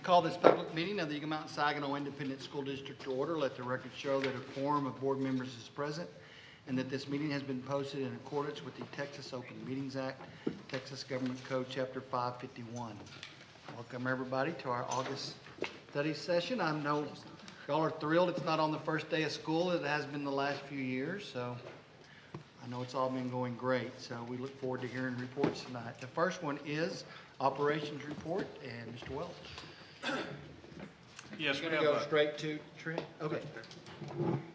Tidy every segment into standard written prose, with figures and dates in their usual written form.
Call this public meeting of the Eagle Mountain Saginaw Independent School District to order. Let the record show that a quorum of board members is present and that this meeting has been posted in accordance with the Texas Open Meetings Act, Texas Government Code, Chapter 551. Welcome everybody to our August study session. I know y'all are thrilled it's not on the first day of school. It has been the last few years, so I know it's all been going great. So we look forward to hearing reports tonight. The first one is operations report, and Mr. Welch. Yes, we're going to go straight to Trent. Okay.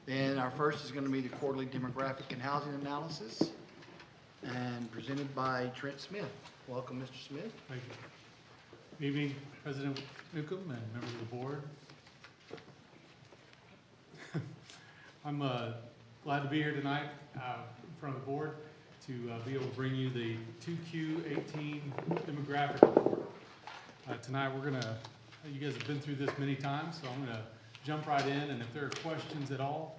Then our first is going to be the quarterly demographic and housing analysis, and presented by Trent Smith. Welcome, Mr. Smith. Thank you. Good evening, President Newcomb and members of the board. I'm glad to be here tonight in front of the board to be able to bring you the 2Q18 demographic report. Tonight we're going to, you guys have been through this many times, so I'm going to jump right in, and if there are questions at all,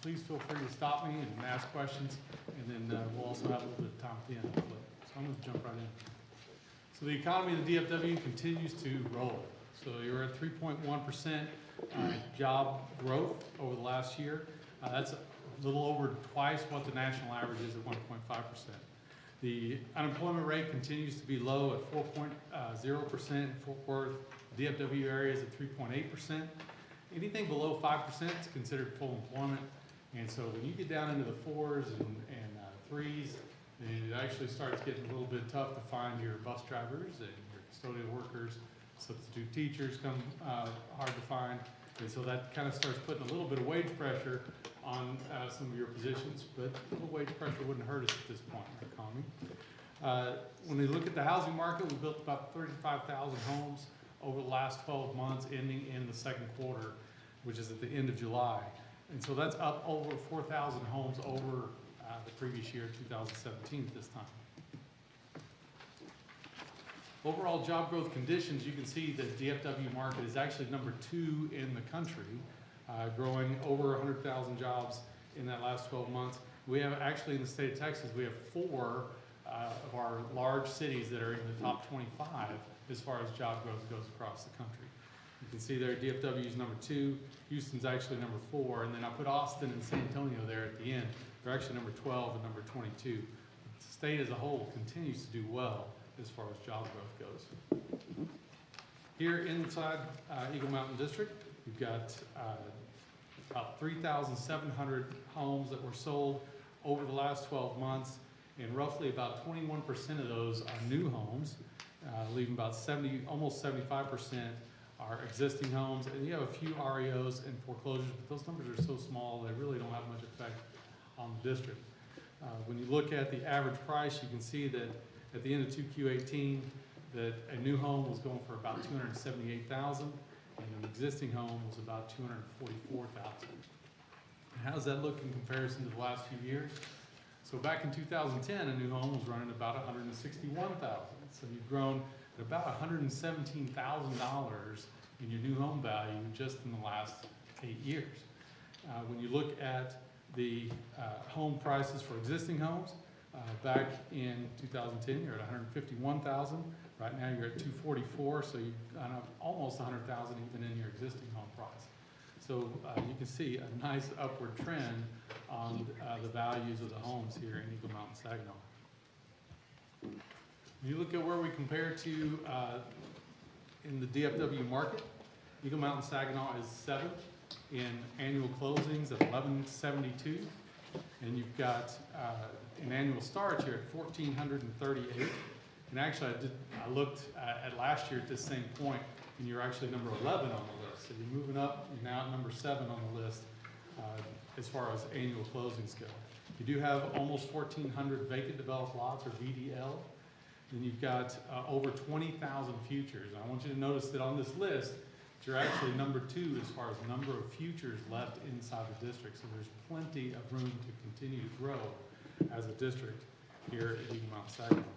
please feel free to stop me and ask questions, and then we'll also have a little bit of time at the end, hopefully. So I'm going to jump right in. So the economy of the DFW continues to roll. So you're at 3.1% job growth over the last year. That's a little over twice what the national average is at 1.5%. The unemployment rate continues to be low at 4.0% in Fort Worth. DFW area is at 3.8%. Anything below 5% is considered full employment. And so when you get down into the fours and threes, it actually starts getting a little bit tough to find your bus drivers and your custodial workers. Substitute teachers come hard to find. And so that kind of starts putting a little bit of wage pressure on some of your positions, but a little wage pressure wouldn't hurt us at this point in our economy. When we look at the housing market, we built about 35,000 homes over the last 12 months, ending in the second quarter, which is at the end of July. And so that's up over 4,000 homes over the previous year, 2017 at this time. Overall job growth conditions, you can see that DFW market is actually number 2 in the country, growing over 100,000 jobs in that last 12 months. We have actually in the state of Texas, we have 4 of our large cities that are in the top 25 as far as job growth goes across the country. You can see there DFW is number 2, Houston's actually number 4, and then I put Austin and San Antonio there at the end. They're actually number 12 and number 22. The state as a whole continues to do well as far as job growth goes. Here inside Eagle Mountain District, we've got about 3,700 homes that were sold over the last 12 months, and roughly about 21% of those are new homes, leaving about almost 75% are existing homes, and you have a few REOs and foreclosures, but those numbers are so small they really don't have much effect on the district. When you look at the average price, you can see that at the end of 2Q18, that a new home was going for about $278,000, and an existing home was about $244,000. How does that look in comparison to the last few years? So back in 2010, a new home was running about $161,000. So you've grown at about $117,000 in your new home value just in the last 8 years. When you look at the home prices for existing homes, back in 2010, you're at $151,000. Right now, you're at $244,000, so you've gone up almost $100,000 even in your existing home price. So you can see a nice upward trend on the values of the homes here in Eagle Mountain Saginaw. When you look at where we compare to in the DFW market, Eagle Mountain Saginaw is 7th in annual closings at 1172, and you've got an annual starts here at 1,438. And actually, I looked at last year at this same point, and you're actually number 11 on the list. So you're moving up. You're now at number 7 on the list as far as annual closings go. You do have almost 1,400 vacant developed lots, or VDL. And you've got over 20,000 futures. And I want you to notice that on this list, you're actually number 2 as far as number of futures left inside the district. So there's plenty of room to continue to grow as a district here at Eagle Mountain Saginaw.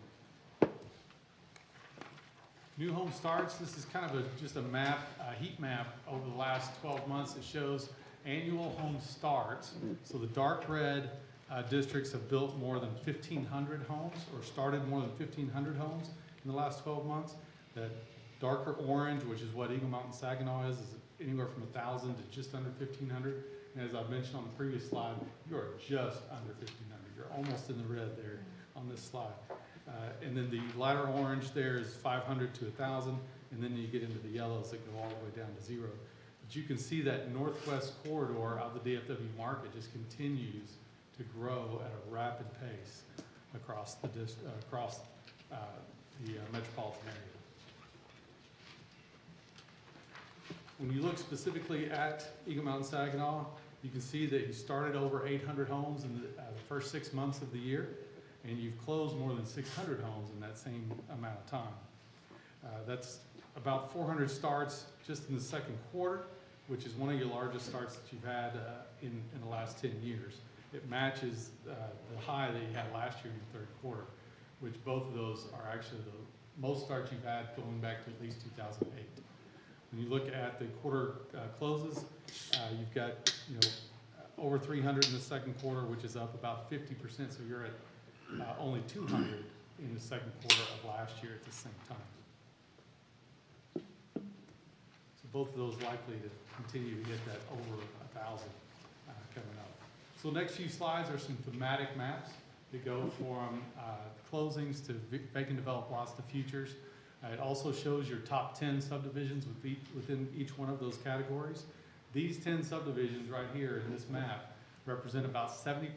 New home starts, this is kind of just a map, a heat map over the last 12 months. It shows annual home starts. So the dark red districts have built more than 1,500 homes, or started more than 1,500 homes in the last 12 months. That Darker orange, which is what Eagle Mountain Saginaw is anywhere from 1,000 to just under 1,500. And as I mentioned on the previous slide, you are just under 1,500. You're almost in the red there on this slide. And then the lighter orange there is 500 to 1,000, and then you get into the yellows that go all the way down to 0. But you can see that northwest corridor of the DFW market just continues to grow at a rapid pace across the metropolitan area. When you look specifically at Eagle Mountain Saginaw, you can see that you started over 800 homes in the first 6 months of the year, and you've closed more than 600 homes in that same amount of time. That's about 400 starts just in the second quarter, which is one of your largest starts that you've had in the last 10 years. It matches the high that you had last year in the third quarter, which both of those are actually the most starts you've had going back to at least 2008. When you look at the quarter closes, you've got over 300 in the second quarter, which is up about 50%. So you're at only 200 in the second quarter of last year at the same time. So both of those likely to continue to hit that over 1,000 coming up. So the next few slides are some thematic maps that go from closings to vacant developed lots to futures. It also shows your top 10 subdivisions within each one of those categories. These 10 subdivisions right here in this map represent about 75%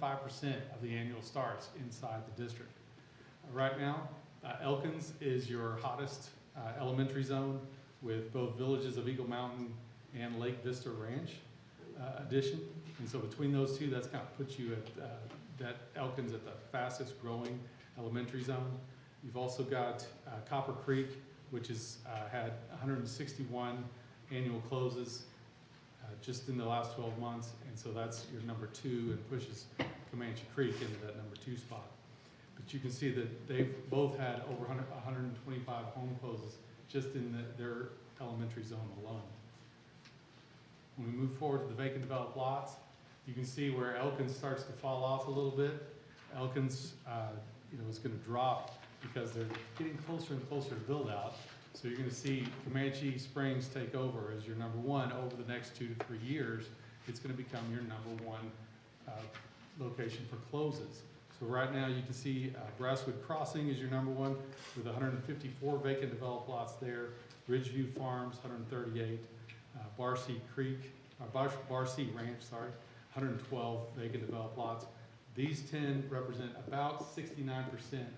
of the annual starts inside the district. Right now, Elkins is your hottest elementary zone with both Villages of Eagle Mountain and Lake Vista Ranch addition. And so between those two, that's kind of puts you at that Elkins at the fastest growing elementary zone. You've also got Copper Creek, which has had 161 annual closes just in the last 12 months, and so that's your number 2 and pushes Comanche Creek into that number 2 spot. But you can see that they've both had over 125 home closes just in their elementary zone alone. When we move forward to the vacant developed lots, you can see where Elkins starts to fall off a little bit. Elkins is going to drop because they're getting closer and closer to build out. So you're going to see Comanche Springs take over as your number 1 over the next 2 to 3 years. It's going to become your number 1 location for closes. So right now you can see Brasswood Crossing is your number 1 with 154 vacant developed lots there. Ridgeview Farms, 138. Barcy Ranch, 112 vacant developed lots. These 10 represent about 69%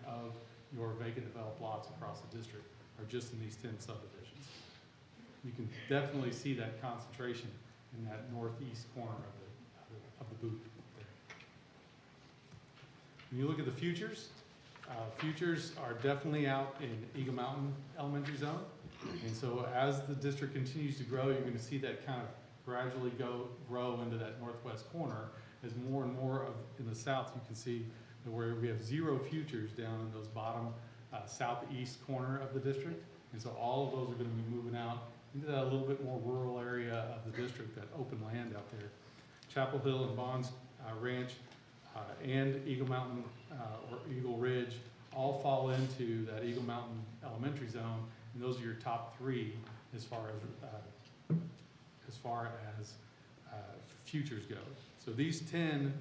of your vacant developed lots across the district are just in these 10 subdivisions. You can definitely see that concentration in that northeast corner of the boot there. When you look at the futures, futures are definitely out in Eagle Mountain Elementary Zone. And so as the district continues to grow, you're going to see that kind of gradually grow into that northwest corner as more and more in the south you can see where we have 0 futures down in those bottom southeast corner of the district. And so all of those are going to be moving out into that a little bit more rural area of the district, that open land out there. Chapel Hill and Bonds Ranch and Eagle Mountain or Eagle Ridge all fall into that Eagle Mountain Elementary Zone, and those are your top 3 as far as futures go. So these 10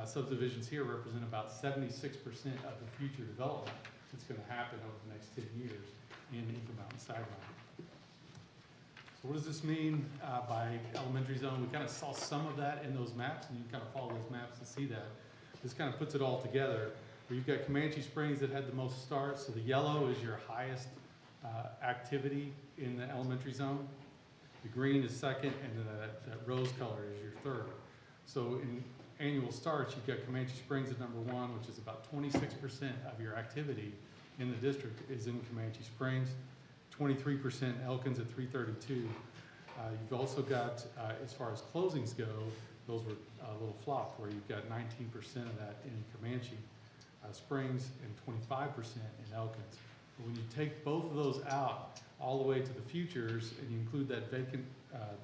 subdivisions here represent about 76% of the future development that's going to happen over the next 10 years in Eagle Mountain Saginaw. So what does this mean by elementary zone? We kind of saw some of that in those maps, and you can kind of follow those maps to see that. This kind of puts it all together. Where you've got Comanche Springs that had the most starts. So the yellow is your highest activity in the elementary zone. The green is second, and then that rose color is your third. So in annual starts, you've got Comanche Springs at number 1, which is about 26% of your activity in the district is in Comanche Springs. 23% Elkins at 332. You've also got, as far as closings go, those were a little flopped, where you've got 19% of that in Comanche Springs and 25% in Elkins. But when you take both of those out all the way to the futures, and you include that vacant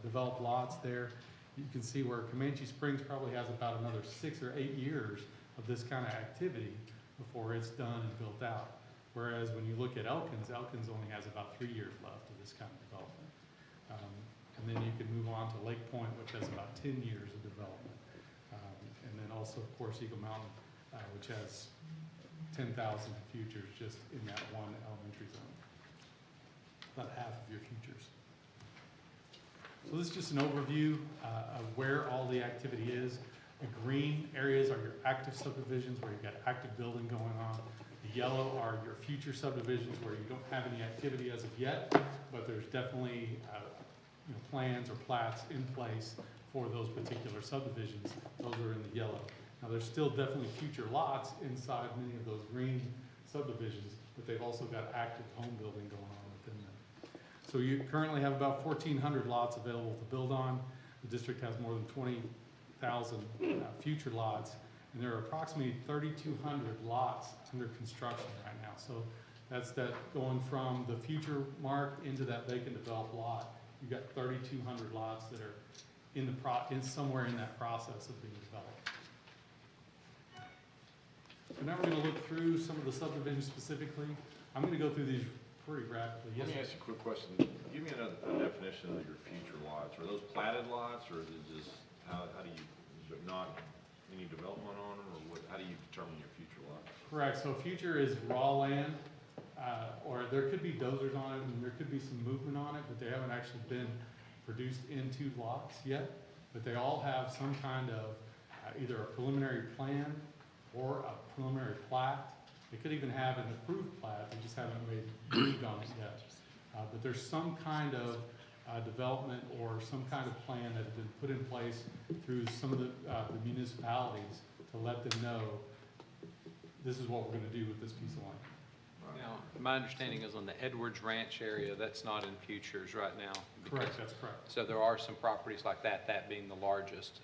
developed lots there, you can see where Comanche Springs probably has about another 6 or 8 years of this kind of activity before it's done and built out. Whereas when you look at Elkins, Elkins only has about 3 years left of this kind of development. And then you can move on to Lake Point, which has about 10 years of development. And then also, of course, Eagle Mountain, which has 10,000 futures just in that one elementary zone. About half of your futures. So this is just an overview of where all the activity is. The green areas are your active subdivisions where you've got active building going on. The yellow are your future subdivisions where you don't have any activity as of yet, but there's definitely plans or plats in place for those particular subdivisions. Those are in the yellow. Now there's still definitely future lots inside many of those green subdivisions, but they've also got active home building going on within them. So you currently have about 1,400 lots available to build on. The district has more than 20,000 future lots, and there are approximately 3,200 lots under construction right now. So that's that going from the future mark into that vacant developed lot. You've got 3,200 lots that are somewhere in that process of being developed. So now we're going to look through some of the subdivisions specifically. I'm going to go through these pretty rapidly. Let me ask you a quick question. Give me a definition of your future lots. Are those platted lots, or is it just, how do you, not any development on them, or what, how do you determine your future lots? Correct. So future is raw land, or there could be dozers on it, and there could be some movement on it, but they haven't actually been produced into lots yet. But they all have some kind of either a preliminary plan or a preliminary plat. They could even have an approved plat, they just haven't moved on it yet. But there's some kind of development or some kind of plan that has been put in place through some of the municipalities to let them know this is what we're going to do with this piece of land. Now, my understanding is on the Edwards Ranch area, that's not in futures right now. Correct, that's correct. So there are some properties like that, that being the largest,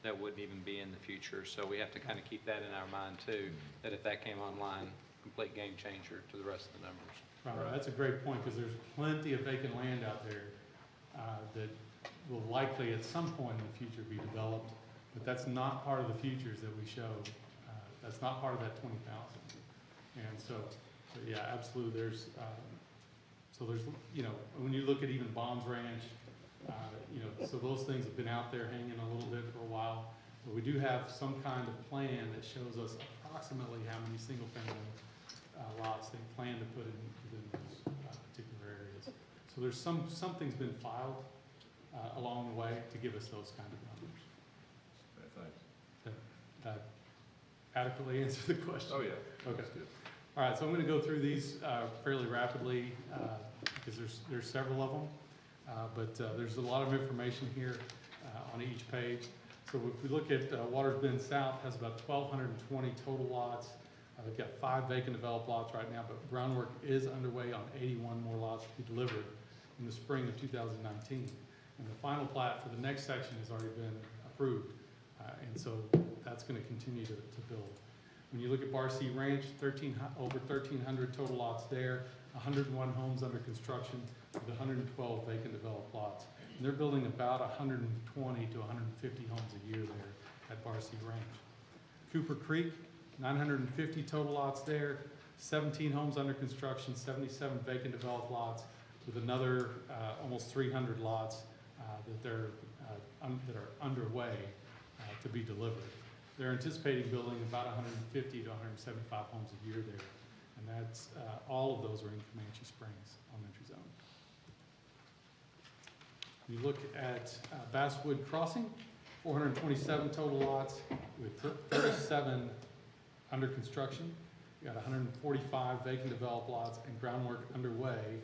that wouldn't even be in the future. So we have to kind of keep that in our mind too, that if that came online, complete game changer to the rest of the numbers. Right. That's a great point, because there's plenty of vacant land out there that will likely at some point in the future be developed, but that's not part of the futures that we show. That's not part of that 20,000. And so yeah, absolutely. There's when you look at even Bonds Ranch, so those things have been out there hanging a little bit for a while. But we do have some kind of plan that shows us approximately how many single-family lots they plan to put in within those particular areas. So there's something's been filed along the way to give us those kind of numbers. Thanks. That adequately answer the question? Oh, yeah. Okay. That's good. All right, so I'm going to go through these fairly rapidly because there's several of them, but there's a lot of information here on each page. So if we look at Waters Bend South, has about 1,220 total lots. They've got 5 vacant developed lots right now, but groundwork is underway on 81 more lots to be delivered in the spring of 2019. And the final plat for the next section has already been approved, and so that's going to continue to build. When you look at Barcy Ranch, over 1,300 total lots there, 101 homes under construction with 112 vacant developed lots. And they're building about 120 to 150 homes a year there at Barcy Ranch. Cooper Creek, 950 total lots there, 17 homes under construction, 77 vacant developed lots with another almost 300 lots that are underway to be delivered. They're anticipating building about 150 to 175 homes a year there, and that's all of those are in Comanche Springs Elementary Zone. You look at Basswood Crossing, 427 total lots with 37 under construction. You got 145 vacant developed lots and groundwork underway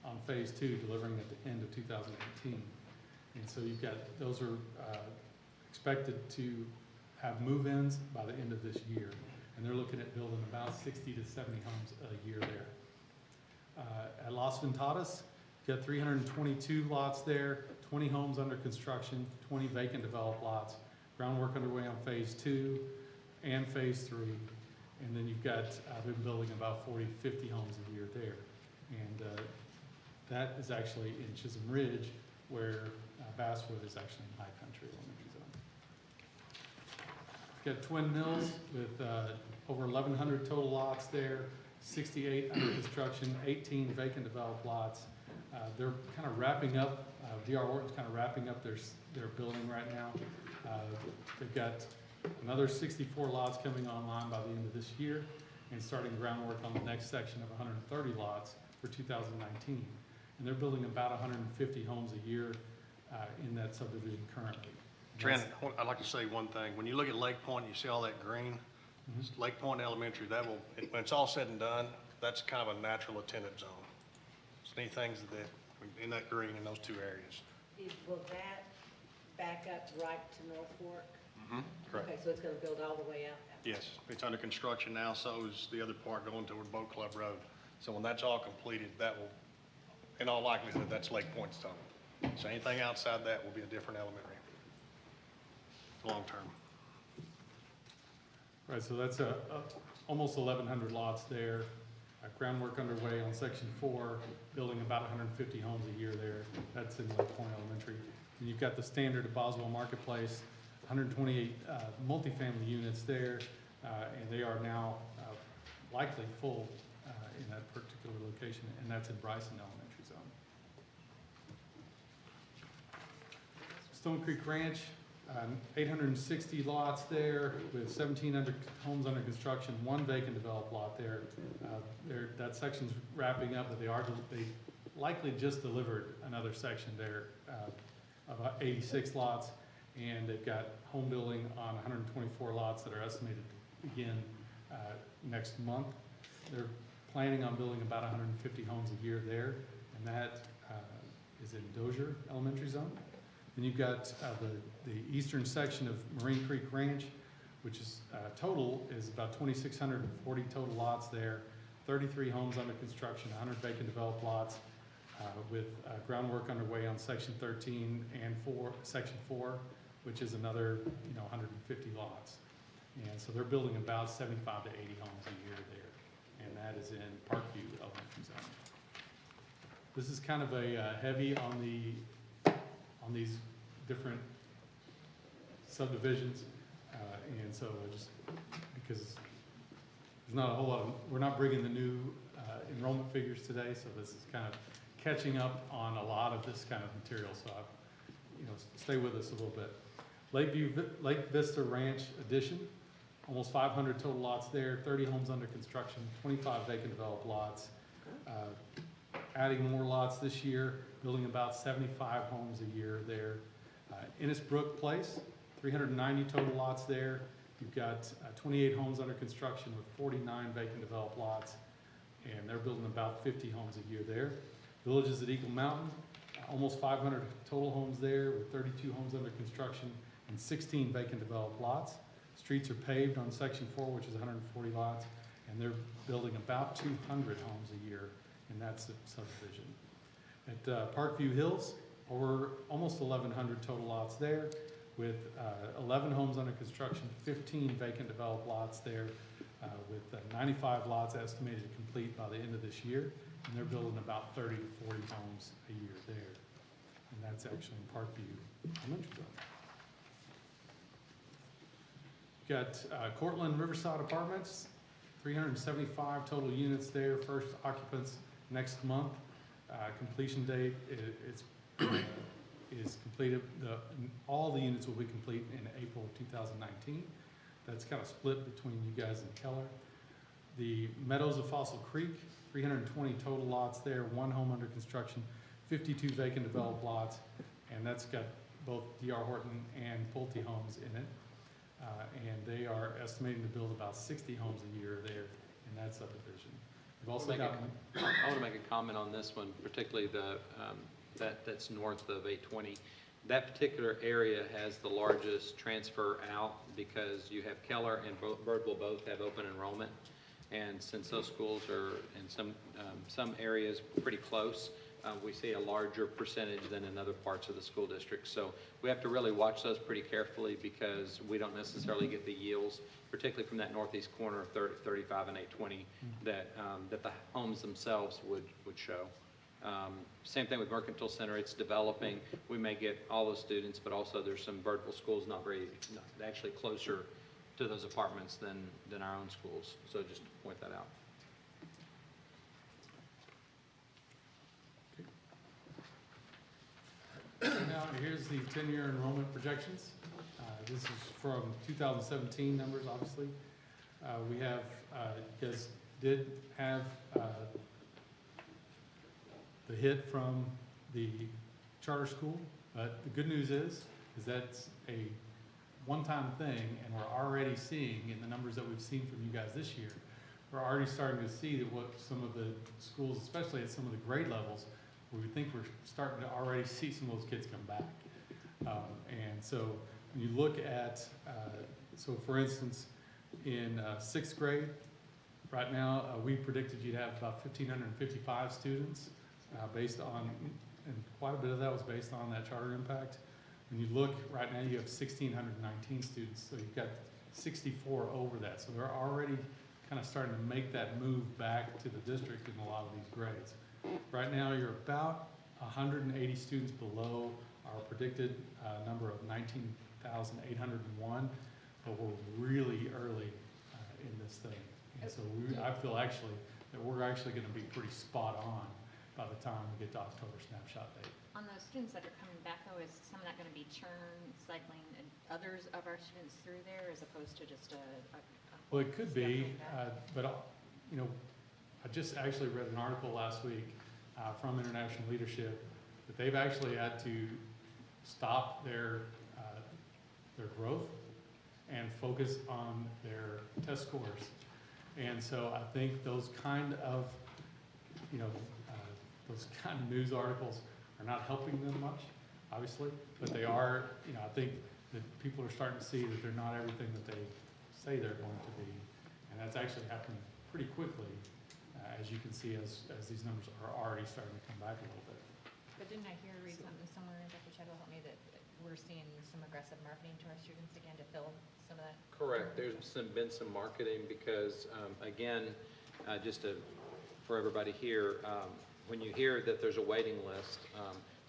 on phase 2, delivering at the end of 2018. And so you've got, those are expected to have move-ins by the end of this year. And they're looking at building about 60 to 70 homes a year there. At Las Ventadas, you've got 322 lots there, 20 homes under construction, 20 vacant developed lots, groundwork underway on phase 2 and phase 3. And then you've got, been building about 40, 50 homes a year there. And that is actually in Chisholm Ridge, where Basswood is actually in High Country Elementary Zone. You've got Twin Mills with over 1,100 total lots there, 68 under construction, 18 vacant developed lots. They're kind of wrapping up, D.R. Horton's kind of wrapping up their building right now. They've got another 64 lots coming online by the end of this year and starting groundwork on the next section of 130 lots for 2019. And they're building about 150 homes a year in that subdivision currently. Trent, I'd like to say one thing. When you look at Lake Point, you see all that green? Lake Point Elementary, when it's all said and done, that's kind of a natural attendance zone. So many things that, in that green in those two areas. Will that back up right to North Fork? Correct. Okay, so it's gonna build all the way out? Yes, it's under construction now, so is the other part going toward Boat Club Road. So when that's all completed, that will, in all likelihood, that's Lake Point's zone. So anything outside that will be a different elementary, long-term. Right, so that's almost 1,100 lots there. Groundwork underway on section 4, building about 150 homes a year there. That's in Lake Point Elementary. And you've got the standard of Boswell Marketplace, 128 multifamily units there, and they are now likely full in that particular location, and that's in Bryson Elementary Zone. Stone Creek Ranch, 860 lots there with 17 homes under construction, 1 vacant developed lot there. That section's wrapping up, but they likely just delivered another section there of 86 lots, and they've got home building on 124 lots that are estimated to begin next month. They're planning on building about 150 homes a year there, and that is in Dozier Elementary Zone. Then you've got the eastern section of Marine Creek Ranch, which is total is about 2,640 total lots there, 33 homes under construction, 100 vacant developed lots, with groundwork underway on section 13 and section 4, which is another 150 lots. And so they're building about 75 to 80 homes a year there, and that is in Parkview Elementary Zone. This is kind of a heavy on these different subdivisions, and so just because there's not a whole lot of, we're not bringing the new enrollment figures today, so this is kind of catching up on a lot of this kind of material, so stay with us a little bit. Lake Vista Ranch addition, almost 500 total lots there, 30 homes under construction, 25 vacant developed lots. Adding more lots this year, building about 75 homes a year there. Innisbrook Place, 390 total lots there. You've got 28 homes under construction with 49 vacant developed lots, and they're building about 50 homes a year there. Villages at Eagle Mountain, almost 500 total homes there with 32 homes under construction and 16 vacant developed lots. Streets are paved on section 4, which is 140 lots, and they're building about 200 homes a year in that subdivision. At Parkview Hills, over almost 1,100 total lots there with 11 homes under construction, 15 vacant developed lots there with 95 lots estimated to complete by the end of this year. And they're building about 30 to 40 homes a year there. And that's actually in Parkview Elementary Zone. You've got Cortland Riverside Apartments, 375 total units there, first occupants next month. Completion date is completed. All the units will be complete in April of 2019. That's kind of split between you guys and Keller. The Meadows of Fossil Creek, 320 total lots there, 1 home under construction, 52 vacant developed lots, and that's got both D.R. Horton and Pulte homes in it. And they are estimating to build about 60 homes a year there in that subdivision. We've also got I want to make a comment on this one, particularly that's north of 820. That particular area has the largest transfer out because you have Keller and Birdwell both have open enrollment. And since those schools are in some areas pretty close, we see a larger percentage than in other parts of the school district. So we have to really watch those pretty carefully because we don't necessarily get the yields, particularly from that northeast corner of 35 and 820, that the homes themselves would show. Same thing with Mercantile Center. It's developing. We may get all those students, but also there's some Birdwell schools actually closer to those apartments than our own schools. So just to point that out. right now, here's the 10-year enrollment projections. This is from 2017 numbers, obviously. We have, you guys did have the hit from the charter school, but the good news is that's a one-time thing, and we're already seeing in the numbers that we've seen from you guys this year, we're already starting to see that what some of the schools, especially at some of the grade levels, where we think we're starting to already see some of those kids come back. And so when you look at, so for instance, in sixth grade, right now, we predicted you'd have about 1,555 students based on, and quite a bit of that was based on that charter impact. When you look, right now you have 1,619 students, so you've got 64 over that. So they're already kind of starting to make that move back to the district in a lot of these grades. Right now, you're about 180 students below our predicted number of 19,801, but we're really early in this thing. And so I feel actually that we're actually going to be pretty spot on by the time we get to October snapshot date. On those students that are coming back though, is some of that gonna be churn, cycling, and others of our students through there as opposed to just a Well, it could be, scheduling back? but, you know, I just actually read an article last week from International Leadership that they've actually had to stop their growth and focus on their test scores. And so I think those kind of, you know, those kind of news articles are not helping them much, obviously, but they are, you know, I think that people are starting to see that they're not everything that they say they're going to be. And that's actually happening pretty quickly, as you can see, as these numbers are already starting to come back a little bit. But didn't I read something somewhere, Dr. Chadwell, help me, that we're seeing some aggressive marketing to our students again to fill some of that? Correct. There's been some marketing because, again, for everybody here, when you hear that there's a waiting list,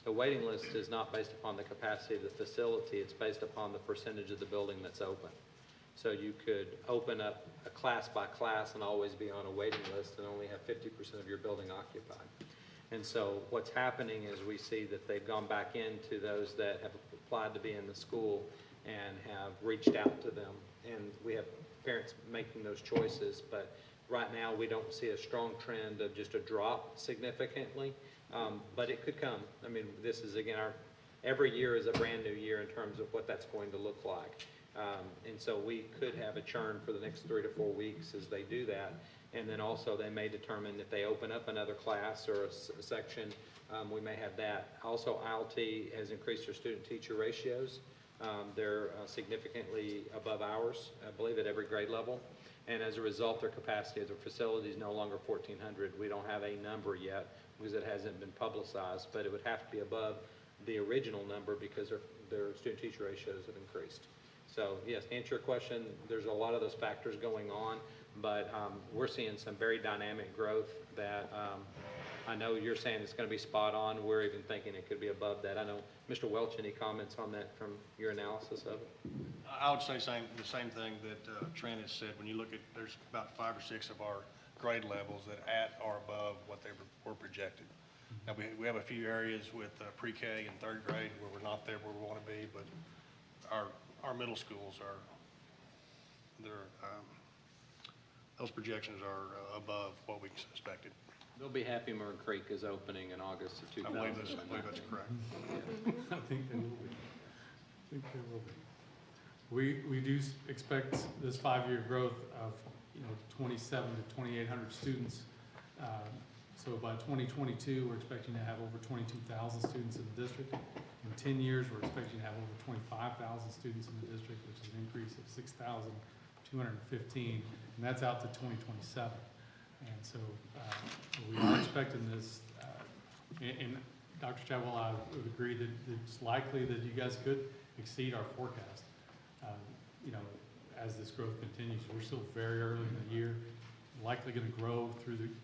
the waiting list is not based upon the capacity of the facility, it's based upon the percentage of the building that's open. So you could open up a class by class and always be on a waiting list and only have 50% of your building occupied. And so what's happening is we see that they've gone back into those that have applied to be in the school and have reached out to them. And we have parents making those choices, but right now we don't see a strong trend of just a drop significantly, but it could come. I mean, this is again, every year is a brand new year in terms of what that's going to look like. And so we could have a churn for the next 3 to 4 weeks as they do that. And then also they may determine if they open up another class or a section, we may have that. Also, ILT has increased their student-teacher ratios. They're significantly above ours, I believe, at every grade level. And as a result, their capacity of their facility is no longer 1,400. We don't have a number yet because it hasn't been publicized, but it would have to be above the original number because their student-teacher ratios have increased. So yes, to answer your question, there's a lot of those factors going on, but we're seeing some very dynamic growth that I know you're saying it's going to be spot on. We're even thinking it could be above that. I know, Mr. Welch, any comments on that from your analysis of it? I would say the same thing that Trent has said. When you look at, there's about 5 or 6 of our grade levels that at or above what they were projected. Now, we have a few areas with pre-K and 3rd grade where we're not there where we want to be, but our middle schools those projections are above what we expected. They'll be happy Murray Creek is opening in August of I 2019. believe that's correct. I think they will be. I think they will be. We do expect this 5-year growth of, you know, 27 to 2,800 students. So by 2022, we're expecting to have over 22,000 students in the district. In 10 years, we're expecting to have over 25,000 students in the district, which is an increase of 6,215, and that's out to 2027. And so we are expecting this, and Dr. Chadwell, I would agree that it's likely that you guys could exceed our forecast. You know, as this growth continues, we're still very early in the year, likely going to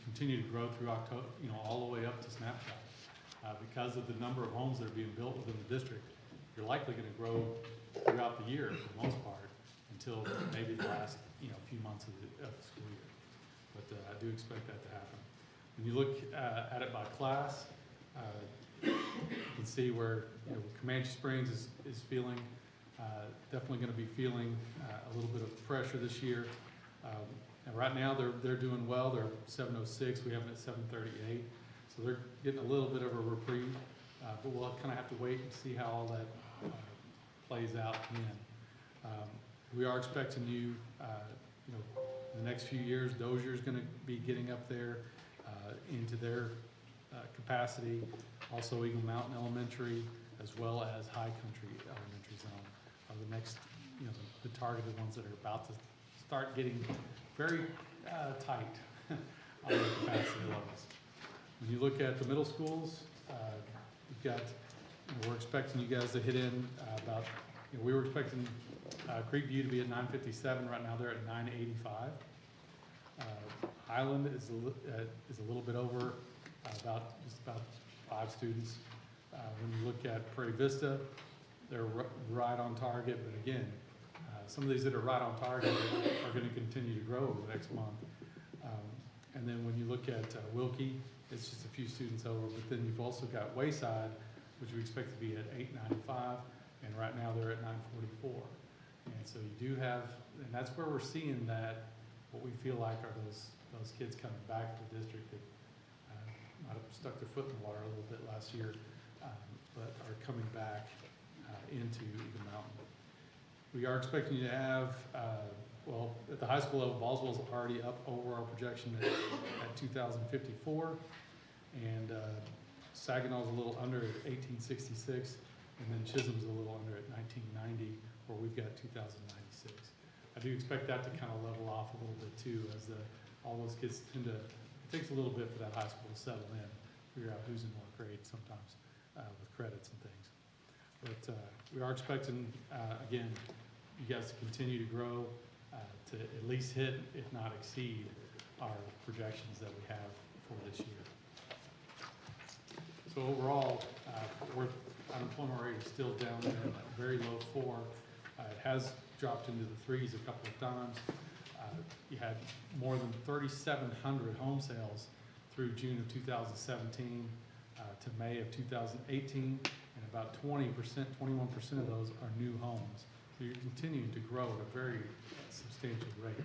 continue to grow through October, you know, all the way up to snapshot. Because of the number of homes that are being built within the district, you're likely going to grow throughout the year for the most part until maybe the last, you know, few months of the school year. But I do expect that to happen. When you look at it by class, You can see where, you know, Comanche Springs is feeling, definitely gonna be feeling a little bit of pressure this year. And right now, they're doing well. They're 706. We have them at 738. So they're getting a little bit of a reprieve, but we'll kind of have to wait and see how all that plays out in. We are expecting you know, in the next few years, Dozier's going to be getting up there into their capacity. Also, Eagle Mountain Elementary, as well as High Country Elementary Zone, are the next, you know, the targeted ones that are about to start getting very tight on the capacity levels. When you look at the middle schools, you've got, you know, we're expecting you guys to hit in about, you know, we were expecting Creekview to be at 957. Right now, they're at 985. Highland is a little bit over, just about 5 students. When you look at Prairie Vista, they're right on target, but again, some of these that are right on target are going to continue to grow over the next month. And then when you look at Wilkie, it's just a few students over, but then you've also got Wayside, which we expect to be at 895, and right now they're at 944. And so you do have, and that's where we're seeing that, what we feel like are those kids coming back to the district that might have stuck their foot in the water a little bit last year, but are coming back into Eagle Mountain. We are expecting you to have, well, at the high school level, Boswell's already up over our projection at 2,054, and Saginaw's a little under at 1,866, and then Chisholm's a little under at 1,990, where we've got 2,096. I do expect that to kind of level off a little bit too, as all those kids tend to, it takes a little bit for that high school to settle in, figure out who's in what grade sometimes with credits and things. But we are expecting, again, you guys to continue to grow, to at least hit, if not exceed, our projections that we have for this year. So overall, unemployment rate is still down there at a very low 4. It has dropped into the 3s a couple of times. You had more than 3,700 home sales through June of 2017 to May of 2018, and about 20%, 21% of those are new homes. So you're continuing to grow at a very substantial rate.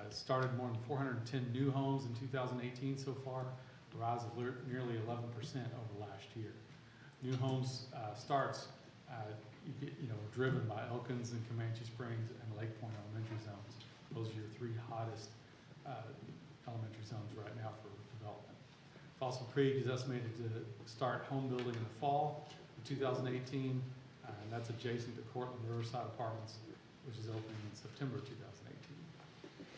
It started more than 410 new homes in 2018 so far, a rise of nearly 11% over last year. New homes starts, driven by Elkins and Comanche Springs and Lake Point elementary zones. Those are your 3 hottest elementary zones right now for development. Fossil Creek is estimated to start home building in the fall of 2018, and that's adjacent to Cortland Riverside Apartments, which is opening in September 2018.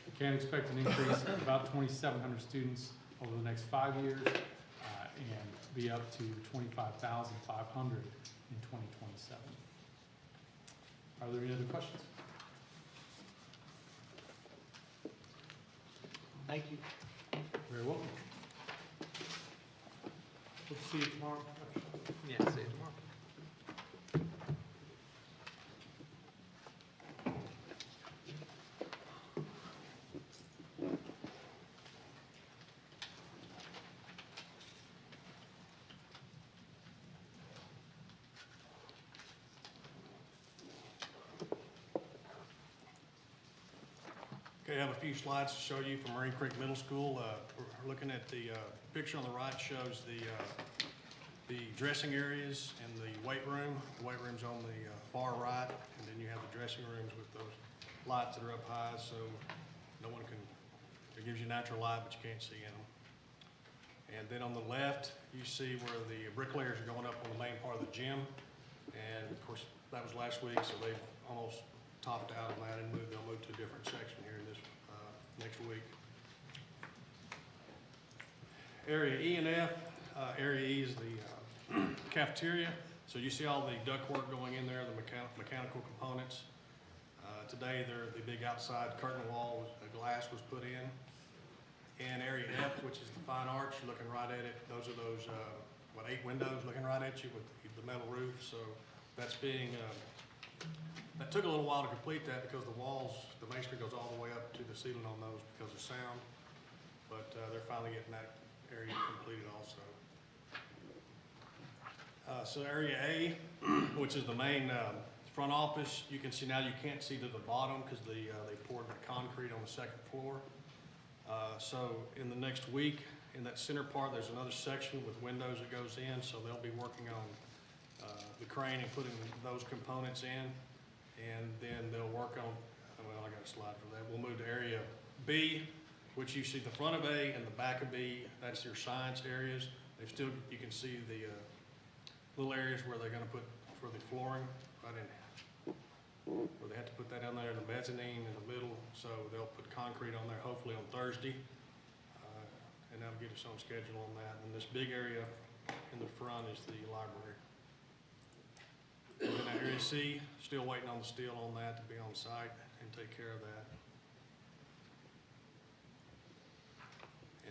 We can expect an increase of about 2,700 students over the next 5 years, and be up to 25,500 in 2027. Are there any other questions? Thank you. Very welcome. We'll see you tomorrow. Yeah, see you tomorrow. Okay, I have a few slides to show you from Marine Creek Middle School. We're looking at the picture on the right shows the dressing areas and the weight room. The weight room's on the far right, and then you have the dressing rooms with those lights that are up high, so no one can, it gives you natural light, but you can't see in them. And then on the left, you see where the bricklayers are going up on the main part of the gym. And of course, that was last week, so they've almost topped out on that and they'll move to a different section here in this next week. Area E and F, Area E is the cafeteria. So you see all the ductwork going in there, the mechanical components. Today, the big outside curtain wall, the glass was put in. And Area F, which is the fine arts, you're looking right at it. Those are 8 windows looking right at you with the metal roof. So that's being, that took a little while to complete that because the walls, the masonry goes all the way up to the ceiling on those because of sound. But they're finally getting that area completed also. So Area A, which is the main front office, you can see now you can't see to the bottom because they poured the concrete on the second floor. So in the next week, in that center part, there's another section with windows that goes in, so they'll be working on the crane and putting those components in. And then they'll work on, well, I got a slide for that. We'll move to Area B, which you see the front of A and the back of B. That's your science areas. They've still, you can see the little areas where they're gonna put for the flooring, right in, where they have to put that down there, the mezzanine in the middle. So they'll put concrete on there hopefully on Thursday. And that'll get us on schedule on that. And this big area in the front is the library. And then Area C, still waiting on the steel on that to be on site and take care of that.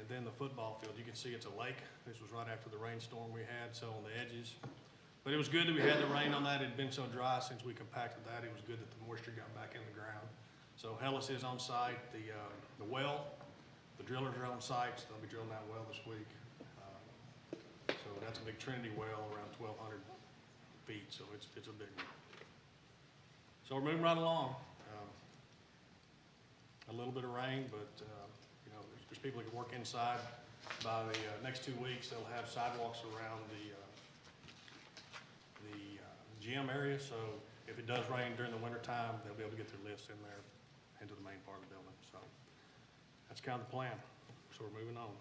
And then the football field, you can see it's a lake. This was right after the rainstorm we had, so on the edges. But it was good that we had the rain on that. It had been so dry since we compacted that. It was good that the moisture got back in the ground. So Hellas is on site. The well, the drillers are on site, so they'll be drilling that well this week. So that's a big Trinity well, around 1,200 feet, so it's a big one. So we're moving right along. A little bit of rain, but you know, there's people that can work inside. By the next 2 weeks, they'll have sidewalks around the gym area, so if it does rain during the winter time, they'll be able to get their lifts in there into the main part of the building. So that's kind of the plan. So we're moving on.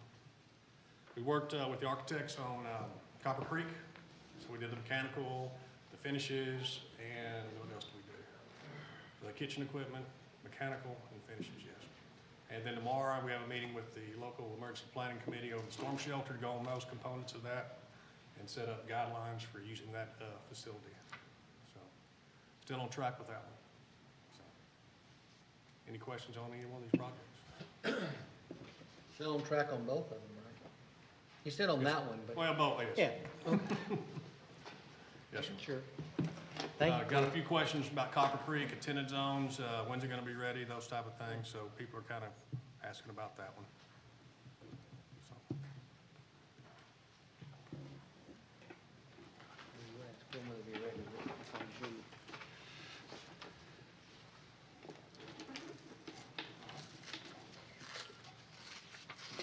We worked with the architects on Copper Creek. So we did the mechanical, the finishes, and what else did we do? The kitchen equipment, mechanical, and finishes, yes. And then tomorrow we have a meeting with the local emergency planning committee over the storm shelter to go on those components of that and set up guidelines for using that facility. So still on track with that one. So, any questions on any one of these projects? Still on track on both of them, right? You said on that one, but. Well, both, yes. Yeah, okay, Yes, sir. sure. Thank you. Got a few questions about Copper Creek, attendance zones, when's it gonna be ready, those type of things, so people are kind of asking about that one. So, When will it be ready? I'm sure.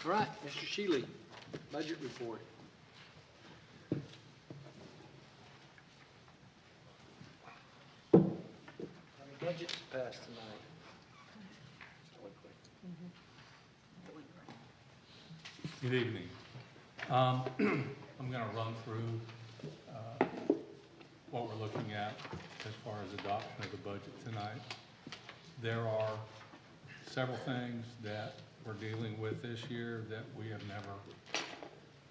All right, Mr. Shealy, budget report. How many budgets passed tonight? Good evening. I'm going to run through what we're looking at as far as adoption of the budget tonight. There are several things that we're dealing with this year that we have never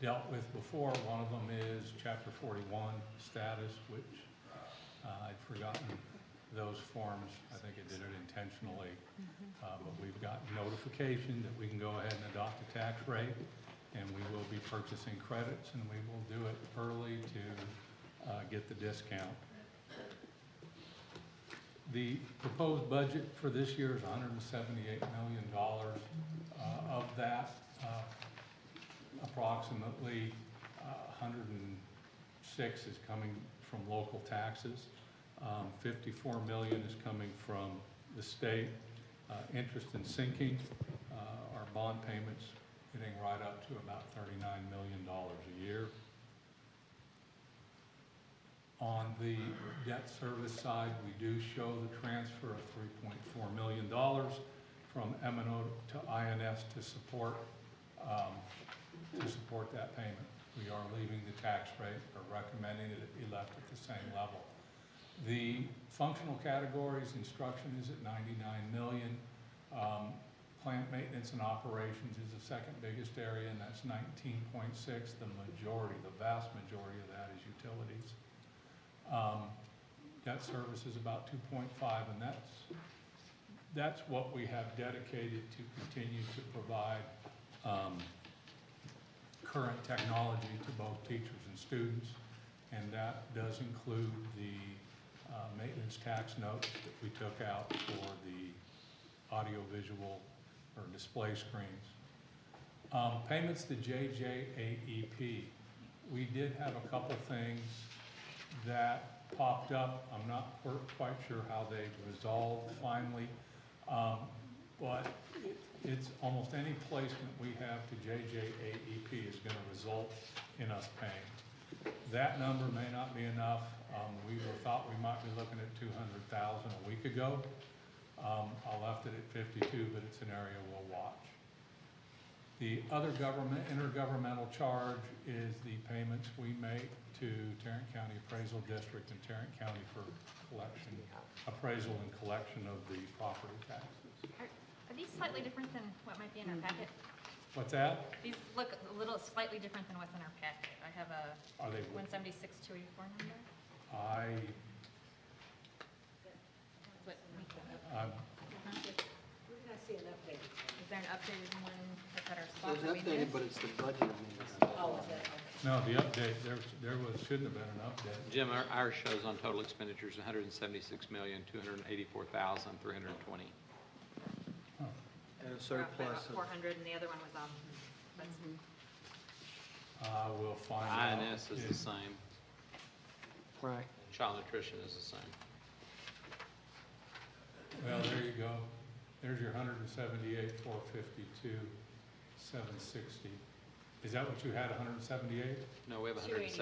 dealt with before. One of them is Chapter 41 status, which I'd forgotten those forms. I think I did it intentionally. But we've got notification that we can go ahead and adopt a tax rate, and we will be purchasing credits, and we will do it early to get the discount. The proposed budget for this year is $178 million. Of that, approximately 106 is coming from local taxes. 54 million is coming from the state. Interest and sinking, our bond payments getting right up to about $39 million a year. On the debt service side, we do show the transfer of $3.4 million from M&O to INS to support that payment. We are leaving the tax rate, or recommending that it be left at the same level. The functional categories, instruction is at 99 million. Plant maintenance and operations is the second biggest area, and that's 19.6. The majority, the vast majority of that is utilities. Debt service is about 2.5, and that's what we have dedicated to continue to provide current technology to both teachers and students, and that does include the maintenance tax notes that we took out for the audiovisual or display screens. Payments to JJAEP. We did have a couple things that popped up. I'm not quite sure how they resolved finally. But it's almost any placement we have to JJAEP is gonna result in us paying. That number may not be enough. We thought we might be looking at 200,000 a week ago. I left it at 52, but it's an area we'll watch. The other intergovernmental charge is the payments we make to Tarrant County Appraisal District and Tarrant County for appraisal and collection of the property taxes. Are these slightly different than what might be in our packet? What's that? These look a little slightly different than what's in our packet. I have a Are they, 176,284 number. I, What we can- I'm, We're gonna see an update. Is there an updated one that's at our So spot it's that we updated, missed? but it's the budget amendment. Oh, is that, okay. no, the update, shouldn't have been an update. Jim, ours shows on total expenditures, 176,284,320. Huh. And a We're off by surplus about of, 400, and the other one was off. That's I will find out. INS is the same, right. child nutrition is the same. Well, there you go. There's your 178, 452, 760. Is that what you had, 178? No, we have 176,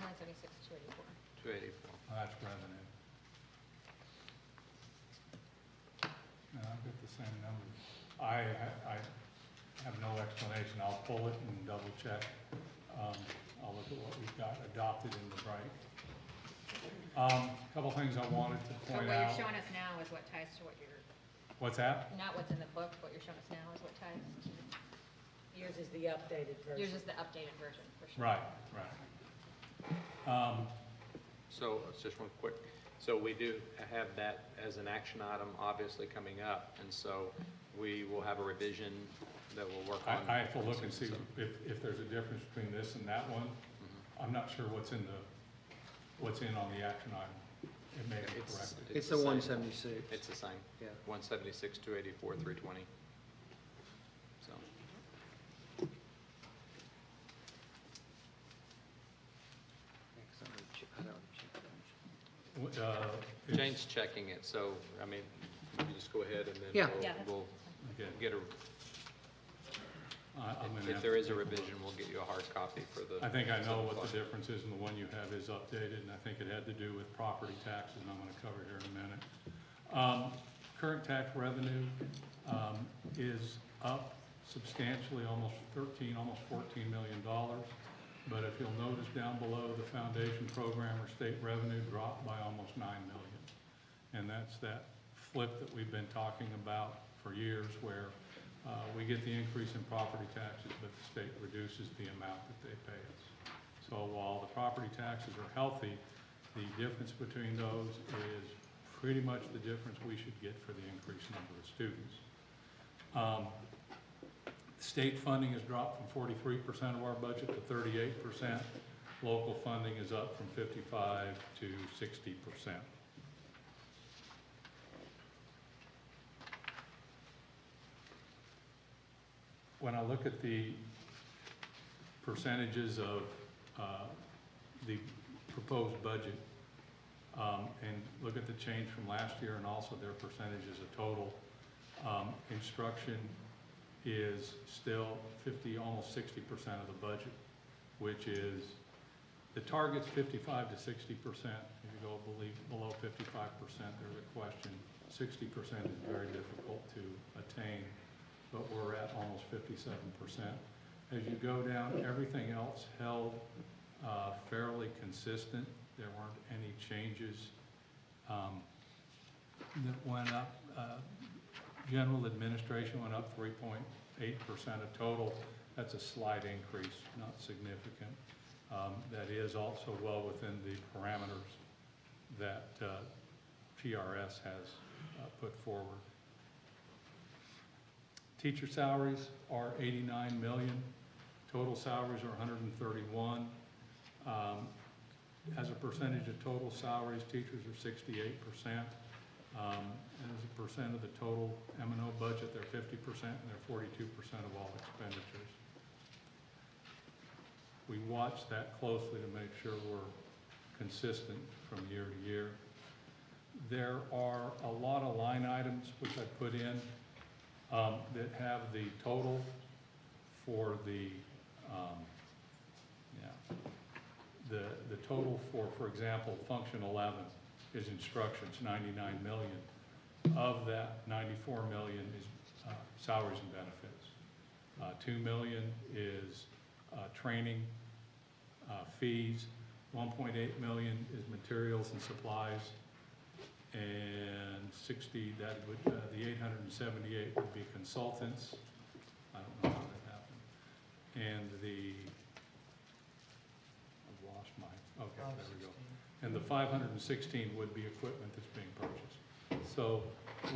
176,284. 284. Oh, that's revenue. No, I've got the same numbers. I have no explanation. I'll pull it and double check. I'll look at what we've got adopted in the break. Couple things I wanted to So point what you're out. showing us now is what ties to what you're, What's that? not what's in the book, what you're showing us now is what ties to. Yours is the updated version. Yours is the updated version, for sure. Right. So it's just one quick, so we do have that as an action item, obviously coming up, and so we will have a revision that we'll work on. I have to look and see if there's a difference between this and that one. I'm not sure what's in on the action item. It may be correct. It's the same. 176. It's the same. Yeah. 176, 284, 320. So, It's- Jane's checking it, so, I mean, you just go ahead and then Yeah. Yeah, that's- we'll Okay. get a, I'm gonna if have there to is a take revision, we'll get you a hard copy for the. I think I know what the 7 o'clock. difference is, and the one you have is updated, and I think it had to do with property taxes, and I'm gonna cover here in a minute. Current tax revenue, is up substantially, almost 14 million dollars. But if you'll notice down below, the foundation program or state revenue dropped by almost 9 million. And that's that flip that we've been talking about for years, where we get the increase in property taxes, but the state reduces the amount that they pay us. So while the property taxes are healthy, the difference between those is pretty much the difference we should get for the increased number of students. State funding has dropped from 43% of our budget to 38%. Local funding is up from 55 to 60%. When I look at the percentages of the proposed budget, and look at the change from last year and also their percentages of total, instruction is still 50, almost 60% of the budget, which is, the target's 55 to 60%. If you go below 55%, there's a question. 60% is very difficult to attain, but we're at almost 57%. As you go down, everything else held fairly consistent. There weren't any changes that went up. General administration went up 3.8% of total. That's a slight increase, not significant. That is also well within the parameters that PRS has put forward. Teacher salaries are 89 million. Total salaries are 131. As a percentage of total salaries, teachers are 68%. And as a percent of the total M&O budget, they're 50% and they're 42% of all expenditures. We watch that closely to make sure we're consistent from year to year. There are a lot of line items which I put in that have the total for the, the total for example, function 11 is instructions, 99 million. Of that, 94 million is salaries and benefits. 2 million is training fees. 1.8 million is materials and supplies. And 60, that would, the 878 would be consultants. I don't know how that happened. And I've lost my, okay, there we go. And the 516 would be equipment that's being purchased. So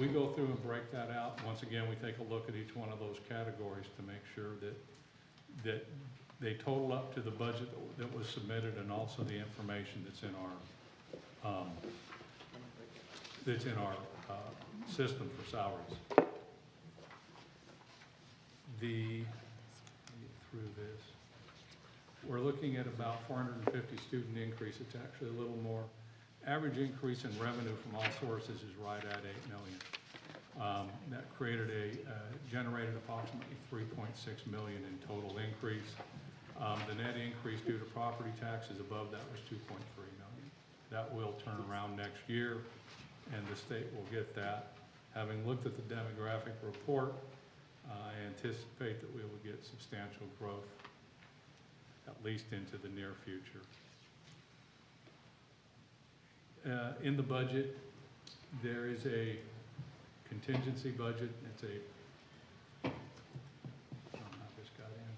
we go through and break that out. Once again, we take a look at each one of those categories to make sure that they total up to the budget that was submitted and also the information that's in our system for salaries. Let me get through this. We're looking at about 450 student increase. It's actually a little more. Average increase in revenue from all sources is right at 8 million. That generated approximately 3.6 million in total increase. The net increase due to property taxes above that was 2.3 million. That will turn around next year, and the state will get that. Having looked at the demographic report, I anticipate that we will get substantial growth, at least into the near future. In the budget, there is a contingency budget. It's I don't know how this got in.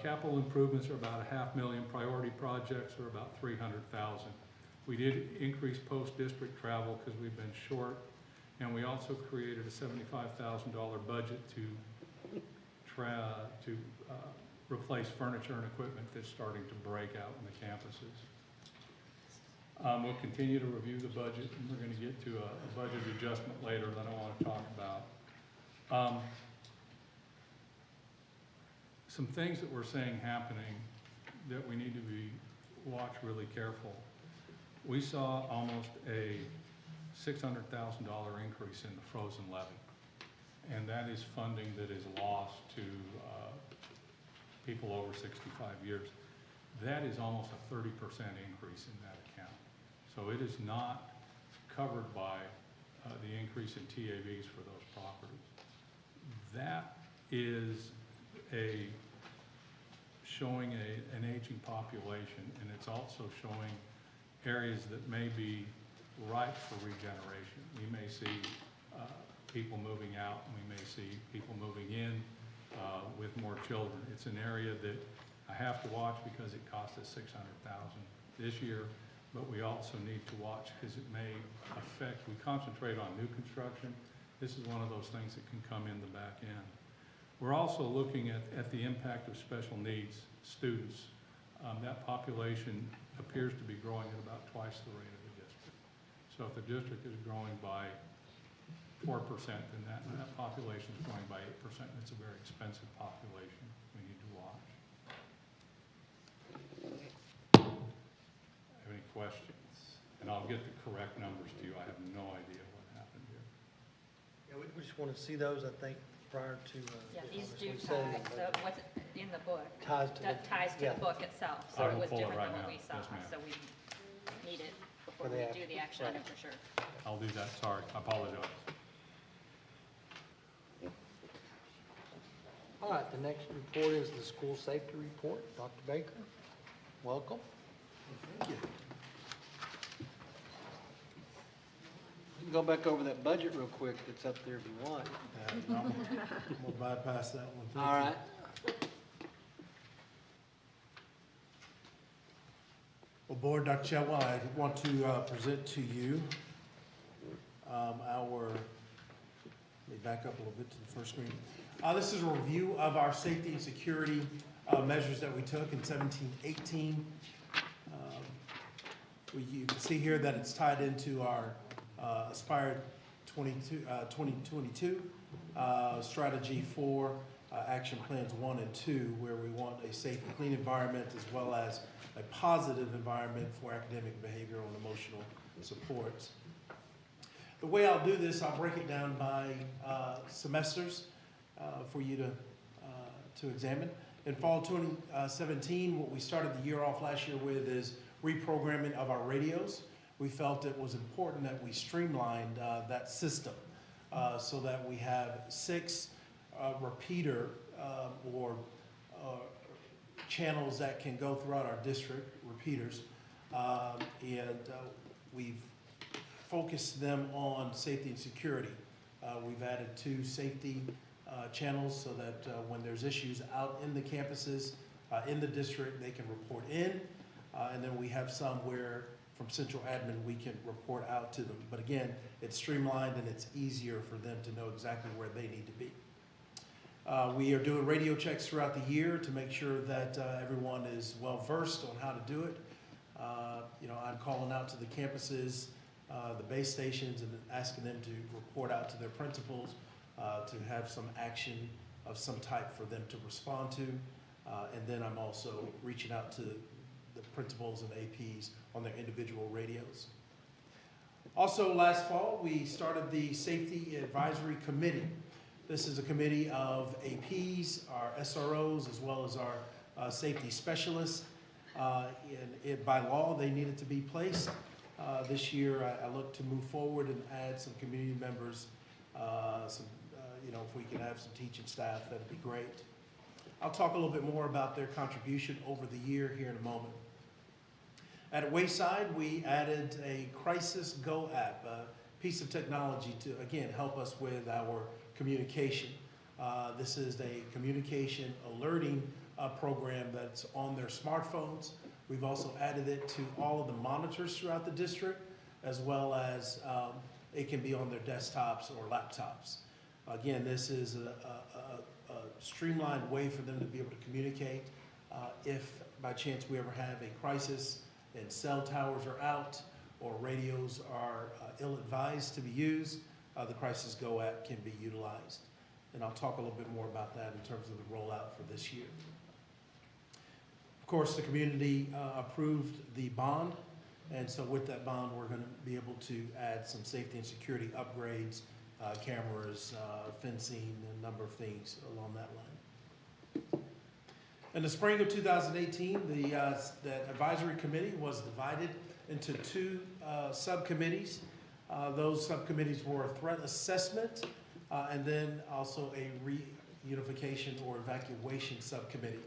Capital improvements are about $500,000. Priority projects are about $300,000. We did increase post-district travel because we've been short, and we also created a $75,000 budget to replace furniture and equipment that's starting to break out in the campuses. We'll continue to review the budget, and we're going to get to a budget adjustment later that I want to talk about. Some things that we're seeing happening that we need to watch really careful. We saw almost a $600,000 increase in the frozen levy, and that is funding that is lost to people over 65 years. That is almost a 30% increase in that account. So it is not covered by the increase in TAVs for those properties. That is showing an aging population, and it's also showing areas that may be ripe for regeneration. We may see people moving out, and we may see people moving in with more children. It's an area that I have to watch because it cost us $600,000 this year, but we also need to watch because it may affect, we concentrate on new construction. This is one of those things that can come in the back end. We're also looking at the impact of special needs students. That population appears to be growing at about twice the rate of the district. So if the district is growing by 4%, then that population is growing by 8%, and it's a very expensive population we need to watch. Have any questions? And I'll get the correct numbers to you. I have no idea what happened here. Yeah, we just want to see those, I think, prior to. Yeah, these do obviously setting tie, the so what's in the book. Ties to the. That ties to yeah. the book itself, I so will it was pull it different right than what now. we saw, Yes, ma'am. so we need it before For we the do the action item for sure. I'll do that. Sorry, I apologize. All right, the next report is the school safety report. Dr. Baker, welcome. Thank you. You can go back over that budget real quick that's up there if you want. We'll bypass that one. Thank All you. right. Well, Board, Dr. Chadwell, I want to present to you let me back up a little bit to the first screen. This is a review of our safety and security measures that we took in 17-18. You can see here that it's tied into our Aspire 2022 strategy for action plans 1 and 2, where we want a safe and clean environment as well as a positive environment for academic, behavioral, and emotional supports. The way I'll do this, I'll break it down by semesters for you to examine. In fall 2017, what we started the year off last year with is reprogramming of our radios. We felt it was important that we streamlined that system so that we have 6 repeater or channels that can go throughout our district, repeaters, and we've focused them on safety and security. We've added 2 safety channels so that when there's issues out in the campuses, in the district, they can report in. And then we have some where from central admin we can report out to them. But again, it's streamlined and it's easier for them to know exactly where they need to be. We are doing radio checks throughout the year to make sure that everyone is well versed on how to do it. I'm calling out to the campuses, the base stations, and asking them to report out to their principals to have some action of some type for them to respond to. And then I'm also reaching out to the principals and APs on their individual radios. Also, last fall, we started the Safety Advisory Committee. This is a committee of APs, our SROs, as well as our safety specialists. By law, they needed to be placed. This year, I look to move forward and add some community members. If we can have some teaching staff, that'd be great. I'll talk a little bit more about their contribution over the year here in a moment. At Wayside, we added a Crisis Go app, a piece of technology to, again, help us with our communication. This is a communication alerting program that's on their smartphones. We've also added it to all of the monitors throughout the district, as well as it can be on their desktops or laptops. Again, this is a streamlined way for them to be able to communicate. If by chance we ever have a crisis and cell towers are out or radios are ill-advised to be used, the Crisis Go app can be utilized. And I'll talk a little bit more about that in terms of the rollout for this year. Of course, the community approved the bond, and so with that bond, we're going to be able to add some safety and security upgrades, cameras, fencing, a number of things along that line. In the spring of 2018, that advisory committee was divided into 2 subcommittees. Those subcommittees were threat assessment and then also a reunification or evacuation subcommittee.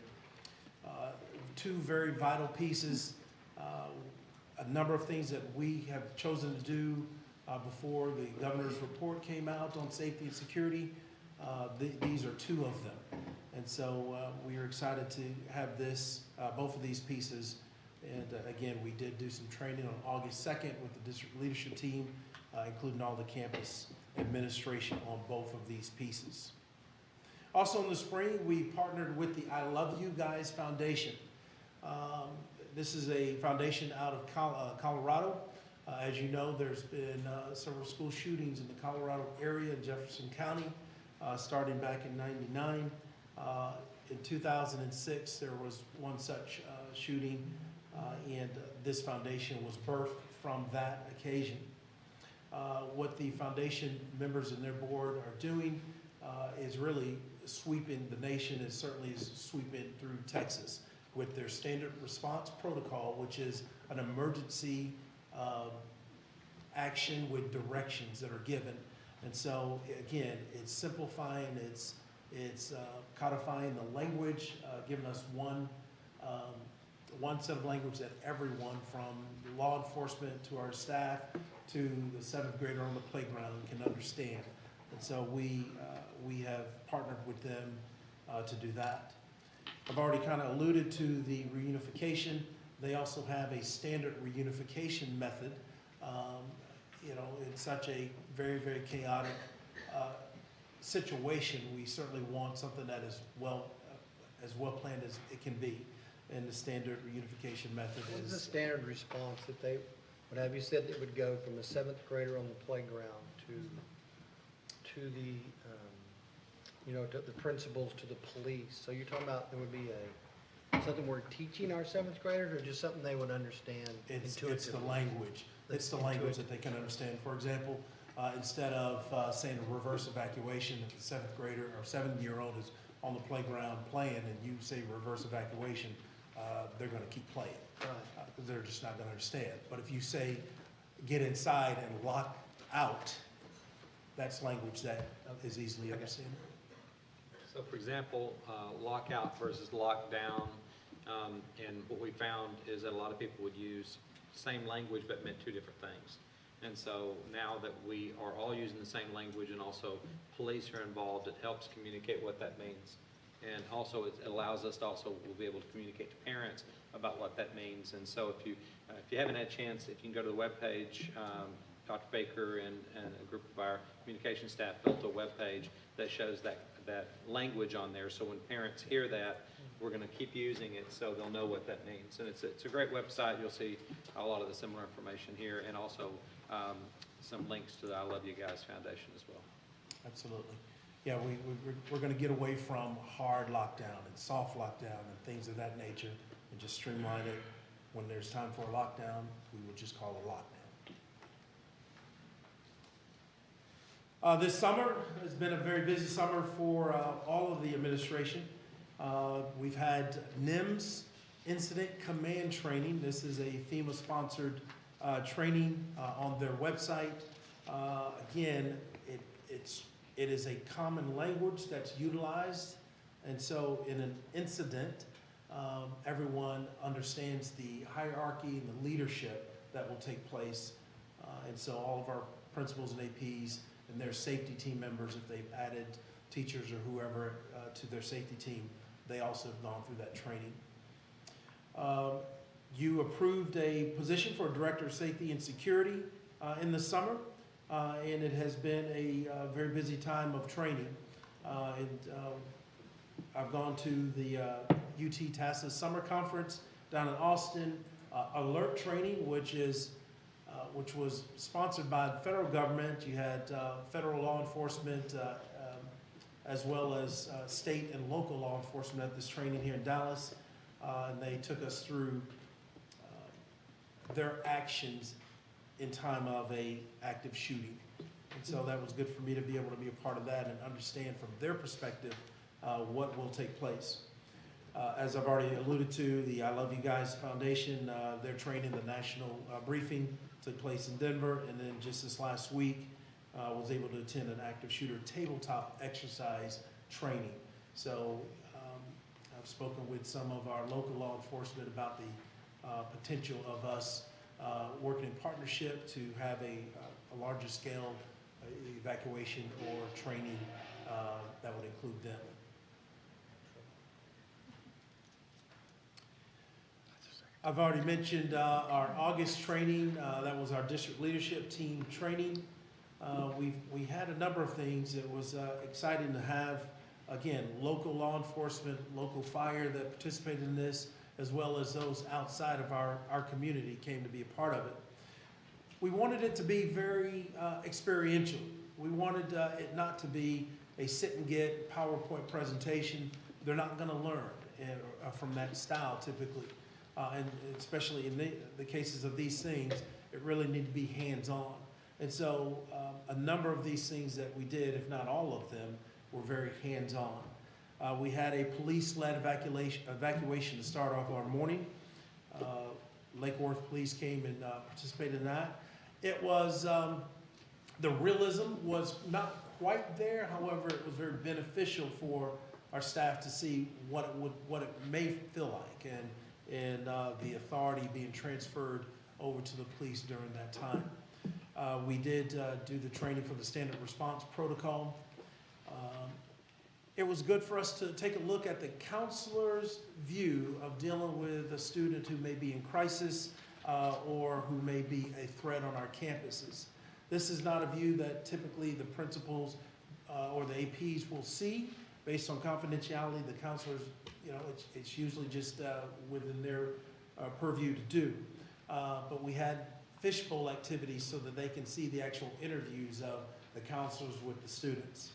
2 very vital pieces, a number of things that we have chosen to do before the governor's report came out on safety and security. These are 2 of them. And so we are excited to have this, both of these pieces. And again, we did do some training on August 2nd with the district leadership team, including all the campus administration on both of these pieces. Also in the spring, we partnered with the I Love You Guys Foundation. This is a foundation out of Colorado. As you know, there's been several school shootings in the Colorado area in Jefferson County, starting back in '99. In 2006, there was one such shooting, and this foundation was birthed from that occasion. What the foundation members and their board are doing is really sweeping the nation, and certainly is sweeping through Texas with their standard response protocol, which is an emergency action with directions that are given. And so, again, it's simplifying, it's codifying the language, giving us one set of language that everyone from law enforcement to our staff to the 7th grader on the playground can understand. And so we have partnered with them to do that. I've already kind of alluded to the reunification. They also have a standard reunification method. In such a very, very chaotic situation, we certainly want something that is as well planned as it can be. And the standard reunification method What is the is standard response that they would have? You said it would go from the 7th grader on the playground to the you know, to the principals, to the police. So you're talking about there would be something we're teaching our seventh graders, or just something they would understand It's intuitively? the language. It's the language that they can understand. For example, instead of saying a reverse evacuation, if the seventh grader or 7-year-old is on the playground playing and you say reverse evacuation, they're gonna keep playing. Right. They're just not gonna understand. But if you say, get inside and lock out, that's language that is easily understood. So for example, lockout versus lockdown, and what we found is that a lot of people would use same language but meant two different things. And so now that we are all using the same language and also police are involved, it helps communicate what that means. And also it allows us to also, we'll be able to communicate to parents about what that means. And so if you haven't had a chance, if you can go to the webpage, Dr. Baker and a group of our communication staff built a webpage that shows that language on there. So when parents hear that, we're going to keep using it so they'll know what that means. And it's a great website. You'll see a lot of the similar information here, and also some links to the I Love You Guys Foundation as well. Absolutely. Yeah, we're gonna get away from hard lockdown and soft lockdown and things of that nature and just streamline it. When there's time for a lockdown, we will just call a lockdown. This summer has been a very busy summer for all of the administration. We've had NIMS, Incident Command Training. This is a FEMA-sponsored training on their website. Again, it is a common language that's utilized, and so in an incident, everyone understands the hierarchy and the leadership that will take place. And so all of our principals and APs and their safety team members, if they've added teachers or whoever to their safety team, they also have gone through that training. You approved a position for Director of Safety and Security in the summer, and it has been a very busy time of training. I've gone to the UT TASA Summer Conference down in Austin, alert training, which was sponsored by the federal government. You had federal law enforcement as well as state and local law enforcement at this training here in Dallas. And they took us through their actions in time of a active shooting. And so that was good for me to be able to be a part of that and understand from their perspective what will take place. As I've already alluded to, the I Love You Guys Foundation, their training, the national briefing took place in Denver, and then just this last week, was able to attend an active shooter tabletop exercise training. So I've spoken with some of our local law enforcement about the potential of us working in partnership to have a larger scale evacuation or training that would include them. I've already mentioned our August training. That was our district leadership team training. We had a number of things. It was exciting to have, again, local law enforcement, local fire that participated in this, as well as those outside of our community came to be a part of it. We wanted it to be very experiential. We wanted it not to be a sit and get PowerPoint presentation. They're not going to learn from that style typically. And especially in the cases of these things, it really need to be hands-on. And so a number of these things that we did, if not all of them, were very hands-on. We had a police-led evacuation to start off our morning. Lake Worth Police came and participated in that. It was, the realism was not quite there. However, it was very beneficial for our staff to see what it may feel like, and the authority being transferred over to the police during that time. We did do the training for the standard response protocol. It was good for us to take a look at the counselor's view of dealing with a student who may be in crisis or who may be a threat on our campuses. This is not a view that typically the principals or the APs will see based on confidentiality. The counselors, you know, it's usually just within their purview to do. But we had fishbowl activities so that they can see the actual interviews of the counselors with the students.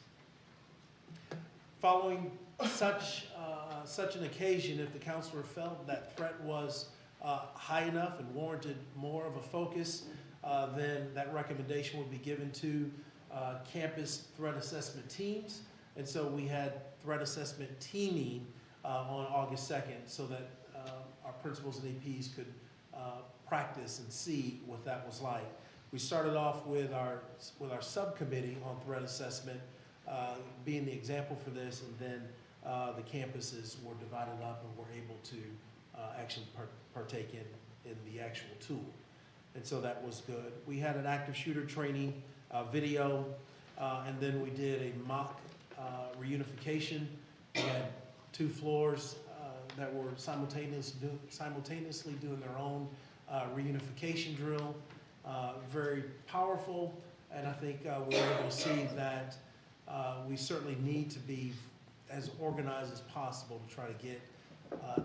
Following such an occasion, if the counselor felt that threat was high enough and warranted more of a focus, then that recommendation would be given to campus threat assessment teams. And so we had threat assessment teaming on August 2nd so that our principals and APs could practice and see what that was like. We started off with our subcommittee on threat assessment being the example for this, and then the campuses were divided up and were able to actually partake in the actual tool. And so that was good. We had an active shooter training video, and then we did a mock reunification. We had 2 floors that were simultaneously doing their own reunification drill. Very powerful, and I think we were able to see that we certainly need to be as organized as possible to try to get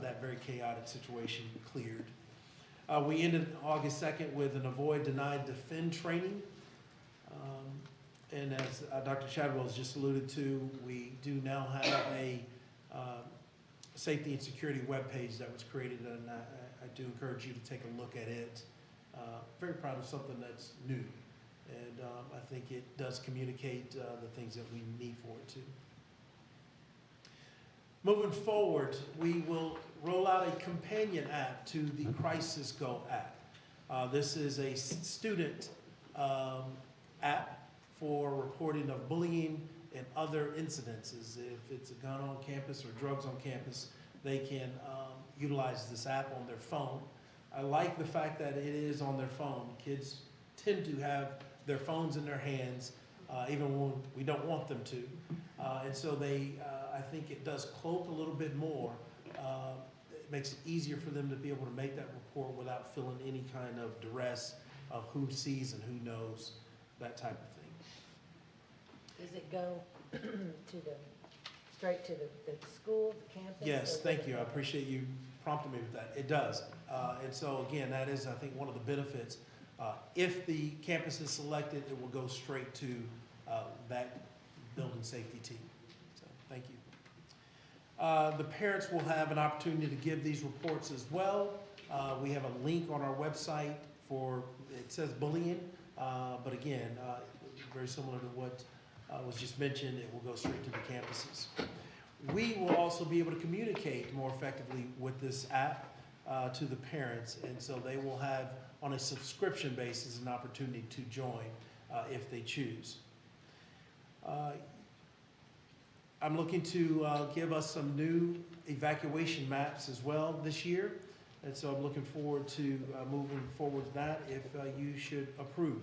that very chaotic situation cleared. We ended August 2nd with an avoid, deny, defend training. And as Dr. Chadwell has just alluded to, we do now have a safety and security webpage that was created, and I do encourage you to take a look at it. Very proud of something that's new, and I think it does communicate the things that we need for it to. Moving forward, we will roll out a companion app to the Crisis Go app. This is a student app for reporting of bullying and other incidences. If it's a gun on campus or drugs on campus, they can utilize this app on their phone. I like the fact that it is on their phone. Kids tend to have their phones in their hands, even when we don't want them to. And so I think it does cloak a little bit more. It makes it easier for them to be able to make that report without feeling any kind of duress of who sees and who knows, that type of thing. Does it go straight to the school, the campus? Yes, thank you. I appreciate you prompting me with that. It does. And so again, that is, I think, one of the benefits. If the campus is selected, it will go straight to that building safety team. So thank you. The parents will have an opportunity to give these reports as well. We have a link on our website for, it says bullying, but again, very similar to what was just mentioned, it will go straight to the campuses. We will also be able to communicate more effectively with this app to the parents, and so they will have, on a subscription basis, an opportunity to join if they choose. I'm looking to give us some new evacuation maps as well this year, and so I'm looking forward to moving forward with that if you should approve.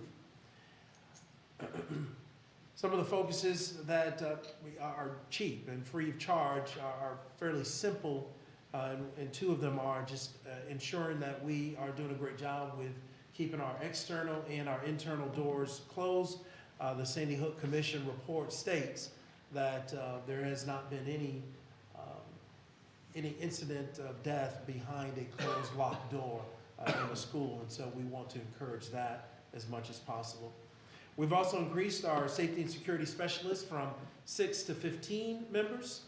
Some of the focuses that are cheap and free of charge are fairly simple, and 2 of them are just ensuring that we are doing a great job with keeping our external and our internal doors closed. The Sandy Hook Commission report states that there has not been any incident of death behind a closed, locked door in a school, and so we want to encourage that as much as possible. We've also increased our safety and security specialists from 6 to 15 members.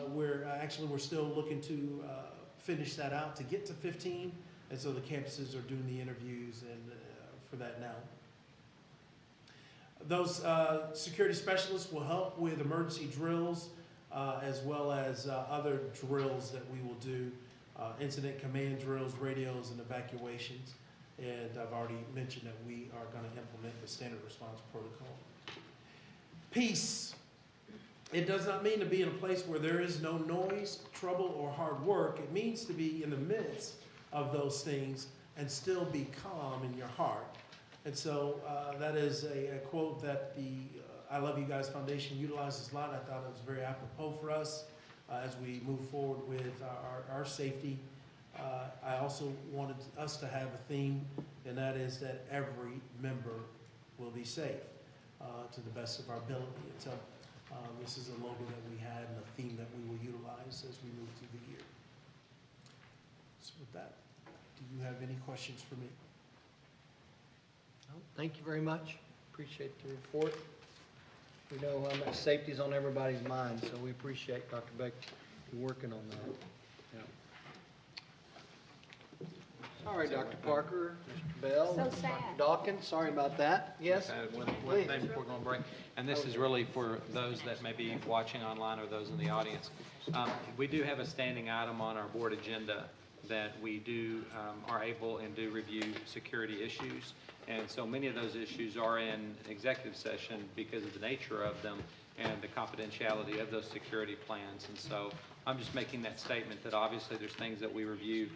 We're still looking to finish that out to get to 15, and so the campuses are doing the interviews and for that now. Those security specialists will help with emergency drills as well as other drills that we will do, incident command drills, radios, and evacuations. And I've already mentioned that we are going to implement the standard response protocol. Peace. It does not mean to be in a place where there is no noise, trouble, or hard work. It means to be in the midst of those things and still be calm in your heart. And so that is a quote that the I Love You Guys Foundation utilizes a lot. I thought it was very apropos for us as we move forward with our safety. I also wanted us to have a theme, and that is that every member will be safe to the best of our ability. And so this is a logo that we had and a theme that we will utilize as we move through the year. So with that, do you have any questions for me? No, thank you very much. Appreciate the report. We know how much safety's on everybody's mind, so we appreciate Dr. Beck you working on that. All right, Dr. Parker, Mr. Bell, So Dr. sad. Dawkins, sorry about that. Yes? I had one Please. thing before going to break, and this is really for those that may be watching online or those in the audience. We do have a standing item on our board agenda that we do, are able and do review security issues. And so many of those issues are in executive session because of the nature of them and the confidentiality of those security plans. And so I'm just making that statement that obviously there's things that we review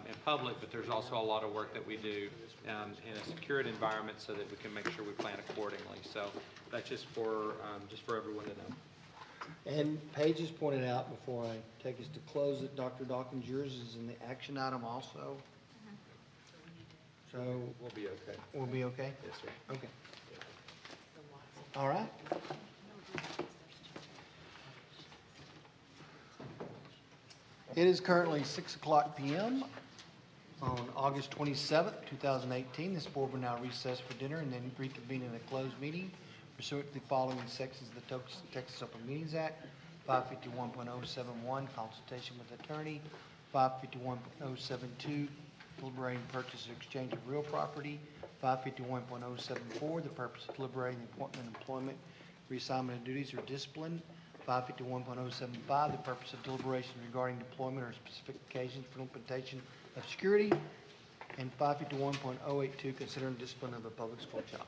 in public, but there's also a lot of work that we do in a secured environment so that we can make sure we plan accordingly. So that's just for everyone to know. And Paige has pointed out before I take us to close that Dr. Dawkins, yours is in the action item also. So We'll be okay. we'll be okay? Yes, sir. Okay. All right. It is currently 6:00 PM on August 27th, 2018. This board will now recess for dinner and then reconvene in a closed meeting pursuant to the following sections of the Texas Open Meetings Act: 551.071, consultation with attorney; 551.072, deliberating purchase or exchange of real property; 551.074, the purpose of deliberating the appointment, employment, reassignment of duties or discipline; 551.075, the purpose of deliberation regarding deployment or specific occasions for implementation of security; and 551.082, considering discipline of a public school child.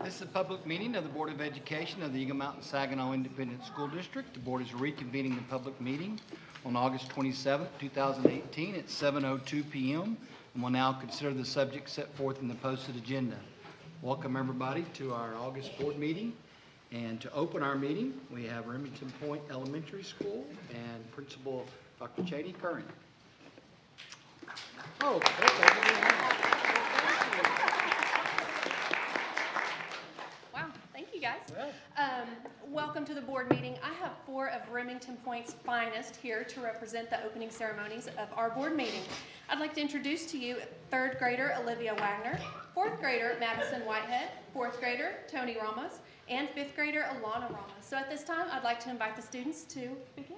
This is a public meeting of the Board of Education of the Eagle Mountain Saginaw Independent School District. The board is reconvening the public meeting on August 27, 2018 at 7:02 PM and will now consider the subject set forth in the posted agenda. Welcome everybody to our August board meeting. And to open our meeting, we have Remington Point Elementary School and Principal Dr. Cheney Curran. Oh, okay. Wow, thank you guys. Welcome to the board meeting. I have 4 of Remington Point's finest here to represent the opening ceremonies of our board meeting. I'd like to introduce to you 3rd grader Olivia Wagner, 4th grader Madison Whitehead, 4th grader Tony Ramos, and 5th grader Alana Ramos. So at this time, I'd like to invite the students to begin.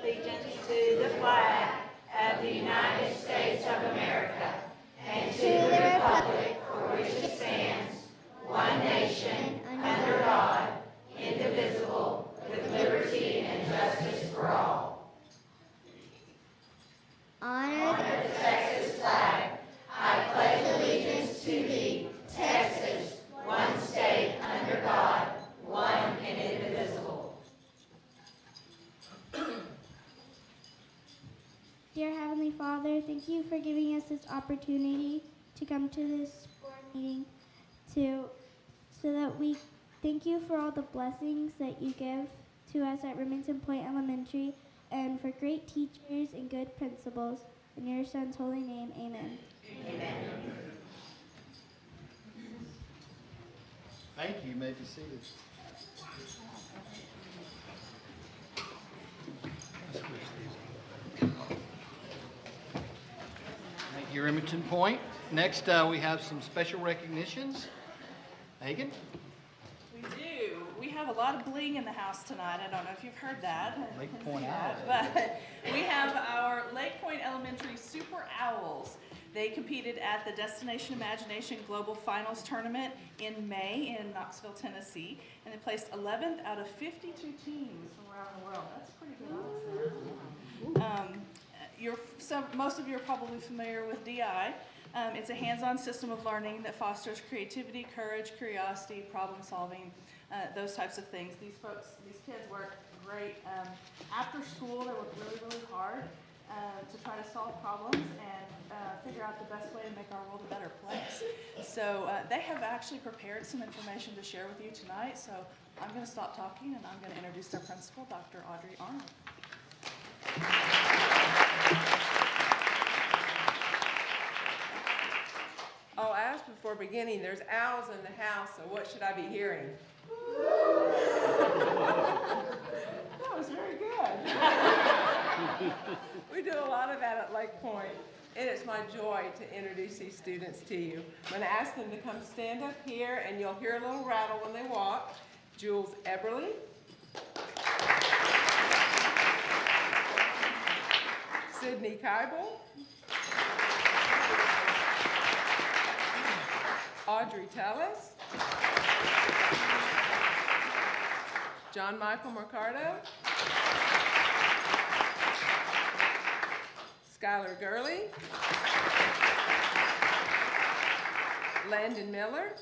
Allegiance to the flag of the United States of America and to the republic for which it stands, one nation, under God, indivisible, with liberty and justice for all. Honor the Texas flag. I pledge allegiance to thee, Texas, one state under God, one and indivisible. Dear Heavenly Father, thank you for giving us this opportunity to come to this board meeting so that we thank you for all the blessings that you give to us at Remington Point Elementary and for great teachers and good principals. In your son's holy name, amen. Amen. Thank you. You may be seated. Thank you, Remington Point. Next, we have some special recognitions. Megan? We do. We have a lot of bling in the house tonight. I don't know if you've heard that. Lake Point Owls. But we have our Lake Point Elementary Super Owls. They competed at the Destination Imagination Global Finals Tournament in May in Knoxville, Tennessee, and they placed 11th out of 52 teams from around the world. That's pretty good, honestly. Most of you are probably familiar with DI. It's a hands-on system of learning that fosters creativity, courage, curiosity, problem solving, those types of things. These kids work great. After school, they work really, really hard. to try to solve problems and figure out the best way to make our world a better place. So they have actually prepared some information to share with you tonight. So I'm going to stop talking and I'm going to introduce their principal, Dr. Audrey Arnold. I'll ask before beginning, there's owls in the house, so what should I be hearing? That was very good. We do a lot of that at Lake Point, and it's my joy to introduce these students to you. I'm going to ask them to come stand up here, and you'll hear a little rattle when they walk. Jules Eberly. Sydney Keibel. Audrey Tellis. John Michael Mercado. Skylar Gurley. Landon Miller.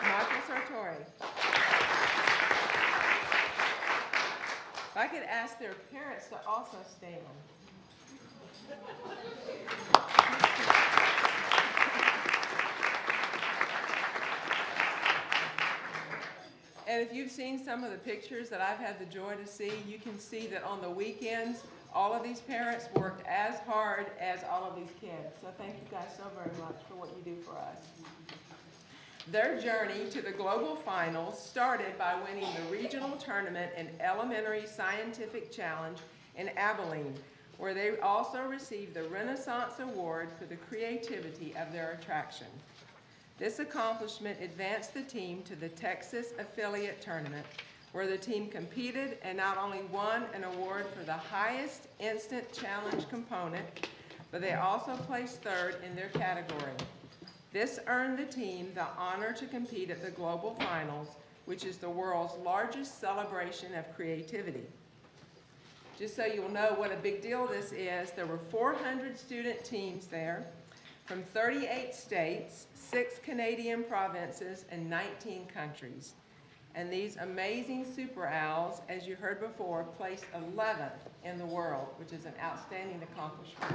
Michael Sartori. If I could ask their parents to also stand. And if you've seen some of the pictures that I've had the joy to see, you can see that on the weekends, all of these parents worked as hard as all of these kids. So thank you guys so very much for what you do for us. Their journey to the global finals started by winning the regional tournament in Elementary Scientific Challenge in Abilene, where they also received the Renaissance Award for the creativity of their attraction. This accomplishment advanced the team to the Texas Affiliate Tournament, where the team competed and not only won an award for the highest instant challenge component, but they also placed third in their category. This earned the team the honor to compete at the Global Finals, which is the world's largest celebration of creativity. Just so you'll know what a big deal this is, there were 400 student teams there from 38 states, 6 Canadian provinces, and 19 countries. And these amazing Super Owls, as you heard before, placed 11th in the world, which is an outstanding accomplishment.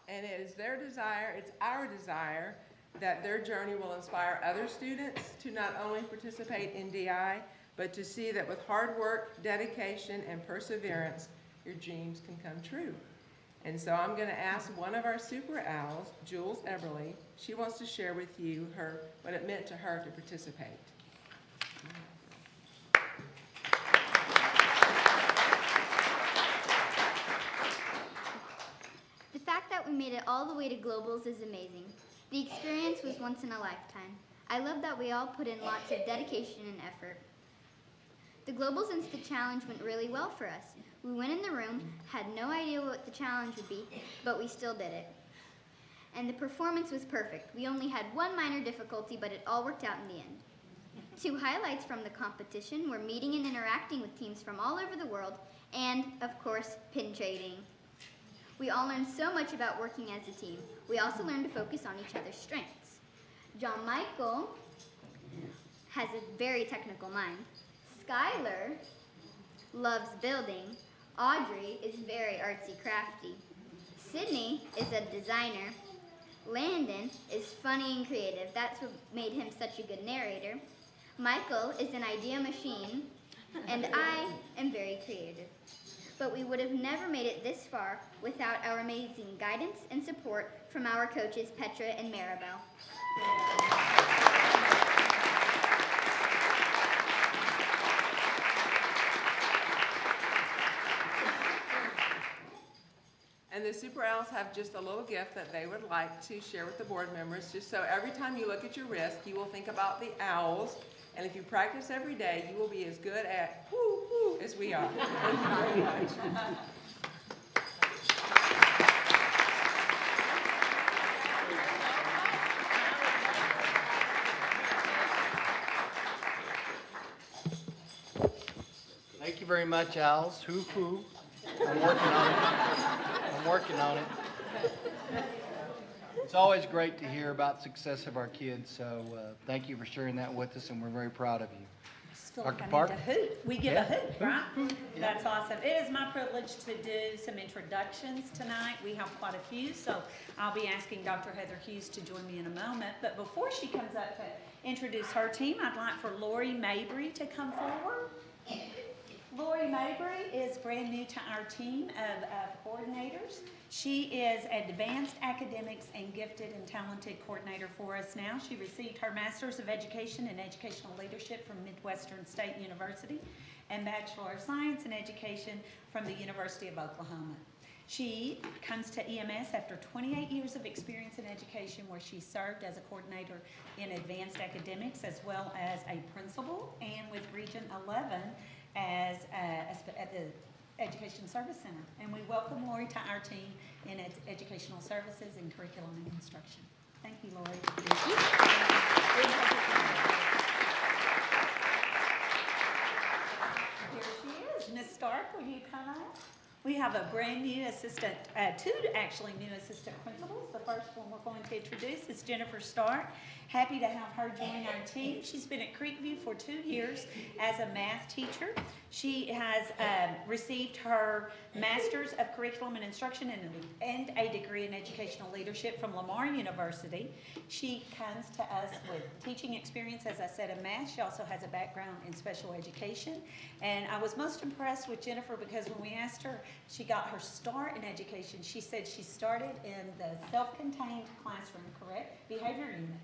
And it is their desire, it's our desire, that their journey will inspire other students to not only participate in DI, but to see that with hard work, dedication, and perseverance, your dreams can come true. And so I'm going to ask one of our Super Owls, Jules Eberly. She wants to share with you what it meant to her to participate. The fact that we made it all the way to Globals is amazing. The experience was once in a lifetime. I love that we all put in lots of dedication and effort. The Globals Instant Challenge went really well for us. We went in the room, had no idea what the challenge would be, but we still did it. And the performance was perfect. We only had one minor difficulty, but it all worked out in the end. 2 highlights from the competition were meeting and interacting with teams from all over the world, and, of course, pin trading. We all learned so much about working as a team. We also learned to focus on each other's strengths. John Michael has a very technical mind. Skylar loves building. Audrey is very artsy-crafty. Sydney is a designer. Landon is funny and creative. That's what made him such a good narrator. Michael is an idea machine, and I am very creative. But we would have never made it this far without our amazing guidance and support from our coaches, Petra and Maribel. And the Super Owls have just a little gift that they would like to share with the board members, just so every time you look at your wrist, you will think about the owls. And if you practice every day, you will be as good at woo-woo as we are. Thank you very much. Thank you very much, Owls. Hoo-hoo. I'm working on it. I'm working on it. It's always great to hear about the success of our kids, so thank you for sharing that with us, and we're very proud of you. I just feel like Dr. I Park? need to hoot. We give Yeah. a hoot, right? That's awesome. It is my privilege to do some introductions tonight. We have quite a few, so I'll be asking Dr. Heather Hughes to join me in a moment. But before she comes up to introduce her team, I'd like for Lori Mabry to come forward. Lori Mabry is brand new to our team of coordinators. She is advanced academics and gifted and talented coordinator for us now. She received her Master's of Education in Educational Leadership from Midwestern State University and Bachelor of Science in Education from the University of Oklahoma. She comes to EMS after 28 years of experience in education, where she served as a coordinator in advanced academics as well as a principal, and with Region 11 as at the Education Service Center. And we welcome Lori to our team in educational services and curriculum and instruction. Thank you, Lori. Thank you. Here she is. Ms. Stark, will you come up? We have a brand new assistant, two actually new assistant principals. The first one we're going to introduce is Jennifer Stark. Happy to have her join our team. She's been at Creekview for 2 years as a math teacher. She has received her Master's of Curriculum and Instruction and a degree in Educational Leadership from Lamar University. She comes to us with teaching experience, as I said, in math. She also has a background in special education. And I was most impressed with Jennifer because when we asked her, she got her start in education. She said she started in the self-contained classroom, correct? Behavior unit.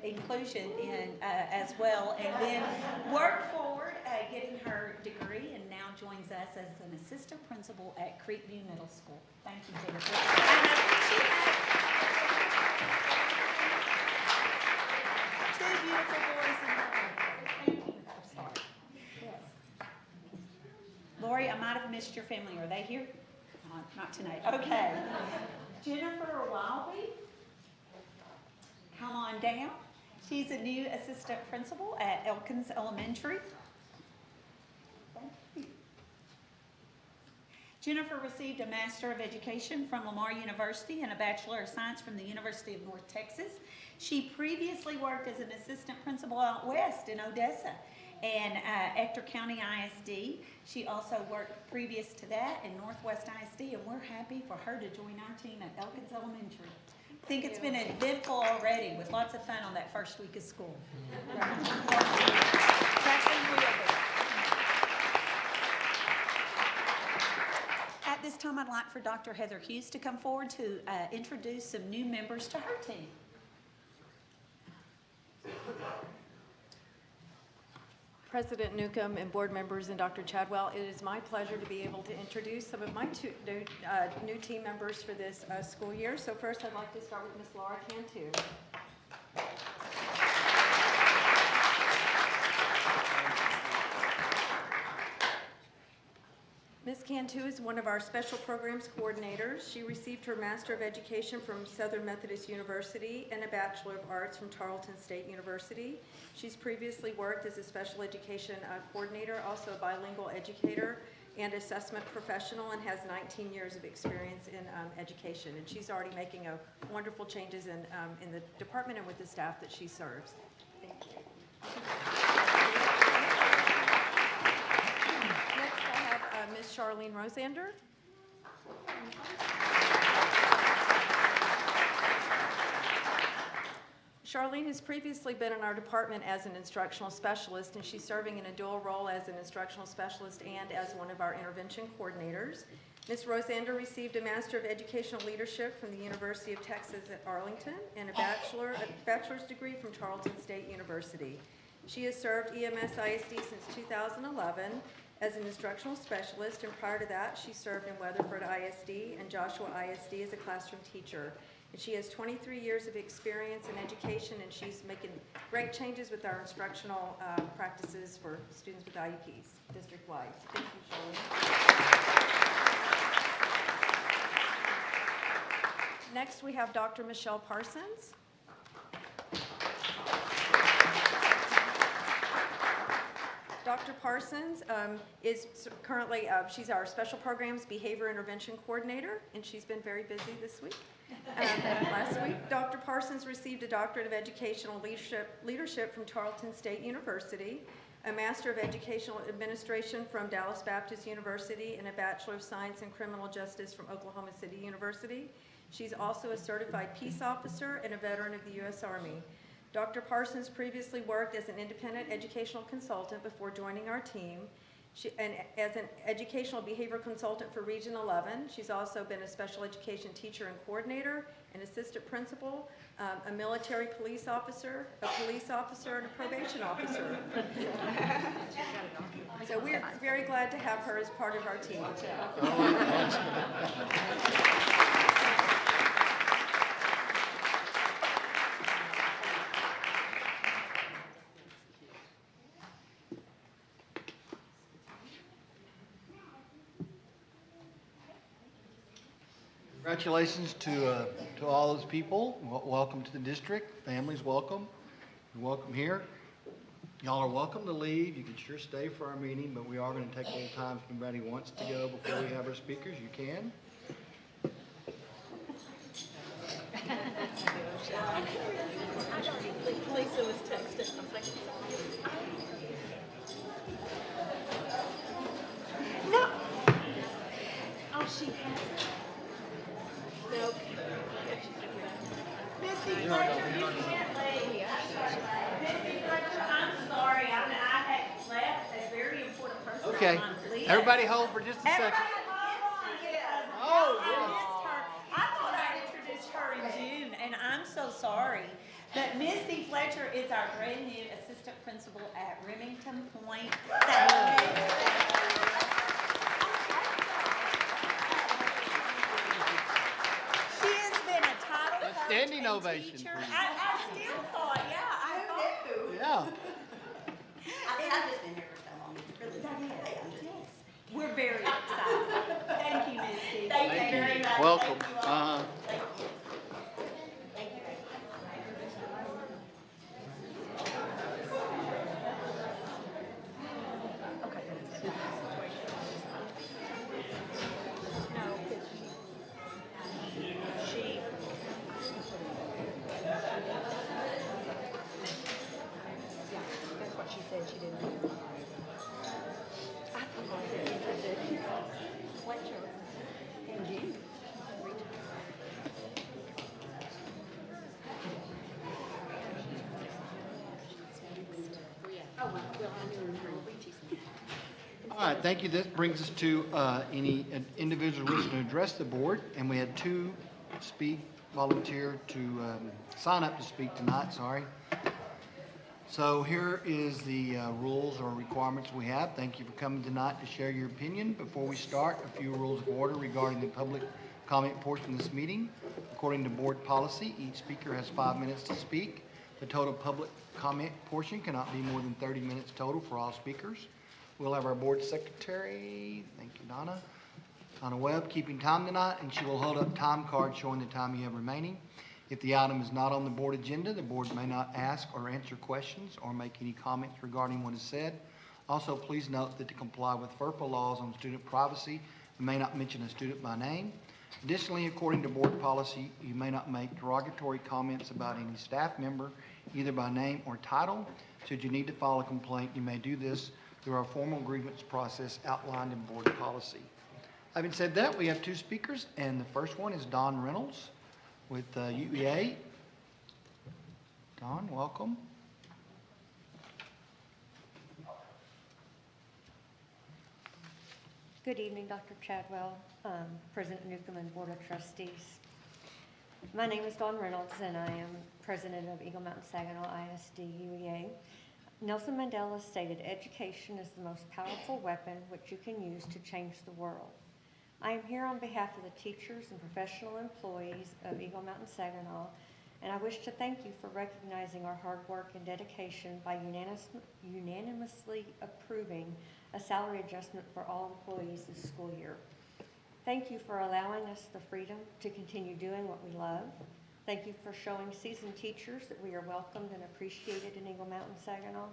Inclusion in as well, and then worked forward getting her degree, and now joins us as an assistant principal at Creekview Middle School. Thank you, Jennifer. And I think she has 2 beautiful boys in her. Thank you, Mr. Stark. Yes. Lori, I might have missed your family. Are they here? Not tonight. Okay. Jennifer Wilby. Come on down. She's a new assistant principal at Elkins Elementary. Thank you. Jennifer received a Master of Education from Lamar University and a Bachelor of Science from the University of North Texas. She previously worked as an assistant principal out west in Odessa and Ector County ISD. She also worked previous to that in Northwest ISD, and we're happy for her to join our team at Elkins Elementary. I think it's been eventful already with lots of fun on that first week of school. At this time, I'd like for Dr. Heather Hughes to come forward to introduce some new members to her team. President Newcomb and board members and Dr. Chadwell, it is my pleasure to be able to introduce some of my new team members for this school year. So first, I'd like to start with Ms. Laura Cantu. Ms. Cantu is one of our special programs coordinators. She received her Master of Education from Southern Methodist University and a Bachelor of Arts from Tarleton State University. She's previously worked as a special education coordinator, also a bilingual educator and assessment professional, and has 19 years of experience in education. And she's already making wonderful changes in the department and with the staff that she serves. Thank you. Next, I have Ms. Charlene Rosander. Charlene has previously been in our department as an instructional specialist, and she's serving in a dual role as an instructional specialist and as one of our intervention coordinators. Ms. Rosander received a Master of Educational Leadership from the University of Texas at Arlington and a bachelor's degree from Tarleton State University. She has served EMS ISD since 2011 as an instructional specialist, and prior to that, she served in Weatherford ISD and Joshua ISD as a classroom teacher. And she has 23 years of experience in education, and she's making great changes with our instructional practices for students with IEPs district-wide. Thank you, Charlene. Next, we have Dr. Michelle Parsons. Dr. Parsons is currently, she's our Special Programs Behavior Intervention Coordinator, and she's been very busy this week. Last week, Dr. Parsons received a Doctorate of Educational Leadership from Tarleton State University, a Master of Educational Administration from Dallas Baptist University, and a Bachelor of Science in Criminal Justice from Oklahoma City University. She's also a certified peace officer and a veteran of the U.S. Army. Dr. Parsons previously worked as an independent educational consultant before joining our team. And as an educational behavior consultant for Region 11, she's also been a special education teacher and coordinator, an assistant principal, a military police officer, a police officer, and a probation officer. So we're very glad to have her as part of our team. Congratulations to all those people. Welcome to the district. Families, welcome. You're welcome here. Y'all are welcome to leave. You can sure stay for our meeting, but we are going to take a little time if anybody wants to go before we have our speakers. You can. Lisa was texting. I was like, no. Oh, she has. Nope. Missy Fletcher, you can't leave. Missy Fletcher, I'm sorry, I had left a very important person Okay. on my list. Everybody hold for just a second. Oh, I missed her. I thought I introduced her in June, and I'm so sorry. But Misty Fletcher is our brand new assistant principal at Remington Point. She has been a title coach Standing and ovation teacher. for you. I still thought, yeah, I thought. Yeah. I've just been here for so long. It's really We're very excited. Thank you, Misty. Thank you very much. Welcome. Thank you all. Thank you. That's what she said she didn't do. I thought I introduced Fletcher and you. All right, thank you. This brings us to any individual wishing to address the board, and we had two volunteer to sign up to speak tonight, sorry. So here is the rules or requirements we have. Thank you for coming tonight to share your opinion. Before we start, a few rules of order regarding the public comment portion of this meeting. According to board policy, each speaker has 5 minutes to speak. The total public comment portion cannot be more than 30 minutes total for all speakers. We'll have our board secretary, thank you, Donna Webb, keeping time tonight, and she will hold up time cards showing the time you have remaining. If the item is not on the board agenda, the board may not ask or answer questions or make any comments regarding what is said. Also, please note that to comply with FERPA laws on student privacy, you may not mention a student by name. Additionally, according to board policy, you may not make derogatory comments about any staff member, either by name or title. Should you need to file a complaint, you may do this through our formal grievance process outlined in board policy. Having said that, we have two speakers, and the first one is Don Reynolds with UEA. Don, welcome. Good evening, Dr. Chadwell, President Newcomb and Board of Trustees. My name is Dawn Reynolds, and I am President of Eagle Mountain Saginaw ISD UEA. Nelson Mandela stated, "Education is the most powerful weapon which you can use to change the world." I am here on behalf of the teachers and professional employees of Eagle Mountain Saginaw, and I wish to thank you for recognizing our hard work and dedication by unanimously approving a salary adjustment for all employees this school year. Thank you for allowing us the freedom to continue doing what we love. Thank you for showing seasoned teachers that we are welcomed and appreciated in Eagle Mountain Saginaw.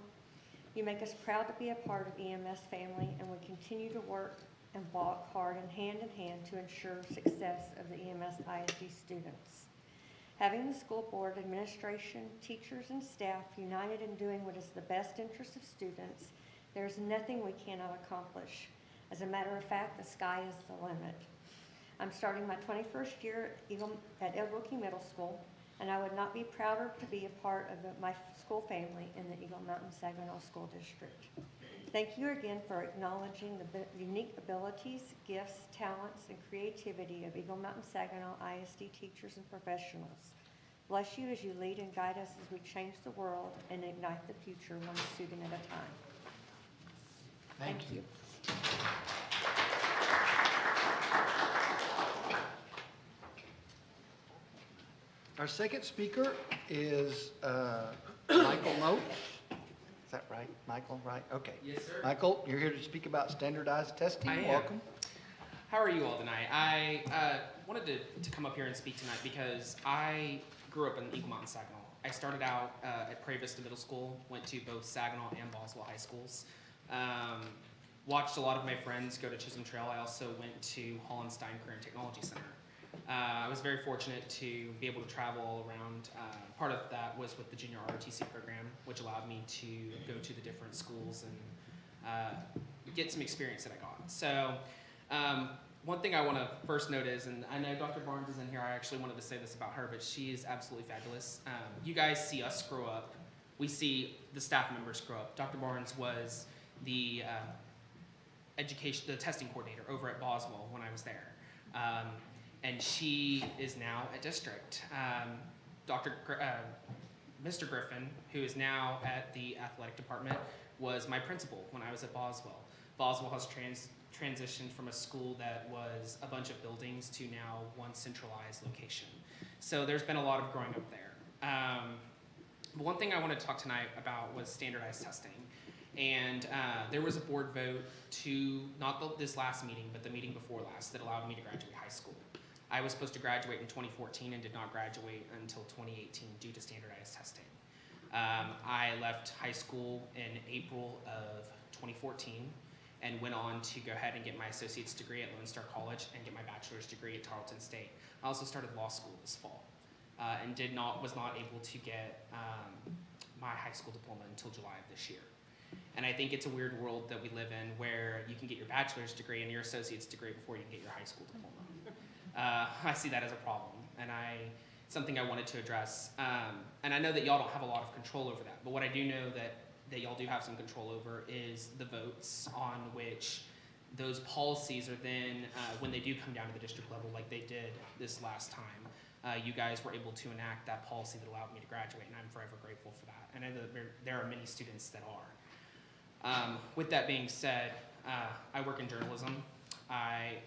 You make us proud to be a part of EMS family, and we continue to work and walk hard and hand in hand to ensure success of the EMS ISD students. Having the school board, administration, teachers, and staff united in doing what is the best interest of students, there is nothing we cannot accomplish. As a matter of fact, the sky is the limit. I'm starting my 21st year at Eagle Key Middle School, and I would not be prouder to be a part of my school family in the Eagle Mountain Saginaw School District. Thank you again for acknowledging the unique abilities, gifts, talents, and creativity of Eagle Mountain Saginaw ISD teachers and professionals. Bless you as you lead and guide us as we change the world and ignite the future one student at a time. Thank you. Our second speaker is Michael Moats. Is that right? Michael, right? Okay. Yes, sir. Michael, you're here to speak about standardized testing. I am. Welcome. How are you all tonight? I wanted to come up here and speak tonight because I grew up in Eagle Mountain, Saginaw. I started out at Prairie Vista Middle School, went to both Saginaw and Boswell High Schools. Watched a lot of my friends go to Chisholm Trail. I also went to Hollenstein Career and Technology Center. I was very fortunate to be able to travel all around. Part of that was with the junior ROTC program, which allowed me to go to the different schools and get some experience that I got. So one thing I want to first note is, and I know Dr. Barnes is in here, I actually wanted to say this about her, but she is absolutely fabulous. You guys see us grow up. We see the staff members grow up. Dr. Barnes was the testing coordinator over at Boswell when I was there. And she is now at district. Mr. Griffin, who is now at the athletic department, was my principal when I was at Boswell. Boswell has transitioned from a school that was a bunch of buildings to now one centralized location. So there's been a lot of growing up there. But one thing I wanted to talk tonight about was standardized testing. And there was a board vote to, not this last meeting, but the meeting before last, that allowed me to graduate high school. I was supposed to graduate in 2014 and did not graduate until 2018 due to standardized testing. I left high school in April of 2014 and went on to go ahead and get my associate's degree at Lone Star College and get my bachelor's degree at Tarleton State. I also started law school this fall and was not able to get my high school diploma until July of this year. And I think it's a weird world that we live in where you can get your bachelor's degree and your associate's degree before you can get your high school diploma. I see that as a problem, and something I wanted to address. And I know that y'all don't have a lot of control over that, but what I do know that y'all do have some control over is the votes on which those policies are then, when they do come down to the district level like they did this last time, you guys were able to enact that policy that allowed me to graduate, and I'm forever grateful for that. And I know that there are many students that are. With that being said, I work in journalism.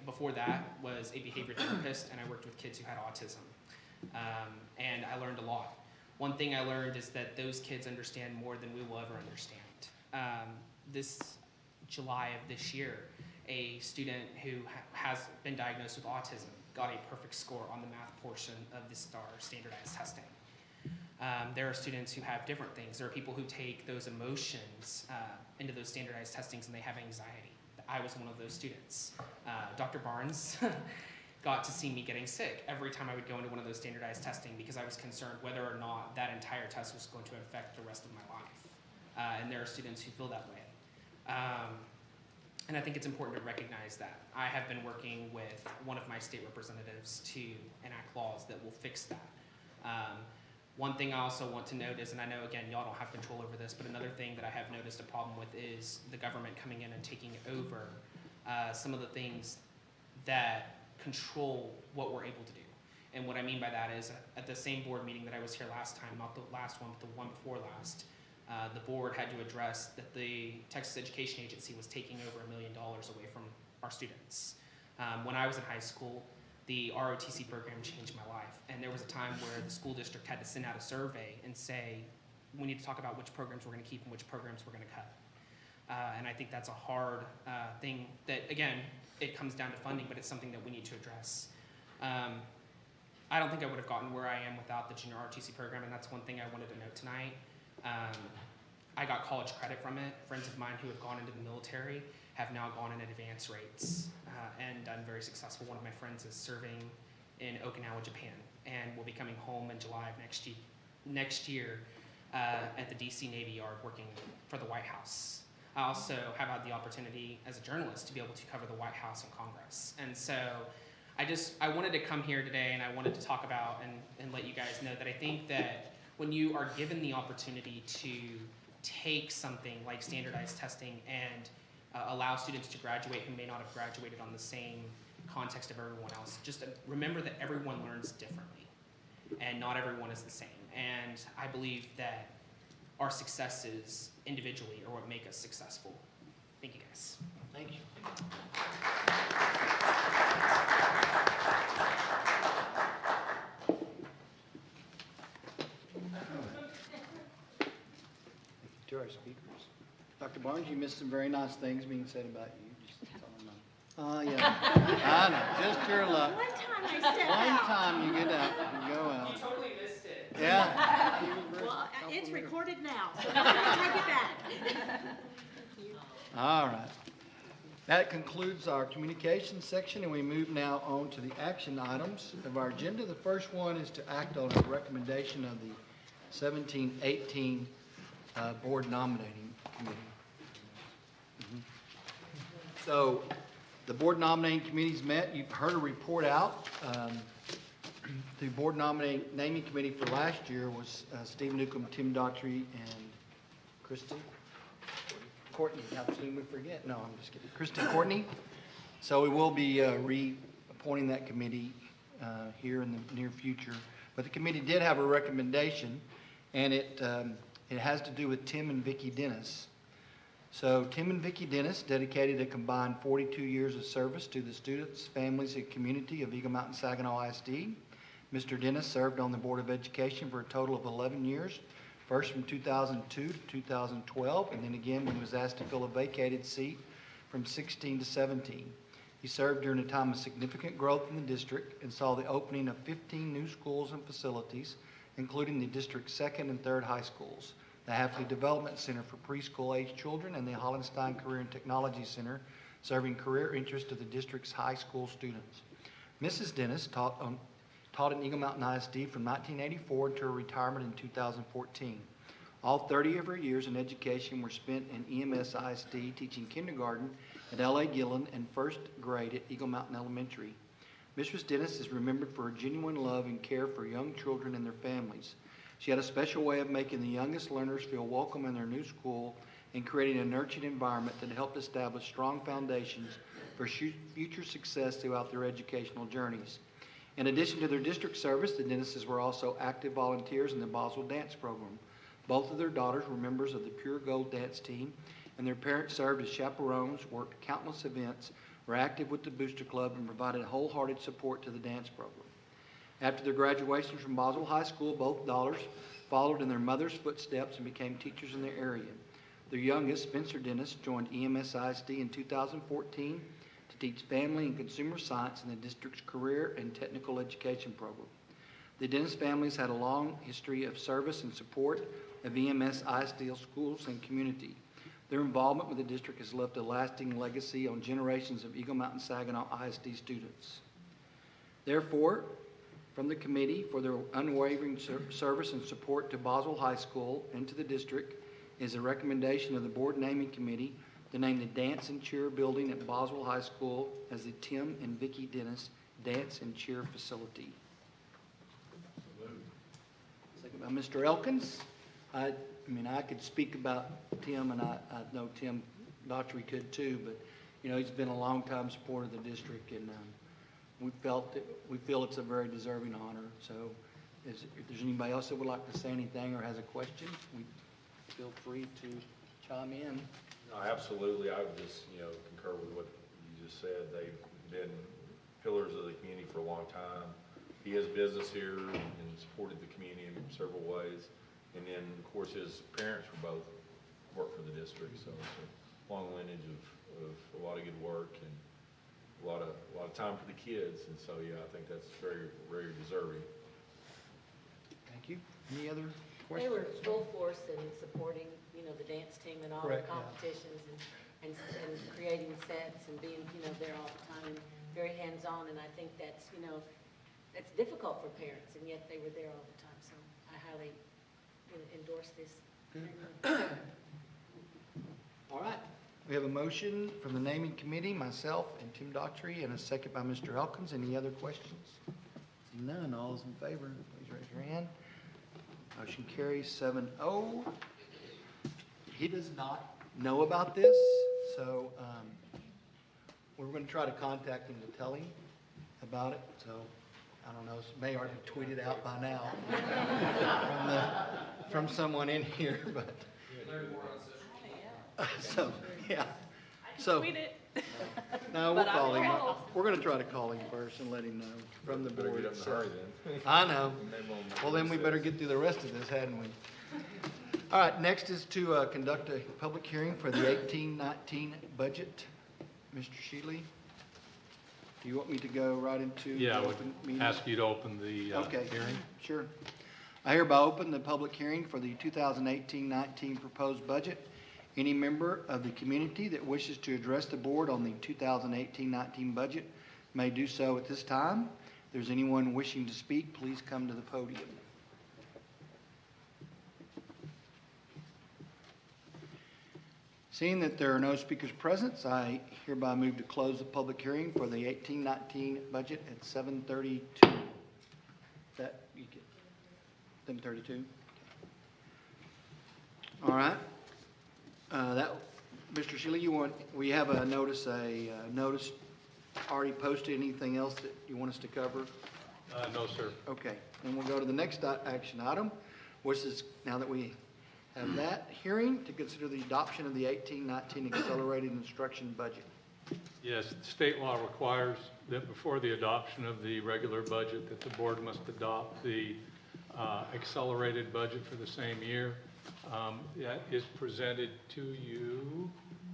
Before that, was a behavior therapist, and I worked with kids who had autism. And I learned a lot. One thing I learned is that those kids understand more than we will ever understand. This July of this year, a student who has been diagnosed with autism got a perfect score on the math portion of the STAR standardized testing. There are students who have different things. There are people who take those emotions into those standardized testings and they have anxiety. I was one of those students. Dr. Barnes got to see me getting sick every time I would go into one of those standardized testing because I was concerned whether or not that entire test was going to affect the rest of my life. And there are students who feel that way. And I think it's important to recognize that. I have been working with one of my state representatives to enact laws that will fix that. One thing I also want to note is, and I know, again, y'all don't have control over this, but another thing that I have noticed a problem with is the government coming in and taking over some of the things that control what we're able to do. And what I mean by that is, at the same board meeting that I was here last time, not the last one, but the one before last, the board had to address that the Texas Education Agency was taking over $1 million away from our students. When I was in high school, the ROTC program changed my life. And there was a time where the school district had to send out a survey and say, we need to talk about which programs we're gonna keep and which programs we're gonna cut. And I think that's a hard thing that, again, it comes down to funding, but it's something that we need to address. I don't think I would have gotten where I am without the junior ROTC program, and that's one thing I wanted to note tonight. I got college credit from it. Friends of mine who have gone into the military have now gone in at advanced rates and done very successful. One of my friends is serving in Okinawa, Japan, and will be coming home in July of next year at the DC Navy Yard working for the White House. I also have had the opportunity as a journalist to be able to cover the White House and Congress. And so I wanted to come here today and I wanted to talk about and let you guys know that I think that when you are given the opportunity to take something like standardized testing and allow students to graduate who may not have graduated on the same context of everyone else, just remember that everyone learns differently and not everyone is the same. And I believe that our successes individually are what make us successful. Thank you guys. Thank you. To our speakers. Dr. Barnes, you missed some very nice things being said about you. Just tell them. Oh, yeah. I know. Just your luck. One time I said One out. time you get out, you go out. You totally missed it. Yeah. Well, it's recorded now, so I'm gonna take it back. All right. That concludes our communications section, and we move now on to the action items of our agenda. The first one is to act on a recommendation of the 17-18 Board Nominating Committee. So the Board Nominating Committee's met. You've heard a report out. The Board Naming Committee for last year was Steve Newcomb, Tim Daughtry, and Kristen Courtney. How soon we forget? No, I'm just kidding. Kristen Courtney. So we will be reappointing that committee here in the near future. But the committee did have a recommendation, and it has to do with Tim and Vicki Dennis. So Tim and Vicki Dennis dedicated a combined 42 years of service to the students, families, and community of Eagle Mountain Saginaw ISD. Mr. Dennis served on the Board of Education for a total of 11 years, first from 2002 to 2012, and then again when he was asked to fill a vacated seat from 16 to 17. He served during a time of significant growth in the district and saw the opening of 15 new schools and facilities, including the district's second and third high schools, the Hafley Development Center for preschool-age children, and the Hollenstein Career and Technology Center, serving career interests of the district's high school students. Mrs. Dennis taught in Eagle Mountain ISD from 1984 until her retirement in 2014. All 30 of her years in education were spent in EMS ISD, teaching kindergarten at L.A. Gillen and first grade at Eagle Mountain Elementary. Mrs. Dennis is remembered for her genuine love and care for young children and their families. She had a special way of making the youngest learners feel welcome in their new school and creating a nurturing environment that helped establish strong foundations for future success throughout their educational journeys. In addition to their district service, the Dennises were also active volunteers in the Boswell Dance Program. Both of their daughters were members of the Pure Gold Dance Team, and their parents served as chaperones, worked countless events, were active with the Booster Club, and provided wholehearted support to the dance program. After their graduations from Boswell High School, both daughters followed in their mother's footsteps and became teachers in their area. Their youngest, Spencer Dennis, joined EMS ISD in 2014 to teach family and consumer science in the district's career and technical education program. The Dennis families had a long history of service and support of EMS ISD schools and community. Their involvement with the district has left a lasting legacy on generations of Eagle Mountain Saginaw ISD students. Therefore, from the committee for their unwavering service and support to Boswell High School and to the district is a recommendation of the Board Naming Committee to name the Dance and Cheer building at Boswell High School as the Tim and Vicki Dennis Dance and Cheer Facility. Second by Mr. Elkins. I could speak about Tim, and I know Tim Daughtry could too, but he's been a long-time supporter of the district, and we feel it's a very deserving honor. So if there's anybody else that would like to say anything or has a question, feel free to chime in. No, absolutely. I would just, concur with what you just said. They've been pillars of the community for a long time. He has business here and supported the community in several ways. And then, of course, his parents were both work for the district, so it's a long lineage of a lot of good work and a lot of time for the kids. And so, yeah, I think that's very, very deserving. Thank you. Any other They were full force in supporting, you know, the dance team and all the Correct, yeah. competitions and creating sets and being, you know, there all the time and very hands-on. And I think that's, you know, that's difficult for parents, and yet they were there all the time. So I highly, you know, endorse this. All right. We have a motion from the naming committee, myself and Tim Daughtry, and a second by Mr. Elkins. Any other questions? Seeing none, all those in favor, please raise your hand. Motion carries 7-0. He does not know about this, so we're going to try to contact him to tell him about it. So I don't know, it may already be tweeted out by now from someone in here, but. So, yeah. So, Tweet it. no, we'll But I call him. will. We're gonna try to call him first and let him know from the Better board. get up in a hurry then. I know. Maybe we'll- Well, then we better get through the rest of this, hadn't we? All right, next is to conduct a public hearing for the 18-19 budget. Mr. Shealy, do you want me to go right into the Yeah, I would open meeting? ask you to open the Okay, hearing. sure. I hereby open the public hearing for the 2018-19 proposed budget. Any member of the community that wishes to address the board on the 2018-19 budget may do so at this time. If there's anyone wishing to speak, please come to the podium. Seeing that there are no speakers present, I hereby move to close the public hearing for the 18-19 budget at 7:32. That, you get, 7:32? All right. Mr. Shealy, we have a notice already posted. Anything else that you want us to cover? No, sir. Okay, then we'll go to the next action item, which is, now that we have that hearing, to consider the adoption of the 18-19 accelerated instruction budget. Yes, state law requires that before the adoption of the regular budget, that the board must adopt the accelerated budget for the same year. That is presented to you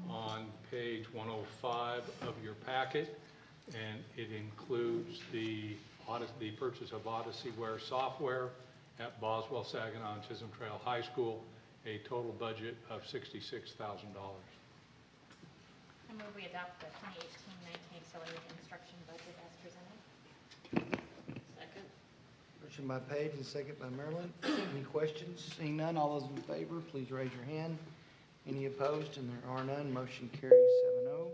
on page 105 of your packet, and it includes the purchase of OdysseyWare software at Boswell, Saginaw, and Chisholm Trail High School, a total budget of $66,000. I move we adopt the 2018-19 accelerated instruction budget as presented. Second. Motion by Page and second by Marilyn. Any questions? Seeing none, all those in favor, please raise your hand. Any opposed? And there are none. Motion carries 7-0.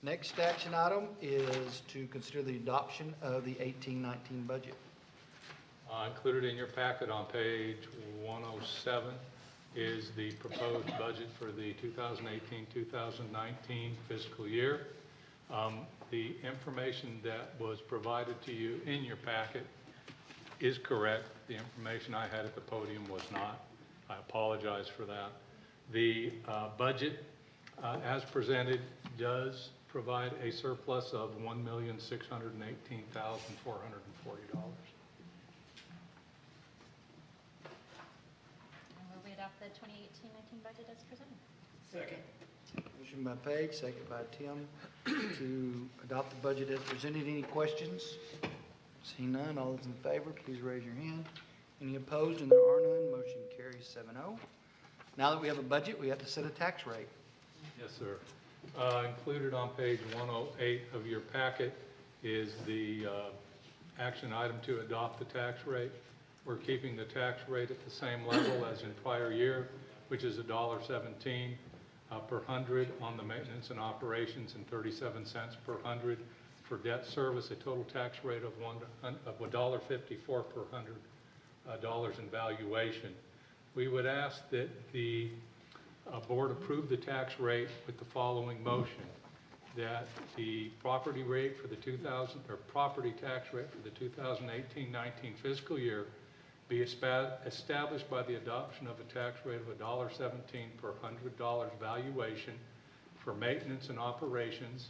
Next action item is to consider the adoption of the 18-19 budget. Included in your packet on page 107 is the proposed budget for the 2018-2019 fiscal year. The information that was provided to you in your packet is correct. The information I had at the podium was not. I apologize for that. The budget, as presented, does provide a surplus of $1,618,440. We adopt the 2018-19 budget as presented. Second. Motion by Page, second by Tim, to adopt the budget as presented. Any questions? Seeing none, all those in favor, please raise your hand. Any opposed? And there are none. Motion carries 7-0. Now that we have a budget, we have to set a tax rate. Yes, sir. Included on page 108 of your packet is the action item to adopt the tax rate. We're keeping the tax rate at the same level as in prior year, which is $1.17 per hundred on the maintenance and operations and 37 cents per hundred for debt service, a total tax rate of $1.54 per hundred dollars in valuation. We would ask that the board approve the tax rate with the following motion: that the property rate for the property tax rate for the 2018-19 fiscal year be established by the adoption of a tax rate of $1.17 per $100 valuation for maintenance and operations,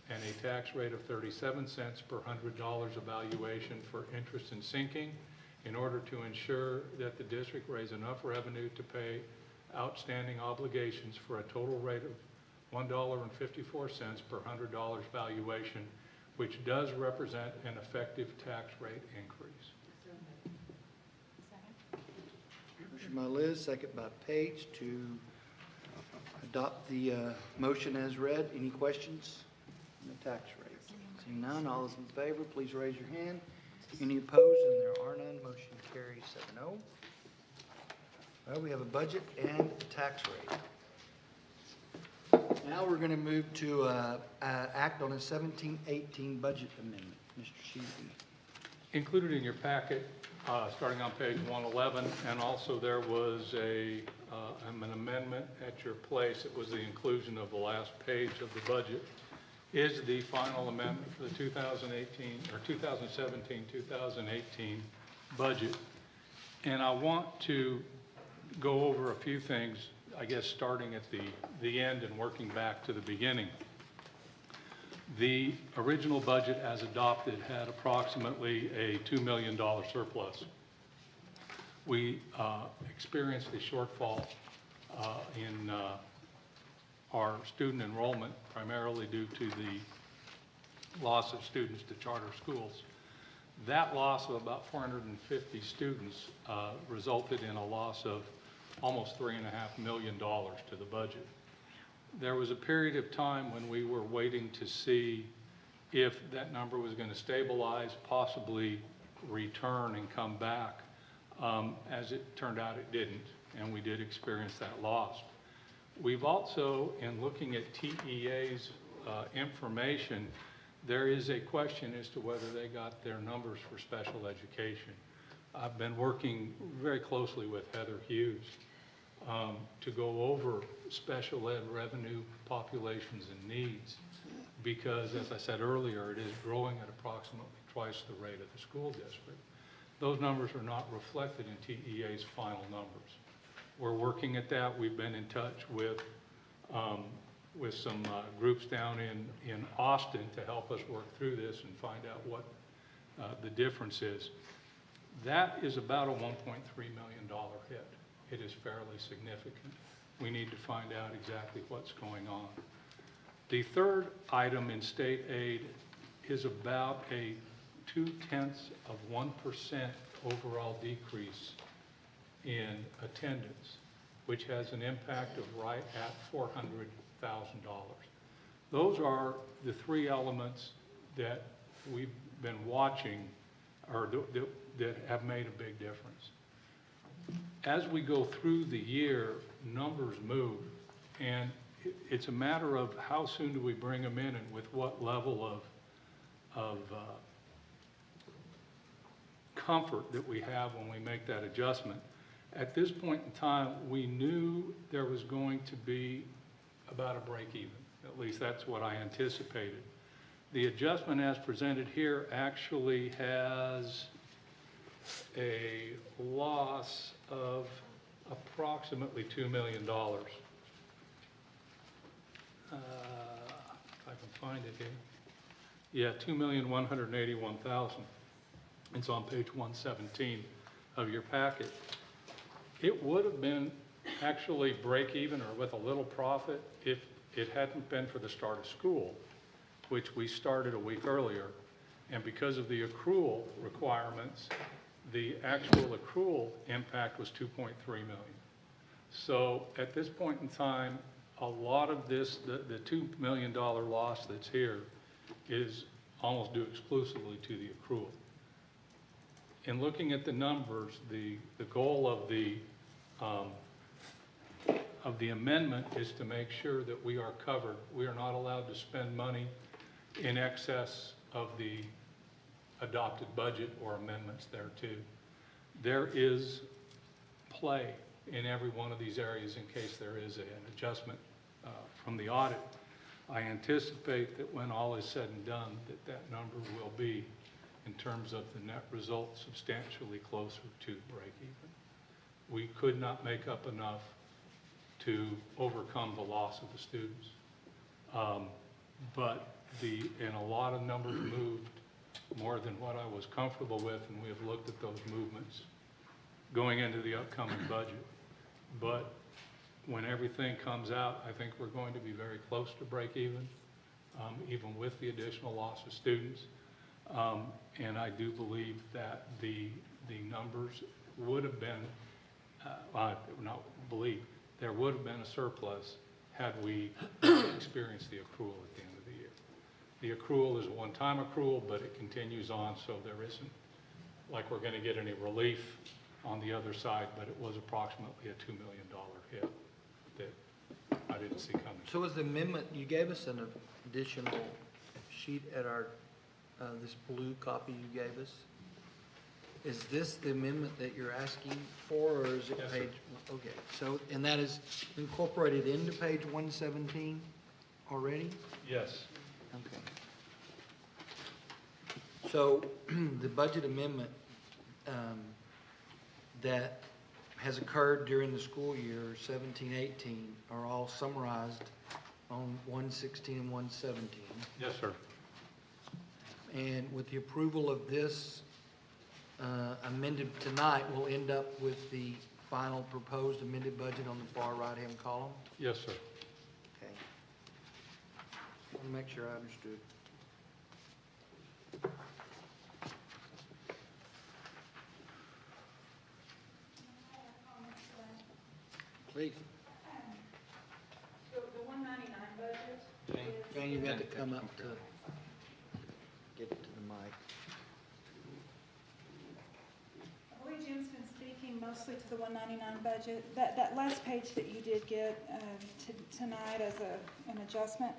and a tax rate of 37 cents per $100 evaluation for interest and sinking, in order to ensure that the district raise enough revenue to pay outstanding obligations for a total rate of $1.54 per $100 valuation, which does represent an effective tax rate increase. by Liz, second by Paige to adopt the motion as read. Any questions on the tax rate? Seeing none, all those in favor, please raise your hand. Any opposed? And there are none. Motion carries 7-0. Well, we have a budget and a tax rate. Now we're going to move to act on a 17-18 budget amendment. Mr. Sheehy. Included in your packet, starting on page 111, and also there was an amendment at your place. It was the inclusion of the last page of the budget, is the final amendment for the 2018 or 2017-2018 budget. And I want to go over a few things, I guess, starting at the end and working back to the beginning. The original budget as adopted had approximately a $2 million surplus. We experienced a shortfall in our student enrollment, primarily due to the loss of students to charter schools. That loss of about 450 students resulted in a loss of almost $3.5 million to the budget. There was a period of time when we were waiting to see if that number was going to stabilize, possibly return and come back. As it turned out, it didn't, and we did experience that loss. We've also, in looking at TEA's information, there is a question as to whether they got their numbers for special education. I've been working very closely with Heather Hughes to go over special ed revenue, populations, and needs, because, as I said earlier, it is growing at approximately twice the rate of the school district. Those numbers are not reflected in TEA's final numbers. We're working at that. We've been in touch with some groups down in Austin to help us work through this and find out what the difference is. That is about a $1.3 million hit. It is fairly significant. We need to find out exactly what's going on. The third item in state aid is about a 0.2% overall decrease in attendance, which has an impact of right at $400,000. Those are the three elements that we've been watching or that have made a big difference. As we go through the year, numbers move, and it's a matter of how soon do we bring them in and with what level of comfort that we have when we make that adjustment. At this point in time, we knew there was going to be about a break even. At least that's what I anticipated. The adjustment as presented here actually has a loss of approximately $2 million. If I can find it here. Yeah, $2,181,000. It's on page 117 of your packet. It would have been actually break even or with a little profit if it hadn't been for the start of school, which we started a week earlier. And because of the accrual requirements, the actual accrual impact was $2.3 million. So at this point in time, a lot of this, the $2 million loss that's here is almost due exclusively to the accrual. In looking at the numbers, the goal of the amendment is to make sure that we are covered. We are not allowed to spend money in excess of the adopted budget or amendments thereto. There is play in every one of these areas in case there is an adjustment from the audit. I anticipate that when all is said and done, that number will be, in terms of the net result, substantially closer to break even. We could not make up enough to overcome the loss of the students. And a lot of numbers moved more than what I was comfortable with, and we have looked at those movements going into the upcoming budget. But when everything comes out, I think we're going to be very close to break even with the additional loss of students. And I do believe that the numbers would have been I would not believe, there would have been a surplus had we experienced the accrual at the end of the year. The accrual is a one-time accrual, but it continues on, so there isn't, like we're gonna get any relief on the other side, but it was approximately a $2 million hit that I didn't see coming. So was the amendment, you gave us an additional sheet at our, this blue copy you gave us? Is this the amendment that you're asking for, or is it Yes, sir. page? Okay, so, and that is incorporated into page 117 already? Yes. Okay. So the budget amendment that has occurred during the school year 17-18 are all summarized on 116 and 117. Yes, sir. And with the approval of this amended tonight, we'll end up with the final proposed amended budget on the far right-hand column? Yes, sir. Okay. I want to make sure I understood. Please. The 199 budget. Jane, you've got to come up to get to the mic. I believe Jim's been speaking mostly to the 199 budget. That last page that you did get tonight as an adjustment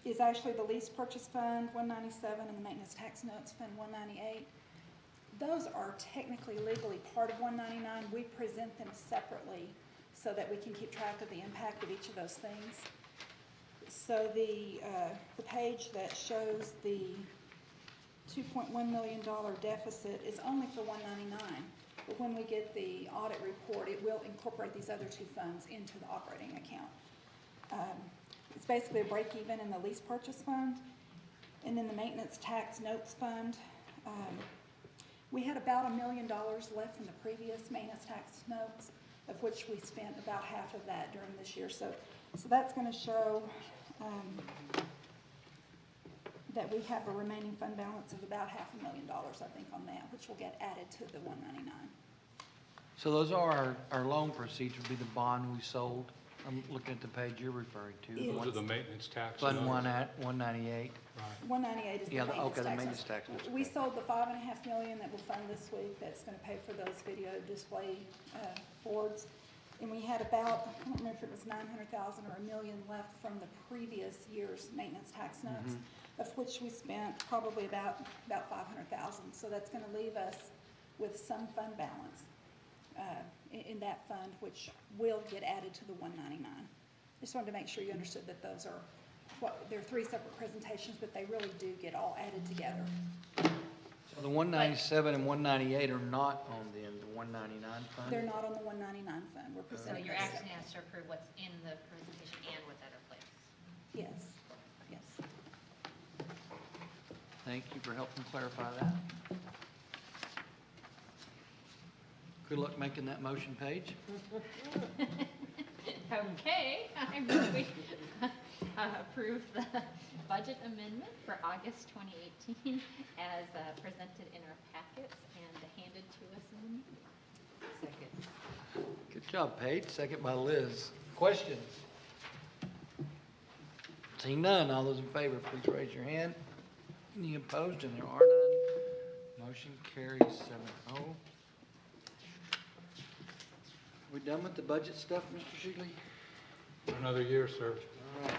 is actually the lease purchase fund 197 and the maintenance tax notes fund 198. Those are technically legally part of 199. We present them separately so that we can keep track of the impact of each of those things. So the page that shows the $2.1 million deficit is only for 199. But when we get the audit report, it will incorporate these other two funds into the operating account. It's basically a break even in the lease purchase fund. And then the maintenance tax notes fund. We had about $1 million left from the previous maintenance tax notes, of which we spent about half of that during this year. So that's going to show that we have a remaining fund balance of about $500,000, I think, on that, which will get added to the 199. So those are our loan proceeds, would be the bond we sold. I'm looking at the page you're referring to. Those are the maintenance tax. Fund notes. 198. 198 is the Yeah, maintenance okay, the tax. maintenance tax notes, We okay. sold the $5.5 million that we'll fund this week. That's going to pay for those video display boards. And we had about, I don't remember if it was 900,000 or $1 million left from the previous year's maintenance tax notes, of which we spent probably about 500,000. So that's going to leave us with some fund balance in that fund, which will get added to the 199. Just wanted to make sure you understood that those are, they're three separate presentations, but they really do get all added together. So the 197 and 198 are not on the 199 fund? They're not on the 199 fund. We're So presenting. you're those asking separate. us to approve what's in the presentation and what's at our place? Yes, yes. Thank you for helping clarify that. Good luck making that motion, Paige. Okay, I move we approve the budget amendment for August 2018 as presented in our packets and handed to us in the meeting. Second. Good job, Paige. Second by Liz. Questions? Seeing none, all those in favor, please raise your hand. Any opposed? And there are none. Motion carries 7-0. We done with the budget stuff, Mr. Shigley? Another year, sir. All right.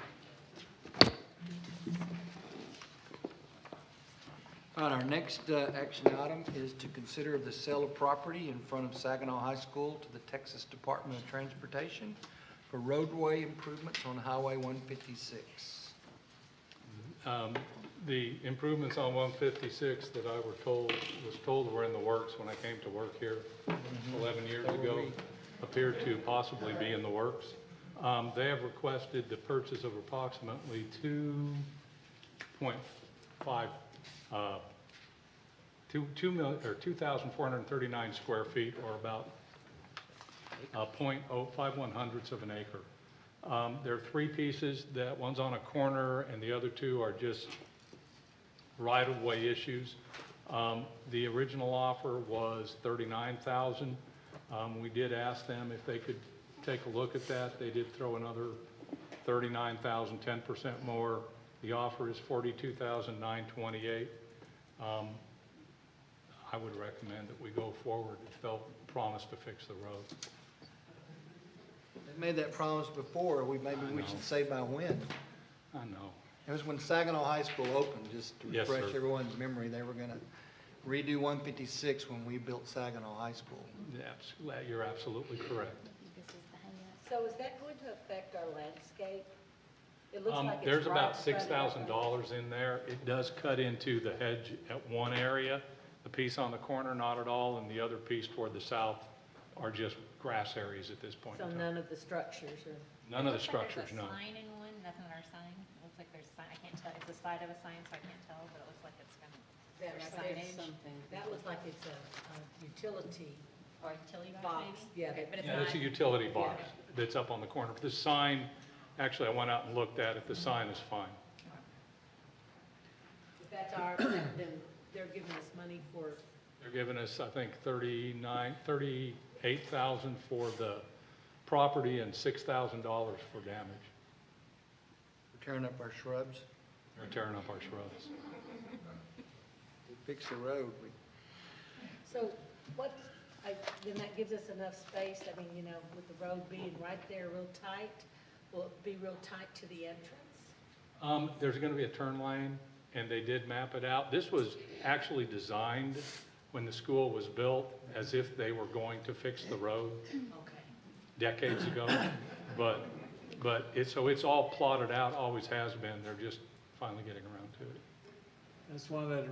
All right, our next action item is to consider the sale of property in front of Saginaw High School to the Texas Department of Transportation for roadway improvements on Highway 156. The improvements on 156 that I was told were in the works when I came to work here 11 years ago, appear to possibly be in the works. They have requested the purchase of approximately 2,439 square feet, or about 0.051 of an acre. There are three pieces. That one's on a corner, and the other two are just right-of-way issues. The original offer was $39,000. We did ask them if they could take a look at that. They did throw another $39,000, 10% more. The offer is $42,928. I would recommend that we go forward. It felt promised to fix the road. They made that promise before, maybe we know. should say by when. I know. It was when Saginaw High School opened, just to Yes, refresh sir. everyone's memory, they were gonna redo 156 when we built Saginaw High School. You're absolutely correct. So is that going to affect our landscape? It looks like it's There's right about in front of us. $6,000 in there. It does cut into the hedge at one area. The piece on the corner, not at all, and the other piece toward the south are just grass areas at this point So in time. none of the structures are. None of the Looks like structures, no. There's a sign in one, that's not our sign. It looks like there's, I can't tell, it's the side of a sign, so I can't tell, but it looks like it's gonna, That there's right there's signage. something. That looks like it's a utility Or utility box box. maybe? Yeah, Okay, but it's Yeah, not. it's a utility box that's up on the corner. The sign, actually, I went out and looked at it. The sign is fine. If that's our, then they're giving us money for, They're giving us, I think, $38,000 for the property and $6,000 for damage. We're tearing up our shrubs. They're tearing up our shrubs. We fix the road. so then that gives us enough space, I mean, with the road being right there real tight, will it be real tight to the entrance? There's going to be a turn lane, and they did map it out. This was actually designed when the school was built as if they were going to fix the road decades ago. But it's all plotted out, always has been. They're just finally getting around to it. That's one of the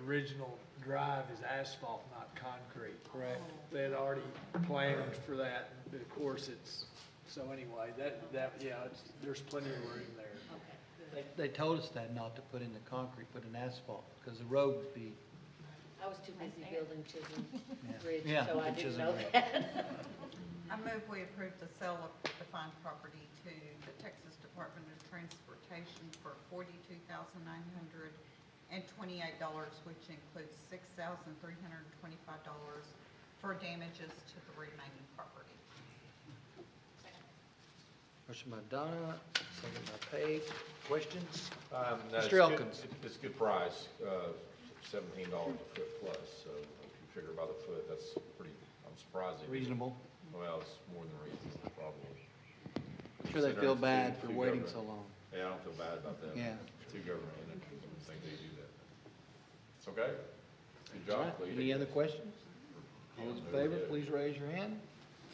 original drive is asphalt, not concrete. Correct. They had already planned for that, but of course so anyway, there's plenty of room there. They told us that not to put in the concrete, put in asphalt, because the road would be, I was too busy building Chisholm Bridge, Yeah, so I the didn't Chisholm know Bridge. that. I move we approve the sale of defined property to the Texas Department of Transportation for $42,928, which includes $6,325 for damages to the remaining property. motion by Donna, second by Paige. Questions? No, it's Mr. good- Elkins. It's a good price, $17 a foot plus, so if you figure by the foot, that's pretty, I'm surprised. they didn't- Reasonable. Well, it's more than reasonable, probably. I'm sure they feel Considering bad it's for two waiting government- so long. Yeah, I don't feel bad about that. Yeah. Two government entities, I don't think they do that. It's okay. Good job, Right. Clete. Any other questions? All those in Move favor, ahead. please raise your hand.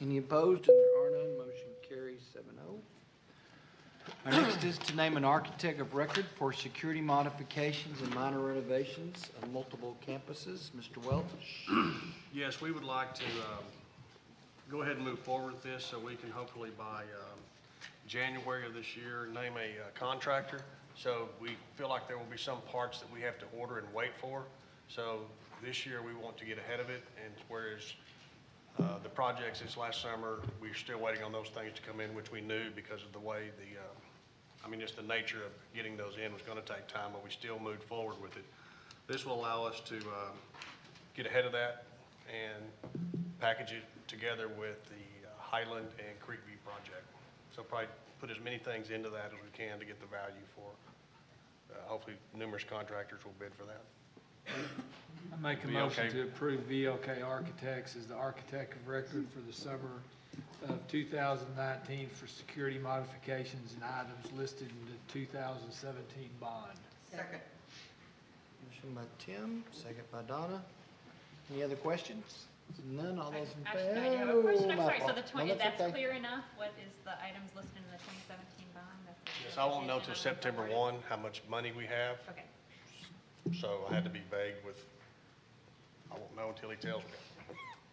Any opposed? And there are none. Motion carries 7-0. Our next is to name an architect of record for security modifications and minor renovations on multiple campuses. Mr. Welch? Yes, we would like to go ahead and move forward with this so we can hopefully by January of this year name a contractor. So we feel like there will be some parts that we have to order and wait for. So this year we want to get ahead of it, and whereas the projects this last summer, we're still waiting on those things to come in, which we knew because of the way just the nature of getting those in was going to take time, but we still moved forward with it. This will allow us to get ahead of that and package it together with the Highland and Creekview project. So probably put as many things into that as we can to get the value for. Hopefully numerous contractors will bid for that. I make a VLK. motion to approve VLK Architects as the architect of record for the summer of 2019 for security modifications and items listed in the 2017 bond. Second. Motion by Tim, second by Donna. Any other questions? None, all those in favor? Actually, I do have a question. I'm my sorry, so fault. the No, 20, that's okay. clear enough? What is the items listed in the 2017 bond? That's the Yes, I won't know till addition of September the 1 how much money we have. Okay. So I had to be vague with, I won't know until he tells me.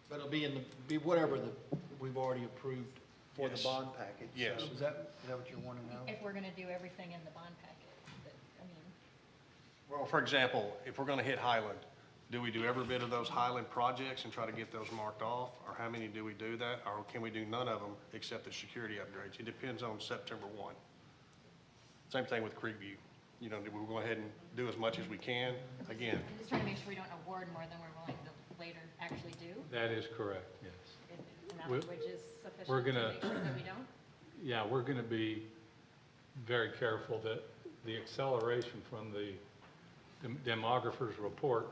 But it'll be be whatever we've already approved for the Yes. bond package. So Yes. Is that what you want to know? If we're gonna do everything in the bond packet, Well, for example, if we're gonna hit Highland, do we do every bit of those Highland projects and try to get those marked off? Or how many do we do that? Or can we do none of them except the security upgrades? It depends on September 1. Same thing with Creekview. We'll go ahead and do as much as we can. Again, I'm just trying to make sure we don't award more than we're willing to later actually do. That is correct, yes. language is sufficient we're to gonna- make sure that we don't? Yeah, we're gonna be very careful that the acceleration from the demographer's report,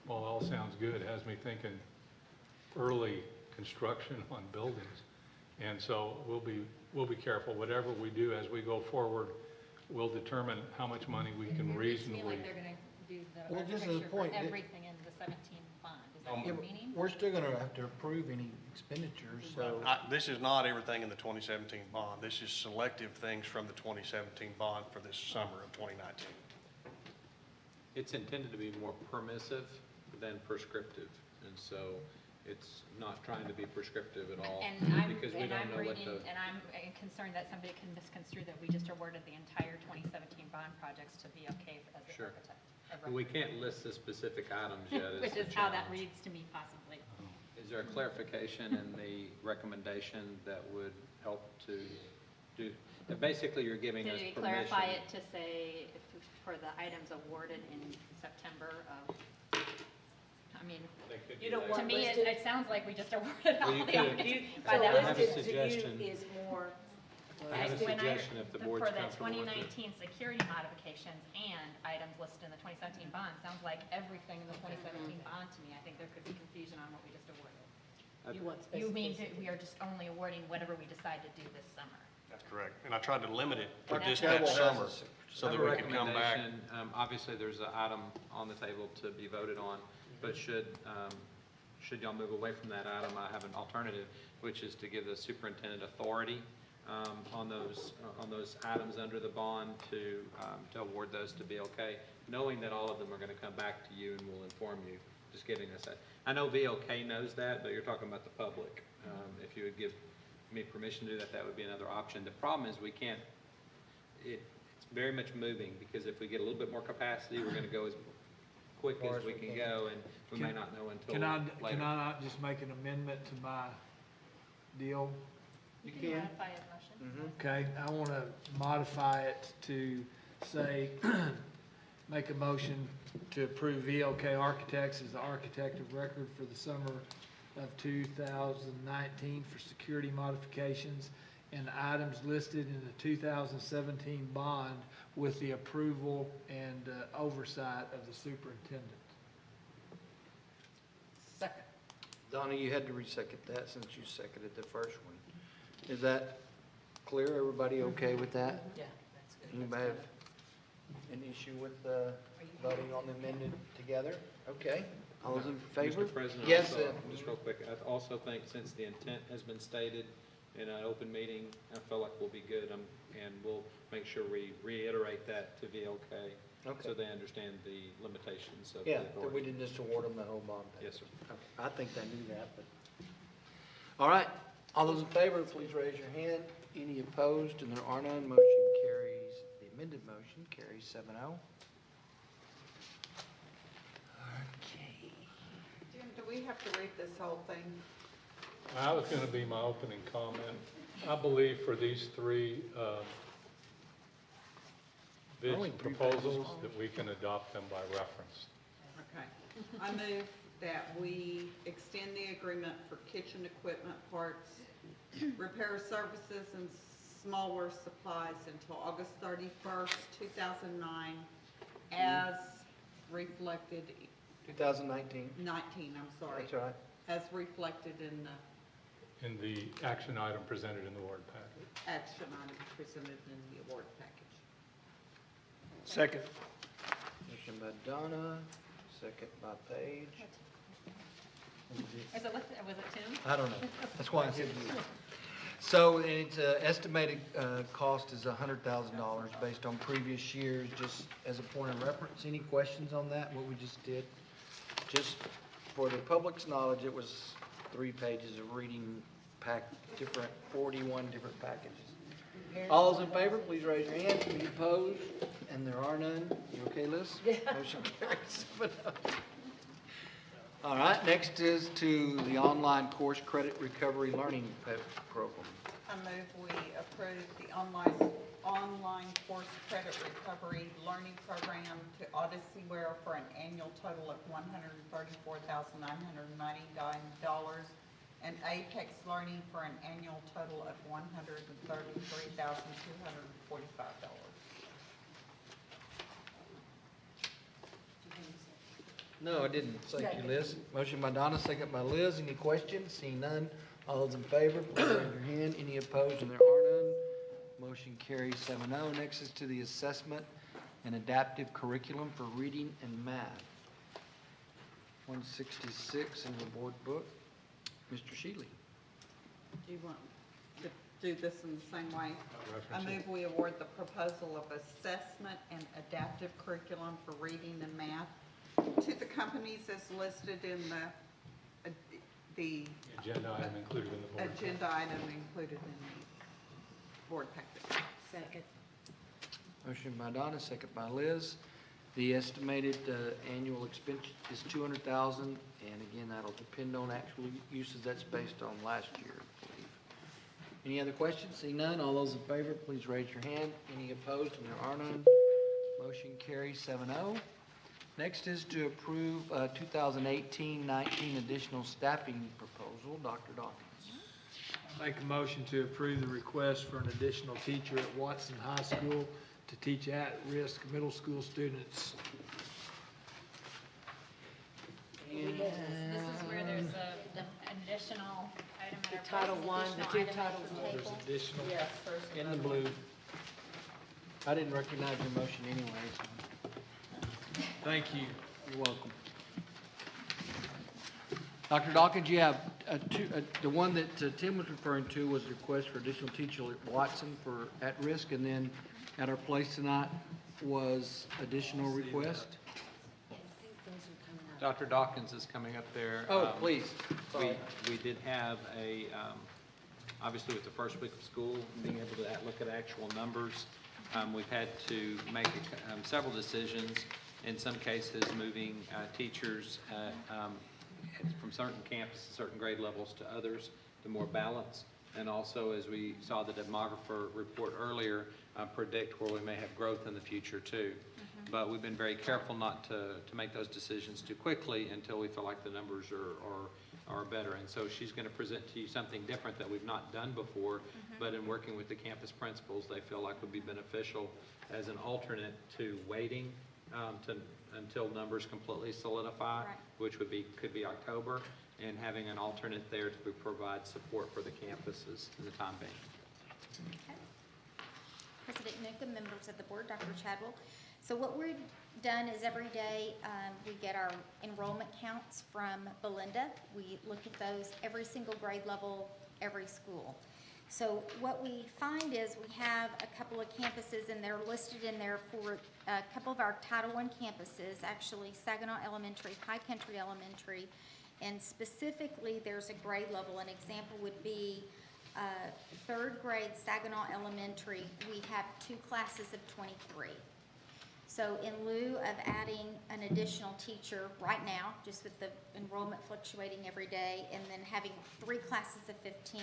while all sounds good, has me thinking early construction on buildings. And so we'll be careful. Whatever we do as we go forward, we'll determine how much money we can It seems reasonably. to me like they're gonna do the Well, just as a architecture for point, everything in the 17 bond. Is that what Yeah, you're but meaning? We're still gonna have to approve any expenditures, so. This is not everything in the 2017 bond. This is selective things from the 2017 bond for this summer of 2019. It's intended to be more permissive than prescriptive, and so it's not trying to be prescriptive at all, because we don't know what the. And I'm concerned that somebody can misconstrue that we just awarded the entire 2017 bond projects to VLK as the Sure. architect. We can't list the specific items yet. Which the is how that challenge. reads to me possibly. Is there a clarification in the recommendation that would help to do, basically you're giving us Did we permission? clarify it to say for the items awarded in September of, I mean, You don't to want me, listed? it sounds like we just awarded Well, all you the could- items. I By that have a listed to you suggestion. is more. I have a When suggestion if the board's For the comfortable with it. 2019 security modifications and items listed in the 2017 bond, sounds like everything in the 2017 bond to me. I think there could be confusion on what we just awarded. You want You mean specificity. that we are just only awarding whatever we decide to do this summer? That's correct. And I tried to limit it for And just that's that what- summer, so I that have a we could come back. recommendation. Obviously, there's an item on the table to be voted on, but should y'all move away from that item, I have an alternative, which is to give the superintendent authority on those items under the bond to award those to VLK, knowing that all of them are going to come back to you and will inform you, just giving us that. I know VLK knows that, but you're talking about the public. If you would give me permission to do that, that would be another option. The problem is we can't, it's very much moving, because if we get a little bit more capacity, we're going to go as quick as we can go, and we may not know until Can I later. not just make an amendment to my deal? You Can you modify a motion? Okay, I want to modify it to say, make a motion to approve VLK Architects as the architect of record for the summer of 2019 for security modifications and items listed in the 2017 bond with the approval and oversight of the superintendent. Second. Donna, you had to re-second that since you seconded the first one. Is that clear? Everybody okay with that? Yeah, that's good. Anybody have an issue with voting on the amended together? Okay. All those in favor? Mr. President, Yes, also, just real quick, I also think since the intent has been stated in an open meeting, I feel like we'll be good, and we'll make sure we reiterate that to VLK, Okay. so they understand the limitations of the Yeah, that we authority. didn't just award them the whole bond. Yes, sir. Okay, I think they knew that, but. All right, all those in favor, please raise your hand. Any opposed? And there are none. Motion carries, the amended motion carries 7-0. Okay. Jim, do we have to read this whole thing? That was gonna be my opening comment. I believe for these three, bid Only three proposals, pages. that we can adopt them by reference. Okay. I move that we extend the agreement for kitchen equipment parts, repair services, and smallware supplies until August 31st, 2009, as reflected, 2019. 19, I'm sorry. That's all right. As reflected in the In the action item presented in the board packet. action item presented in the award package. Second. Motion by Donna, second by Paige. Was it, was it Tim? I don't know. That's why I said you. So, and it's, estimated, cost is $100,000 based on previous years, just as a point of reference. Any questions on that, what we just did? Just for the public's knowledge, it was 3 pages of reading 41 different packages. All those in favor, please raise your hand. Any opposed? And there are none. You okay, Liz? Motion carries 7-0. All right, next is to the online course credit recovery learning program. I move we approve the online course credit recovery learning program to Odyssey-ware for an annual total of $134,999 and Apex Learning for an annual total of $133,245. No, I didn't. Thank you, Liz. Motion by Donna, second by Liz. Any questions? Seeing none. All those in favor, please raise your hand. Any opposed? And there are none. Motion carries 7-0. Next is to the assessment and adaptive curriculum for reading and math. 166 in the board book. Mr. Shealy. Do you want to do this in the same way? I move we award the proposal of assessment and adaptive curriculum for reading and math to the companies as listed in the Agenda item included in the board. agenda item included in the board packet. Second. Motion by Donna, second by Liz. The estimated annual expense is $200,000, and again, that'll depend on actual uses. That's based on last year, I believe. Any other questions? See none. All those in favor, please raise your hand. Any opposed? And there are none. Motion carries 7-0. Next is to approve 2018-19 additional staffing proposal. Dr. Dawkins. Make a motion to approve the request for an additional teacher at Watson High School to teach at-risk middle school students. This is where there's an additional item at our Title place, I, the additional two item at Title the I. There's table. additional Yes, there's in the blue. I didn't recognize your motion anyway, so Thank you. you're welcome. Dr. Dawkins, you have the one that Tim was referring to was a request for additional teacher at Watson for at-risk, and then at our place tonight was additional request? Dr. Dawkins is coming up there. Oh, please. Sorry. We did have obviously with the first week of school, being able to look at actual numbers, we've had to make several decisions, in some cases moving teachers from certain campuses, certain grade levels to others to more balance. And also, as we saw the demographer report earlier, predict where we may have growth in the future too. But we've been very careful not to make those decisions too quickly until we feel like the numbers are better. And so she's going to present to you something different that we've not done before, but in working with the campus principals, they feel like would be beneficial as an alternate to waiting until numbers completely solidify, which could be October, and having an alternate there to provide support for the campuses in the time being. Okay. President Newcomb, members of the board, Dr. Chadwell. So what we've done is every day we get our enrollment counts from Belinda. We look at those every single grade level, every school. So what we find is we have a couple of campuses, and they're listed in there for a couple of our Title I campuses, actually Saginaw Elementary, High Country Elementary, and specifically there's a grade level. An example would be third grade Saginaw Elementary. We have 2 classes of 23. So in lieu of adding an additional teacher right now, just with the enrollment fluctuating every day, and then having 3 classes of 15,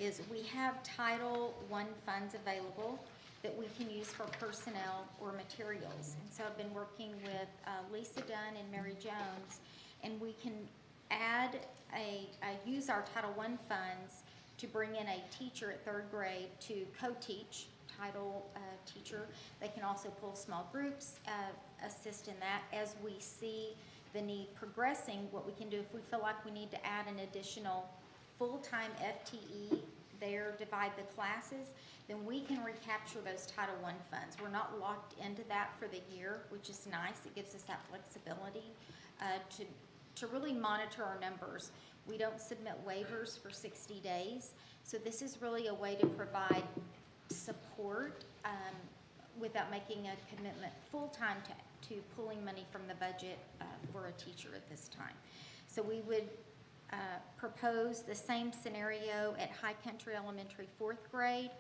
is we have Title I funds available that we can use for personnel or materials. And so I've been working with Lisa Dunn and Mary Jones, and we can use our Title I funds to bring in a teacher at 3rd grade to co-teach, title teacher. They can also pull small groups, assist in that. As we see the need progressing, what we can do if we feel like we need to add an additional full-time FTE there, divide the classes, then we can recapture those Title I funds. We're not locked into that for the year, which is nice. It gives us that flexibility to really monitor our numbers. We don't submit waivers for 60 days, so this is really a way to provide support without making a commitment full-time to pulling money from the budget for a teacher at this time. So we would propose the same scenario at High Country Elementary 4th grade.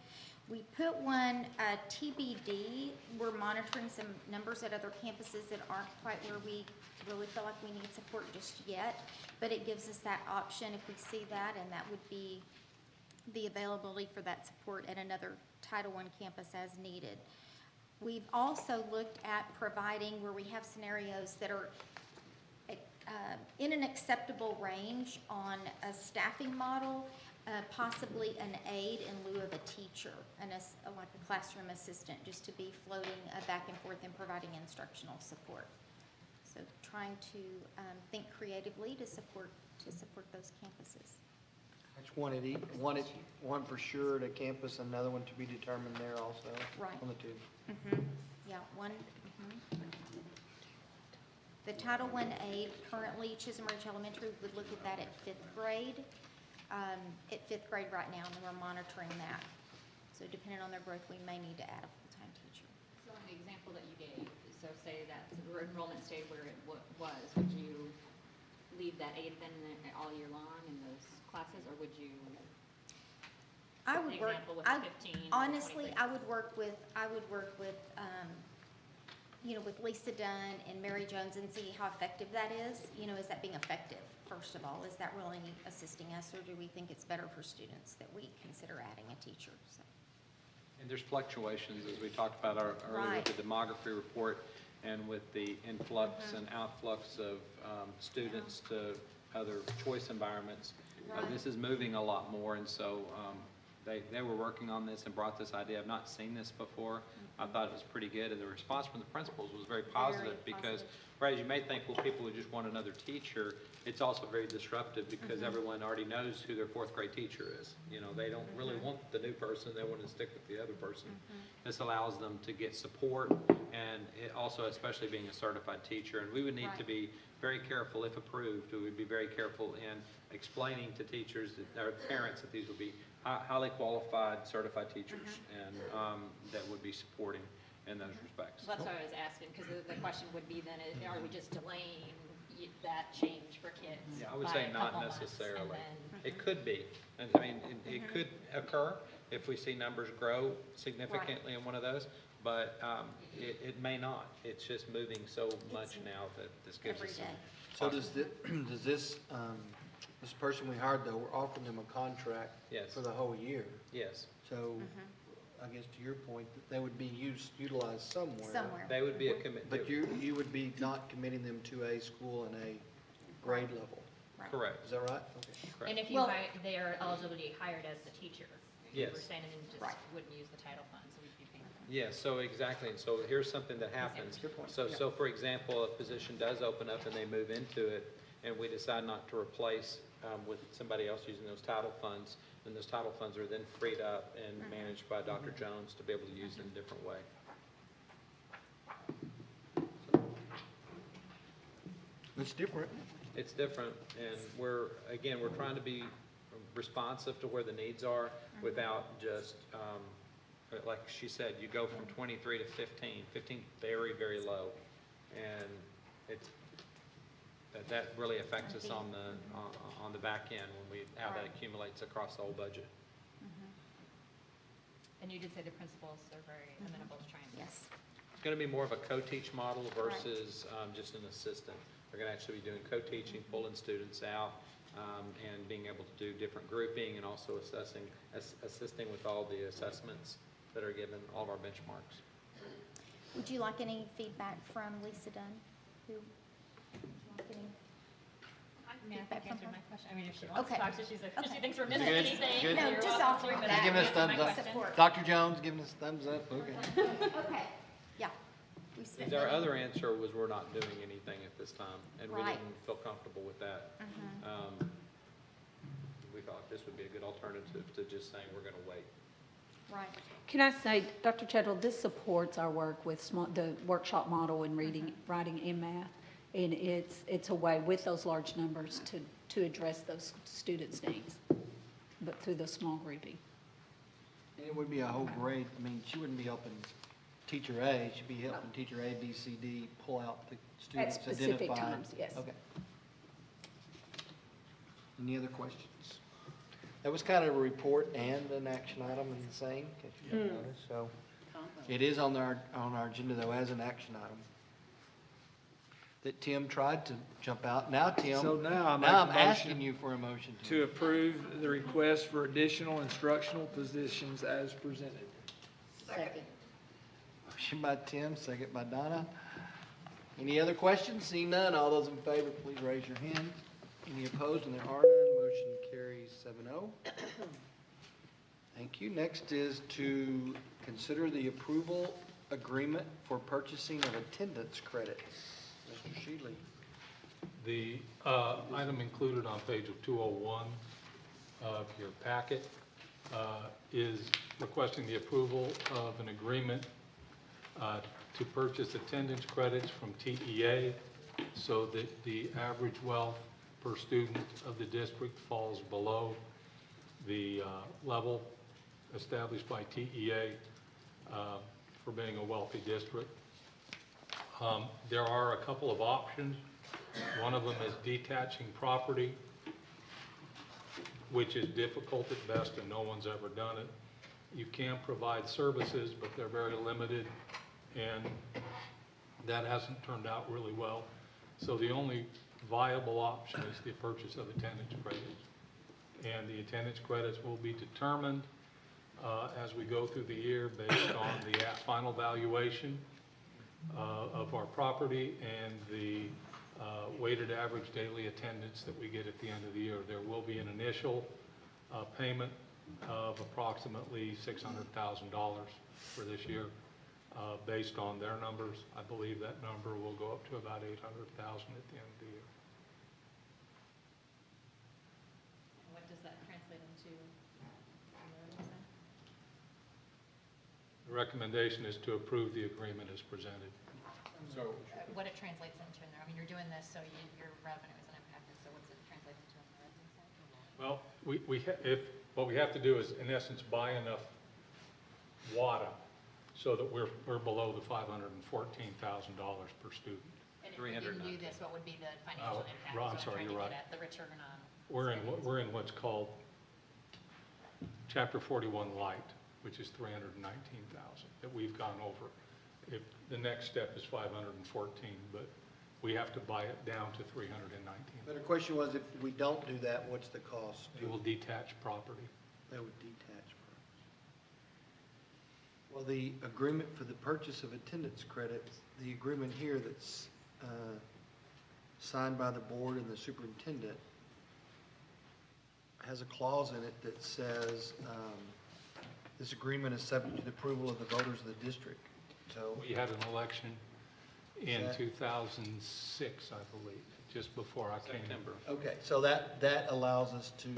We put one TBD. We're monitoring some numbers at other campuses that aren't quite where we really feel like we need support just yet, but it gives us that option if we see that, and that would be the availability for that support at another Title I campus as needed. We've also looked at providing where we have scenarios that are in an acceptable range on a staffing model, possibly an aide in lieu of a teacher, like a classroom assistant, just to be floating back and forth and providing instructional support. So trying to think creatively to support those campuses. That's one for sure at a campus, another one to be determined there also. Right. On the two. Yeah, one. The Title I aide, currently Chisholm Ridge Elementary would look at that at 5th grade. At 5th grade right now, and we're monitoring that. So depending on their growth, we may need to add a full-time teacher. So in the example that you gave, so say that the enrollment stayed where it was, would you leave that aide then all year long in those classes, or would you? I would work, example with 15 or honestly, 23. I would work with, with Lisa Dunn and Mary Jones and see how effective that is. Is that being effective, first of all? Is that really assisting us, or do we think it's better for students that we consider adding a teacher? So. And there's fluctuations, as we talked about earlier with the demography report and with the influx and outflux of students to other choice environments. This is moving a lot more, and so they were working on this and brought this idea. I've not seen this before. I thought it was pretty good, and the response from the principals was very positive because whereas you may think, well, people would just want another teacher, it's also very disruptive because everyone already knows who their 4th grade teacher is. They don't really want the new person, they want to stick with the other person. This allows them to get support, and it also, especially being a certified teacher, and we would need to be very careful, if approved, we would be very careful in explaining to teachers, or parents, that these would be highly qualified, certified teachers, and that would be supporting in those respects. Well, that's what I was asking, because the question would be then, are we just delaying that change for kids? Yeah, I would by say a not couple months, necessarily. and then- It could be, and I mean, it could occur if we see numbers grow significantly in one of those, but it may not. It's just moving so much now that this gives us. So does this person we hired, though, we're offering them a contract for the whole year? Yes. So, I guess to your point, they would be utilized somewhere. They would be a commit. But you would be not committing them to a school and a grade level? Correct. Is that right? Okay. Correct. And if you they are eligible to be hired as the teacher, Yes. we're saying, and then just wouldn't use the title funds, so we'd be paying for them. Yes, so exactly, and so here's something that happens. So for example, a position does open up and they move into it, and we decide not to replace with somebody else using those title funds, and those title funds are then freed up and managed by Dr. Jones to be able to use in a different way. It's different. It's different, and we're trying to be responsive to where the needs are without just, like she said, you go from 23 to 15 very, very low. And that really affects us on the back end when how that accumulates across the whole budget. And you did say the principals are very amenable to trying this. Yes. It's going to be more of a co-teach model versus just an assistant. They're going to actually be doing co-teaching, pulling students out, and being able to do different grouping and also assisting with all the assessments that are given, all of our benchmarks. Would you like any feedback from Lisa Dunn? Would you like any feedback from her? My question. I mean, if she wants to Okay. talk to, if she thinks we're Good. missing anything, Good. No, you're just welcome offering to, but that. I Giving us answered my thumbs up. question. Dr. Jones giving us thumbs up, okay. Okay, yeah. We spent Our money. other answer was we're not doing anything at this time, and we Right. didn't feel comfortable with that. We thought this would be a good alternative to just saying we're going to wait. Right. Can I say, Dr. Chettle, this supports our work with the workshop model in reading, writing, and math. And it's a way with those large numbers to address those students' needs, but through the small grouping. And it would be a whole grade, I mean, she wouldn't be helping teacher A, she'd be helping teacher A, B, C, D, pull out the students, At specific identify. times, yes. Okay. Any other questions? That was kind of a report and an action item in the same, if you didn't notice, so. It is on our agenda though as an action item. That Tim tried to jump out. Now, Tim. So now I make I'm a asking motion you for a motion to approve the request for additional instructional positions as presented. Second. Motion by Tim, second by Donna. Any other questions? Seeing none, all those in favor, please raise your hand. Any opposed? And there are none, motion carries 7-0. Thank you. Next is to consider the approval agreement for purchasing of attendance credits. Mr. Sheedley. The item included on page 201 of your packet is requesting the approval of an agreement to purchase attendance credits from TEA so that the average wealth per student of the district falls below the level established by TEA for being a wealthy district. There are a couple of options. One of them is detaching property, which is difficult at best and no one's ever done it. You can provide services, but they're very limited, and that hasn't turned out really well. So the only viable option is the purchase of attendance credits. And the attendance credits will be determined as we go through the year based on the final valuation of our property and the weighted average daily attendance that we get at the end of the year. There will be an initial payment of approximately $600,000 for this year based on their numbers. I believe that number will go up to about $800,000 at the end of the year. What does that translate into? The recommendation is to approve the agreement as presented. So, What it translates into in there? I mean, you're doing this so your revenue isn't impacted, so what's it translate into on the revenue side? Well, what we have to do is, in essence, buy enough WADA so that we're below the $514,000 per student. And if we didn't do this, what would be the financial impact? I'm Is what sorry, trying to you're get right. at, the return on. We're in what's called Chapter 41 Light, which is $319,000 that we've gone over. If the next step is 514, but we have to buy it down to 319. But the question was, if we don't do that, what's the cost? It will detach property. They would detach property. Well, the agreement for the purchase of attendance credits, the agreement here that's signed by the board and the superintendent has a clause in it that says this agreement is subject to the approval of the voters of the district. So We had an election in that- 2006, I believe, just before I came. September. Okay, so that allows us to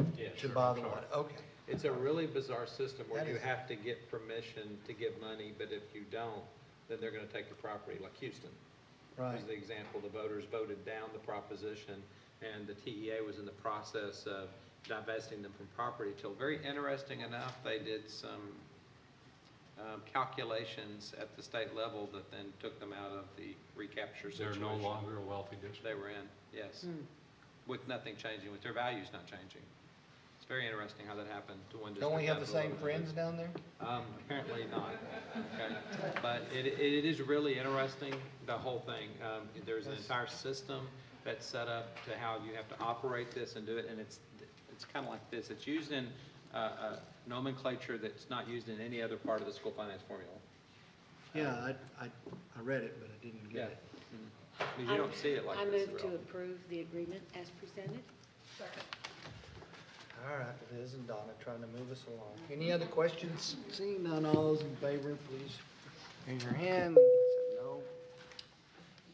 buy the water. Okay. It's a really bizarre system where That you is- have to get permission to give money, but if you don't, then they're gonna take your property, like Houston. Right. Was the example, the voters voted down the proposition, and the TEA was in the process of divesting them from property till, very interesting enough, they did some calculations at the state level that then took them out of the recapture They're situation. no longer a wealthy district. They were in, yes, with nothing changing, with their values not changing. It's very interesting how that happened to one district. Don't we have the down to same another. friends down there? Apparently not, okay? But it is really interesting, the whole thing. There's an entire system that's set up to how you have to operate this and do it, and it's kind of like this. It's used in nomenclature that's not used in any other part of the school finance formula. Yeah, I read it, but I didn't get it. Because you don't see it like I this. move to approve the agreement as presented. All right, Liz and Donna trying to move us along. Any other questions? Seeing none, all those in favor, please raise your hand. No.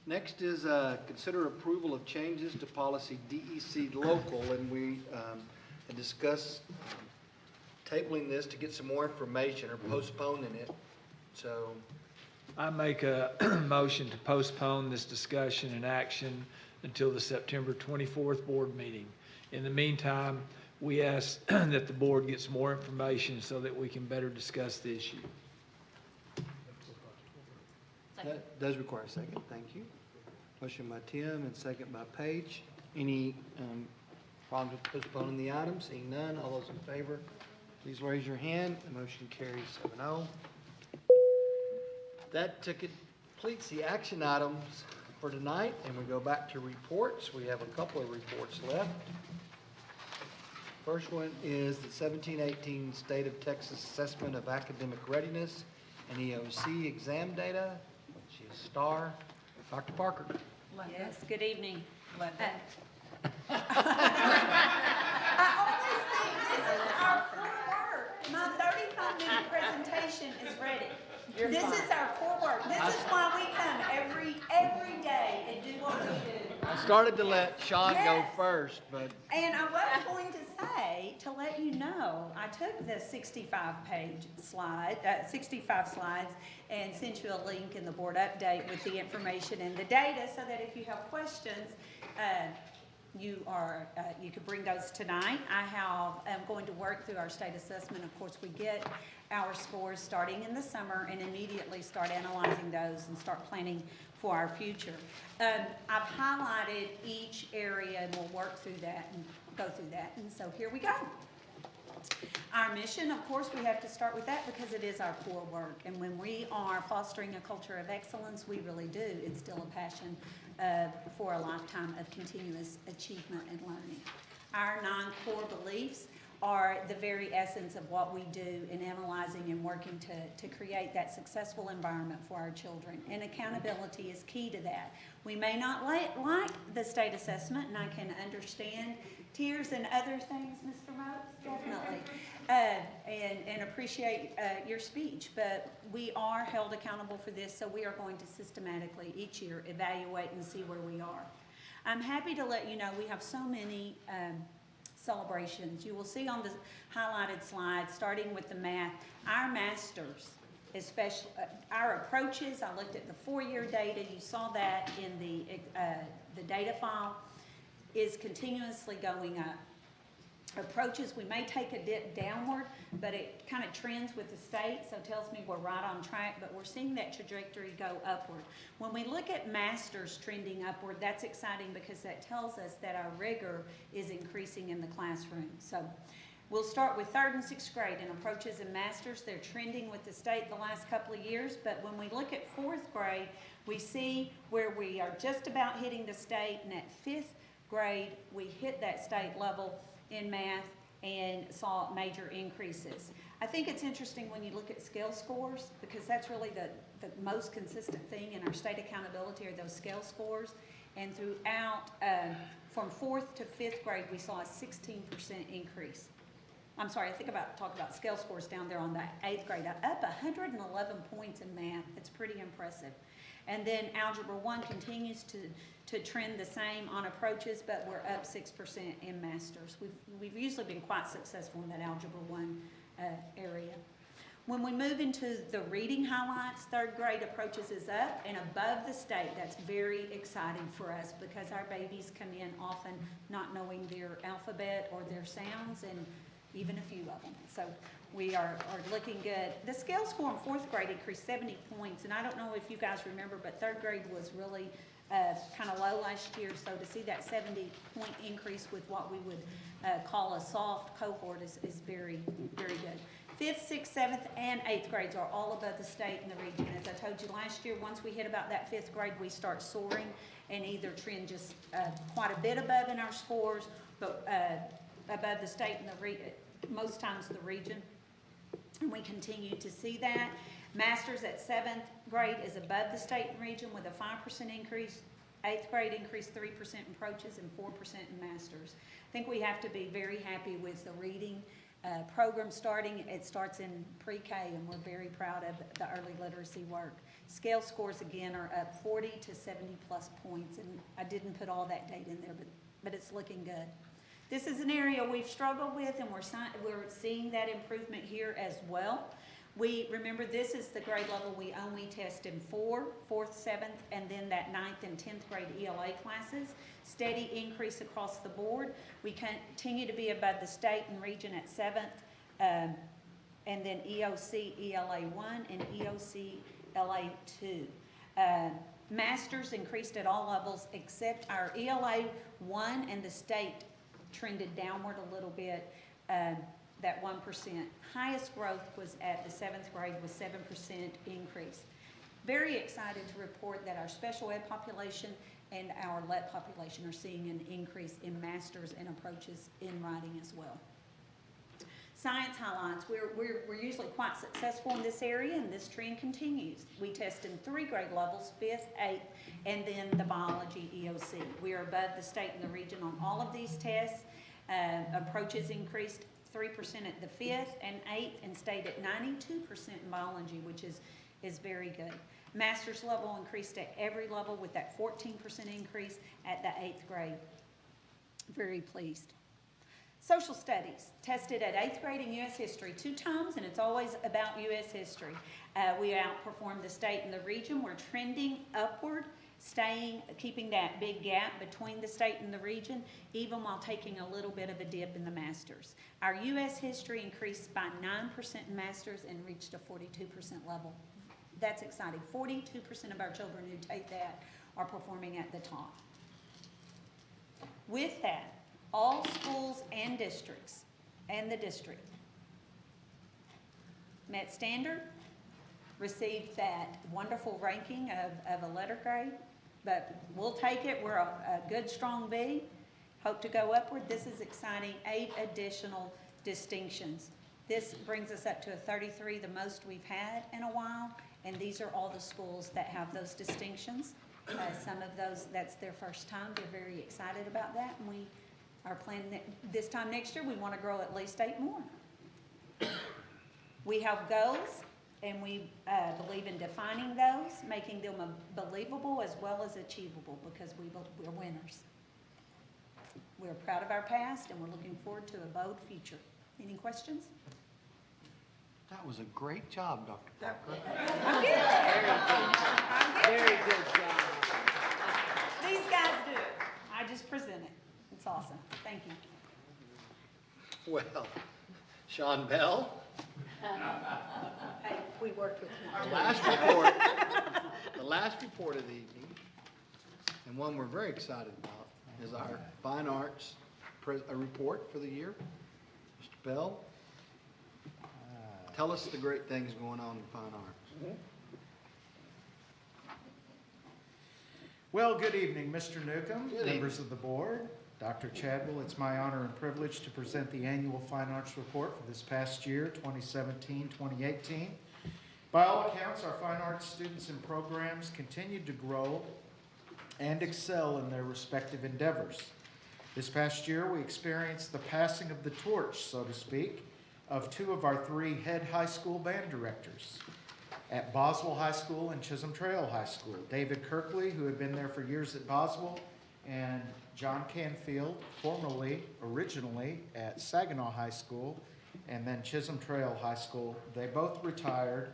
Next is consider approval of changes to policy DEC local, and we had discussed tabling this to get some more information or postponing it. So I make a motion to postpone this discussion and action until the September 24th board meeting. In the meantime, we ask that the board gets more information so that we can better discuss the issue. that does require a second. Thank you. Motion by Tim and second by Paige. Any problems with postponing the item? Seeing none, all those in favor, please raise your hand. The motion carries 7-0. That completes the action items for tonight, and we go back to reports. We have a couple of reports left. First one is the 17-18 State of Texas Assessment of Academic Readiness and EOC exam data, which is STAR. Dr. Parker. Yes, good evening. Linda. I always think this is our core work. My 35-minute presentation is ready. This is our core work. This is why we come every day and do what we do. I started to let Sean go Yes. first, but And I was going to say, to let you know, I took the 65-page slide, 65 slides, and sent you a link in the board update with the information and the data, so that if you have questions, you could bring those tonight. I'm going to work through our state assessment. Of course, we get our scores starting in the summer and immediately start analyzing those and start planning for our future. I've highlighted each area and we'll work through that and go through that. And so here we go. Our mission, of course, we have to start with that because it is our core work. And when we are fostering a culture of excellence, we really do instill a passion for a lifetime of continuous achievement and learning. Our 9 core beliefs are the very essence of what we do in analyzing and working to create that successful environment for our children. And accountability is key to that. We may not like the state assessment, and I can understand tears and other things, Mr. Moats, definitely, and appreciate your speech. But we are held accountable for this, so we are going to systematically each year evaluate and see where we are. I'm happy to let you know we have so many celebrations. You will see on the highlighted slide, starting with the math, our masters, especially our approaches. I looked at the 4-year data. You saw that in the data file, is continuously going up. Approaches, we may take a dip downward, but it kind of trends with the state, so it tells me we're right on track, but we're seeing that trajectory go upward. When we look at masters trending upward, that's exciting because that tells us that our rigor is increasing in the classroom. So we'll start with 3rd and 6th grade in approaches and masters. They're trending with the state the last couple of years, but when we look at 4th grade, we see where we are just about hitting the state, and at 5th grade, we hit that state level in math and saw major increases. I think it's interesting when you look at scale scores, because that's really the most consistent thing in our state accountability are those scale scores. And throughout, from 4th to 5th grade, we saw a 16% increase. I'm sorry, talk about scale scores down there on the 8th grade, up 111 points in math. It's pretty impressive. And then Algebra 1 continues to trend the same on approaches, but we're up 6% in masters. We've usually been quite successful in that Algebra 1 area. When we move into the reading highlights, 3rd grade approaches is up and above the state. That's very exciting for us because our babies come in often not knowing their alphabet or their sounds, and even a few of them. So we are looking good. The scale score in 4th grade increased 70 points, and I don't know if you guys remember, but 3rd grade was really kind of low last year, so to see that 70-point increase with what we would call a soft cohort is very, very good. 5th, 6th, 7th, and 8th grades are all above the state and the region. As I told you last year, once we hit about that 5th grade, we start soaring and either trend just quite a bit above in our scores, but above the state and the most times the region. And we continue to see that. Masters at 7th grade is above the state and region with a 5% increase. 8th grade increased 3% in approaches and 4% in masters. I think we have to be very happy with the reading program starting. It starts in pre-K, and we're very proud of the early literacy work. Scale scores, again, are up 40 to 70 plus points, and I didn't put all that data in there, but it's looking good. This is an area we've struggled with, and we're seeing that improvement here as well. Remember, this is the grade level we only test in 4th, 7th, and then that 9th and 10th grade ELA classes. Steady increase across the board. We continue to be above the state and region at 7th, and then EOC ELA 1 and EOC LA 2. Masters increased at all levels except our ELA 1 and the state trended downward a little bit. That 1%. Highest growth was at the 7th grade with 7% increase. Very excited to report that our special ed population and our LET population are seeing an increase in masters and approaches in writing as well. Science highlights, we're usually quite successful in this area, and this trend continues. We test in 3 grade levels, 5th, 8th, and then the biology EOC. We are above the state and the region on all of these tests. Approaches increased 3% at the 5th and 8th, and stayed at 92% in biology, which is very good. Master's level increased at every level, with that 14% increase at the 8th grade. Very pleased. Social studies, tested at 8th grade in U.S. history 2 times, and it's always about U.S. history. We outperformed the state and the region. We're trending upward, keeping that big gap between the state and the region, even while taking a little bit of a dip in the masters. Our U.S. history increased by 9% in masters and reached a 42% level. That's exciting. 42% of our children who take that are performing at the top. With that, all schools and districts, and the district, met standard, received that wonderful ranking of a letter grade, but we'll take it. We're a good, strong B. Hope to go upward. This is exciting. 8 additional distinctions. This brings us up to a 33, the most we've had in a while, and these are all the schools that have those distinctions. Some of those, that's their first time. They're very excited about that, and we are planning that this time next year, we want to grow at least 8 more. We have goals, and we believe in defining those, making them believable as well as achievable, because we're winners. We're proud of our past, and we're looking forward to a bold future. Any questions? That was a great job, Dr. Parker. I'm good. Very good job. These guys do it. I just present it. It's awesome. Thank you. Well, Sean Bell, Hey, we worked with him. the last report of the evening, and one we're very excited about, is our Fine Arts report for the year. Mr. Bell, tell us the great things going on in Fine Arts. Well, good evening, Mr. Newcomb, Good members of the board, Dr. Chadwell. It's my honor and privilege to present the annual Fine Arts Report for this past year, 2017-2018. By all accounts, our fine arts students and programs continued to grow and excel in their respective endeavors. This past year, we experienced the passing of the torch, so to speak, of 2 of our 3 head high school band directors at Boswell High School and Chisholm Trail High School. David Kirkley, who had been there for years at Boswell, and John Canfield, originally at Saginaw High School, and then Chisholm Trail High School. They both retired,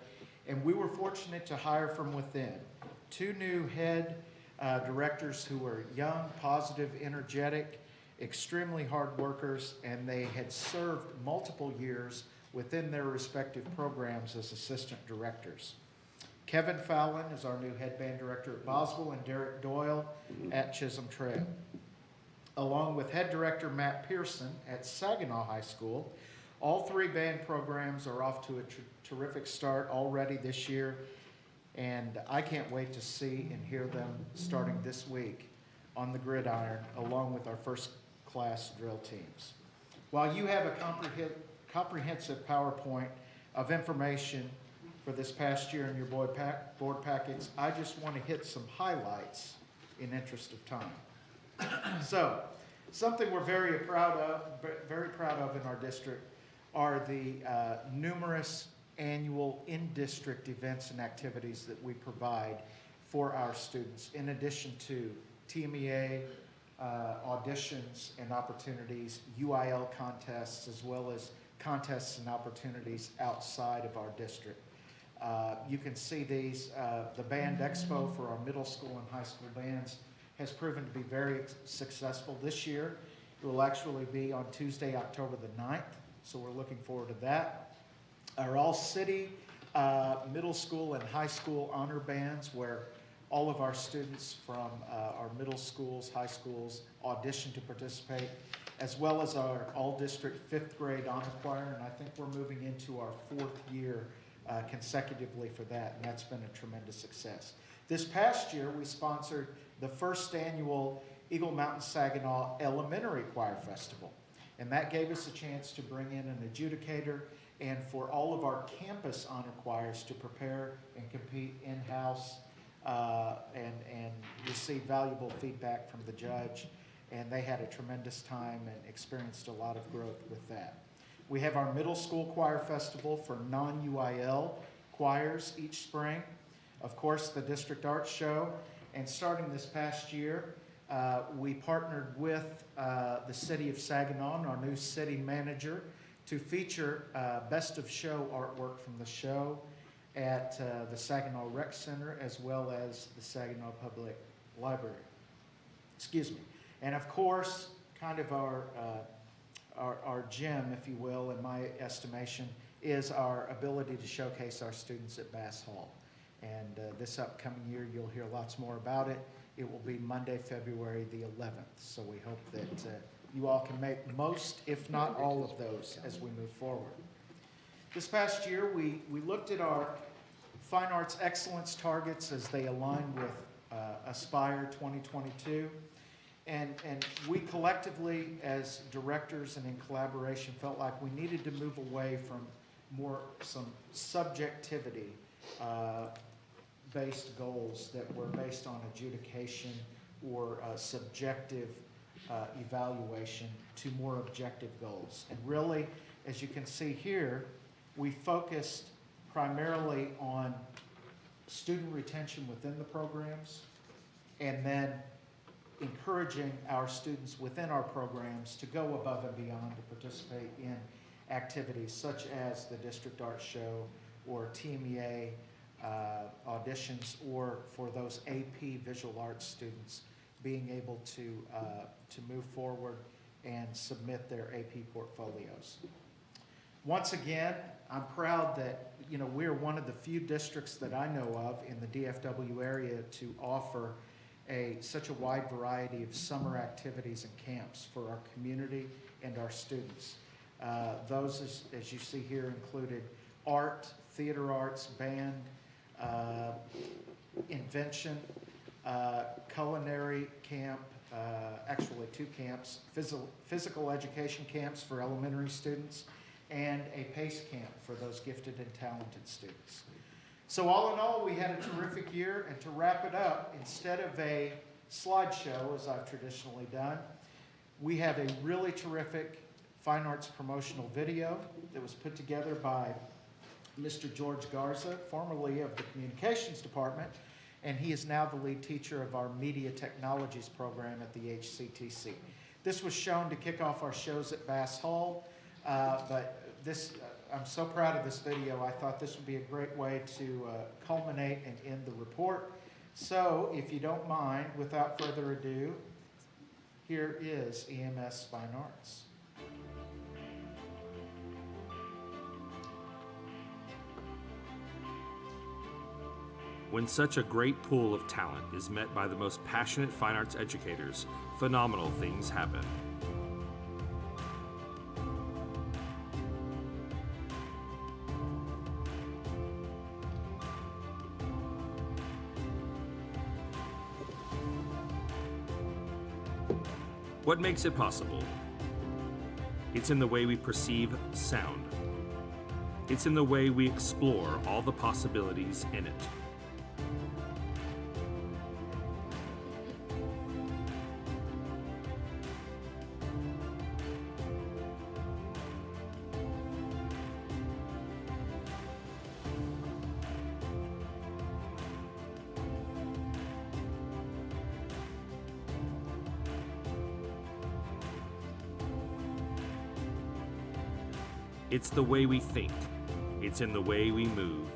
and we were fortunate to hire from within 2 new head directors who were young, positive, energetic, extremely hard workers, and they had served multiple years within their respective programs as assistant directors. Kevin Fallon is our new head band director at Boswell, and Derek Doyle at Chisholm Trail. Along with head director Matt Pearson at Saginaw High School, all 3 band programs are off to a terrific start already this year, and I can't wait to see and hear them starting this week on the gridiron, along with our first class drill teams. While you have a comprehensive PowerPoint of information for this past year in your board packets, I just want to hit some highlights in interest of time. So, something we're very proud of in our district are the numerous annual in-district events and activities that we provide for our students, in addition to TMEA auditions and opportunities, UIL contests, as well as contests and opportunities outside of our district. You can see these. The Band Expo for our middle school and high school bands has proven to be very successful this year. It will actually be on Tuesday, October the 9th, so we're looking forward to that. Our all-city middle school and high school honor bands, where all of our students from our middle schools, high schools audition to participate, as well as our all-district 5th grade honor choir, and I think we're moving into our 4th year consecutively for that, and that's been a tremendous success. This past year, we sponsored the first annual Eagle Mountain Saginaw Elementary Choir Festival. And that gave us a chance to bring in an adjudicator and for all of our campus honor choirs to prepare and compete in-house and receive valuable feedback from the judge. And they had a tremendous time and experienced a lot of growth with that. We have our middle school choir festival for non-UIL choirs each spring. Of course, the District Arts Show. And starting this past year, we partnered with the City of Saginaw, our new city manager, to feature best of show artwork from the show at the Saginaw Rec Center as well as the Saginaw Public Library. Excuse me. And of course, kind of our gem, if you will, in my estimation, is our ability to showcase our students at Bass Hall. And this upcoming year, you'll hear lots more about it. It will be Monday, February the 11th. So we hope that you all can make most, if not all of those as we move forward. This past year, we looked at our Fine Arts Excellence targets as they align with Aspire 2022. And we collectively, as directors and in collaboration, felt like we needed to move away from some subjectivity based goals that were based on adjudication or subjective evaluation to more objective goals. And really, as you can see here, we focused primarily on student retention within the programs and then encouraging our students within our programs to go above and beyond to participate in activities such as the District Arts Show or TMEA auditions, or for those AP visual arts students being able to move forward and submit their AP portfolios. Once again, I'm proud that we're one of the few districts that I know of in the DFW area to offer such a wide variety of summer activities and camps for our community and our students. Those, as you see here, included art, theater arts, band, invention, culinary camp, actually 2 camps, physical education camps for elementary students, and a PACE camp for those gifted and talented students. So all in all, we had a terrific year, and to wrap it up, instead of a slideshow, as I've traditionally done, we have a really terrific fine arts promotional video that was put together by Mr. George Garza, formerly of the Communications Department, and he is now the lead teacher of our Media Technologies program at the HCTC. This was shown to kick off our shows at Bass Hall, but I'm so proud of this video. I thought this would be a great way to culminate and end the report. So, if you don't mind, without further ado, here is EMS Fine Arts. When such a great pool of talent is met by the most passionate fine arts educators, phenomenal things happen. What makes it possible? It's in the way we perceive sound. It's in the way we explore all the possibilities in it. It's the way we think. It's in the way we move.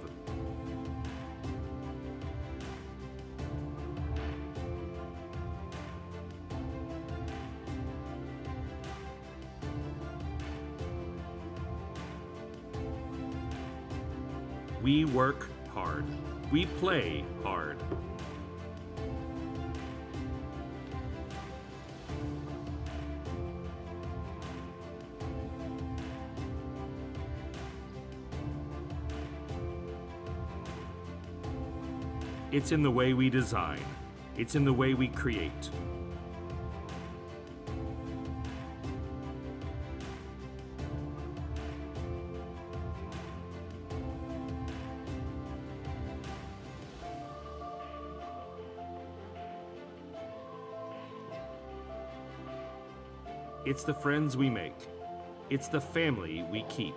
We work hard. We play hard. It's in the way we design. It's in the way we create. It's the friends we make. It's the family we keep.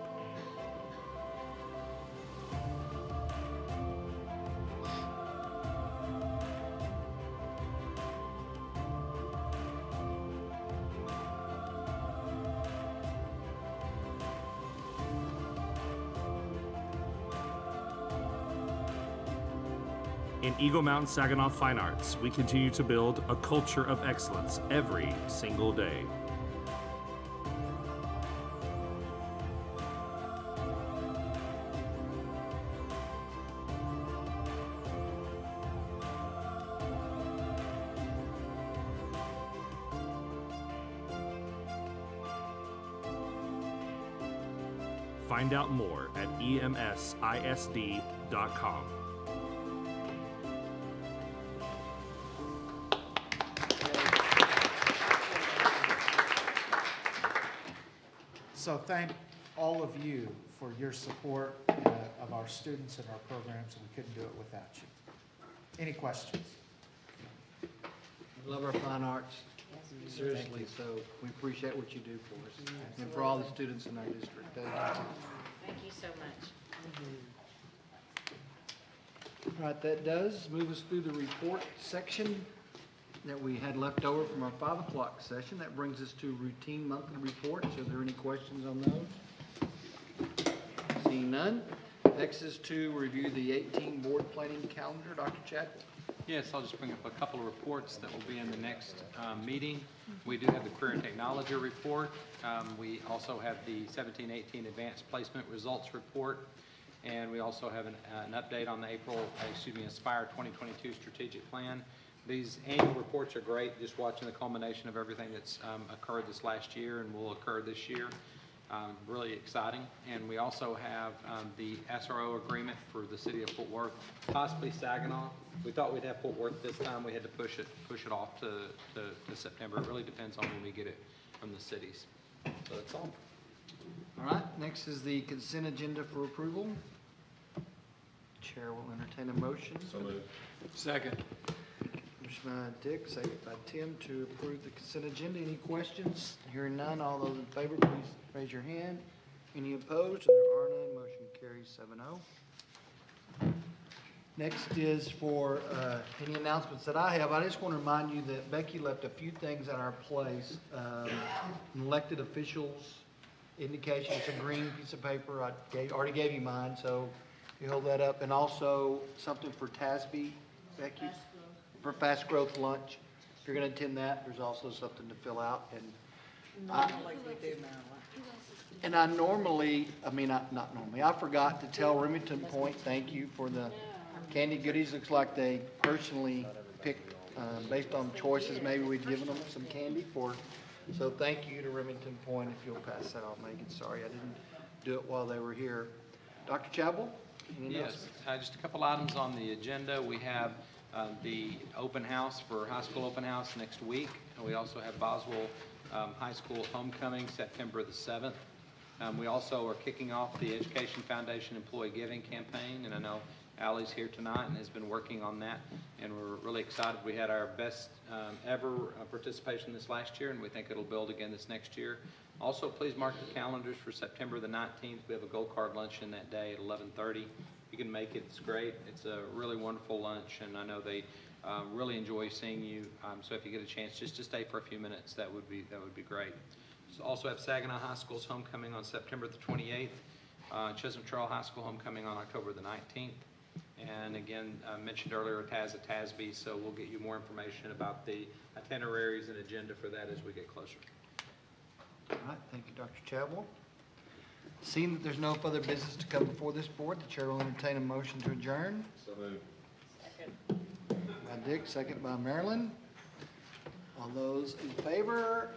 In Eagle Mountain Saginaw Fine Arts, we continue to build a culture of excellence every single day. Find out more at emsisd.com. So thank all of you for your support of our students and our programs, and we couldn't do it without you. Any questions? We love our fine arts, seriously, so we appreciate what you do for us and for all the students in our district. Thank you. Thank you so much. All right, that does move us through the report section that we had left over from our 5 o'clock session. That brings us to routine monthly reports. Are there any questions on those? Seeing none. Next is to review the 18 board planning calendar. Dr. Chadwell. Yes, I'll just bring up a couple of reports that will be in the next meeting. We do have the Career and Technology report. We also have the 17-18 Advanced Placement Results report. And we also have an update on the Aspire 2022 strategic plan. These annual reports are great, just watching the culmination of everything that's occurred this last year and will occur this year. Really exciting. And we also have the SRO agreement for the city of Fort Worth, possibly Saginaw. We thought we'd have Fort Worth this time. We had to push it off to September. It really depends on when we get it from the cities. So that's all. All right, next is the consent agenda for approval. Chair will entertain a motion. So moved. Second. Motion by Dick, second by Tim to approve the consent agenda. Any questions? Hearing none, all those in favor, please raise your hand. Any opposed? There are none. Motion carries 7-0. Next is for any announcements that I have. I just want to remind you that Becky left a few things at our place. Elected officials indication, it's a green piece of paper. I already gave you mine, so you hold that up. And also something for TASB, Becky, for Fast Growth Lunch. If you're going to attend that, there's also something to fill out. And Normally we do, Marilyn. And I normally, not normally, I forgot to tell Remington Point, thank you for the candy goodies. Looks like they personally picked, based on choices, maybe we'd given them some candy for. So thank you to Remington Point if you'll pass that out, Megan. Sorry, I didn't do it while they were here. Dr. Chapel? Yes, just a couple items on the agenda. We have the open house for high school open house next week. And we also have Boswell High School homecoming September the 7th. We also are kicking off the Education Foundation Employee Giving Campaign, and I know Allie's here tonight and has been working on that, and we're really excited. We had our best ever participation this last year, and we think it'll build again this next year. Also, please mark your calendars for September the 19th. We have a gold card luncheon that day at 11:30. If you can make it, it's great. It's a really wonderful lunch, and I know they really enjoy seeing you. So if you get a chance just to stay for a few minutes, that would be great. So also have Saginaw High School's homecoming on September the 28th. Chisholm Trail High School homecoming on October the 19th. And again, I mentioned earlier TASB, so we'll get you more information about the itineraries and agenda for that as we get closer. All right, thank you, Dr. Chadwell. Seeing that there's no further business to come before this board, the chair will entertain a motion to adjourn. So moved. Second. By Dick, second by Marilyn. All those in favor?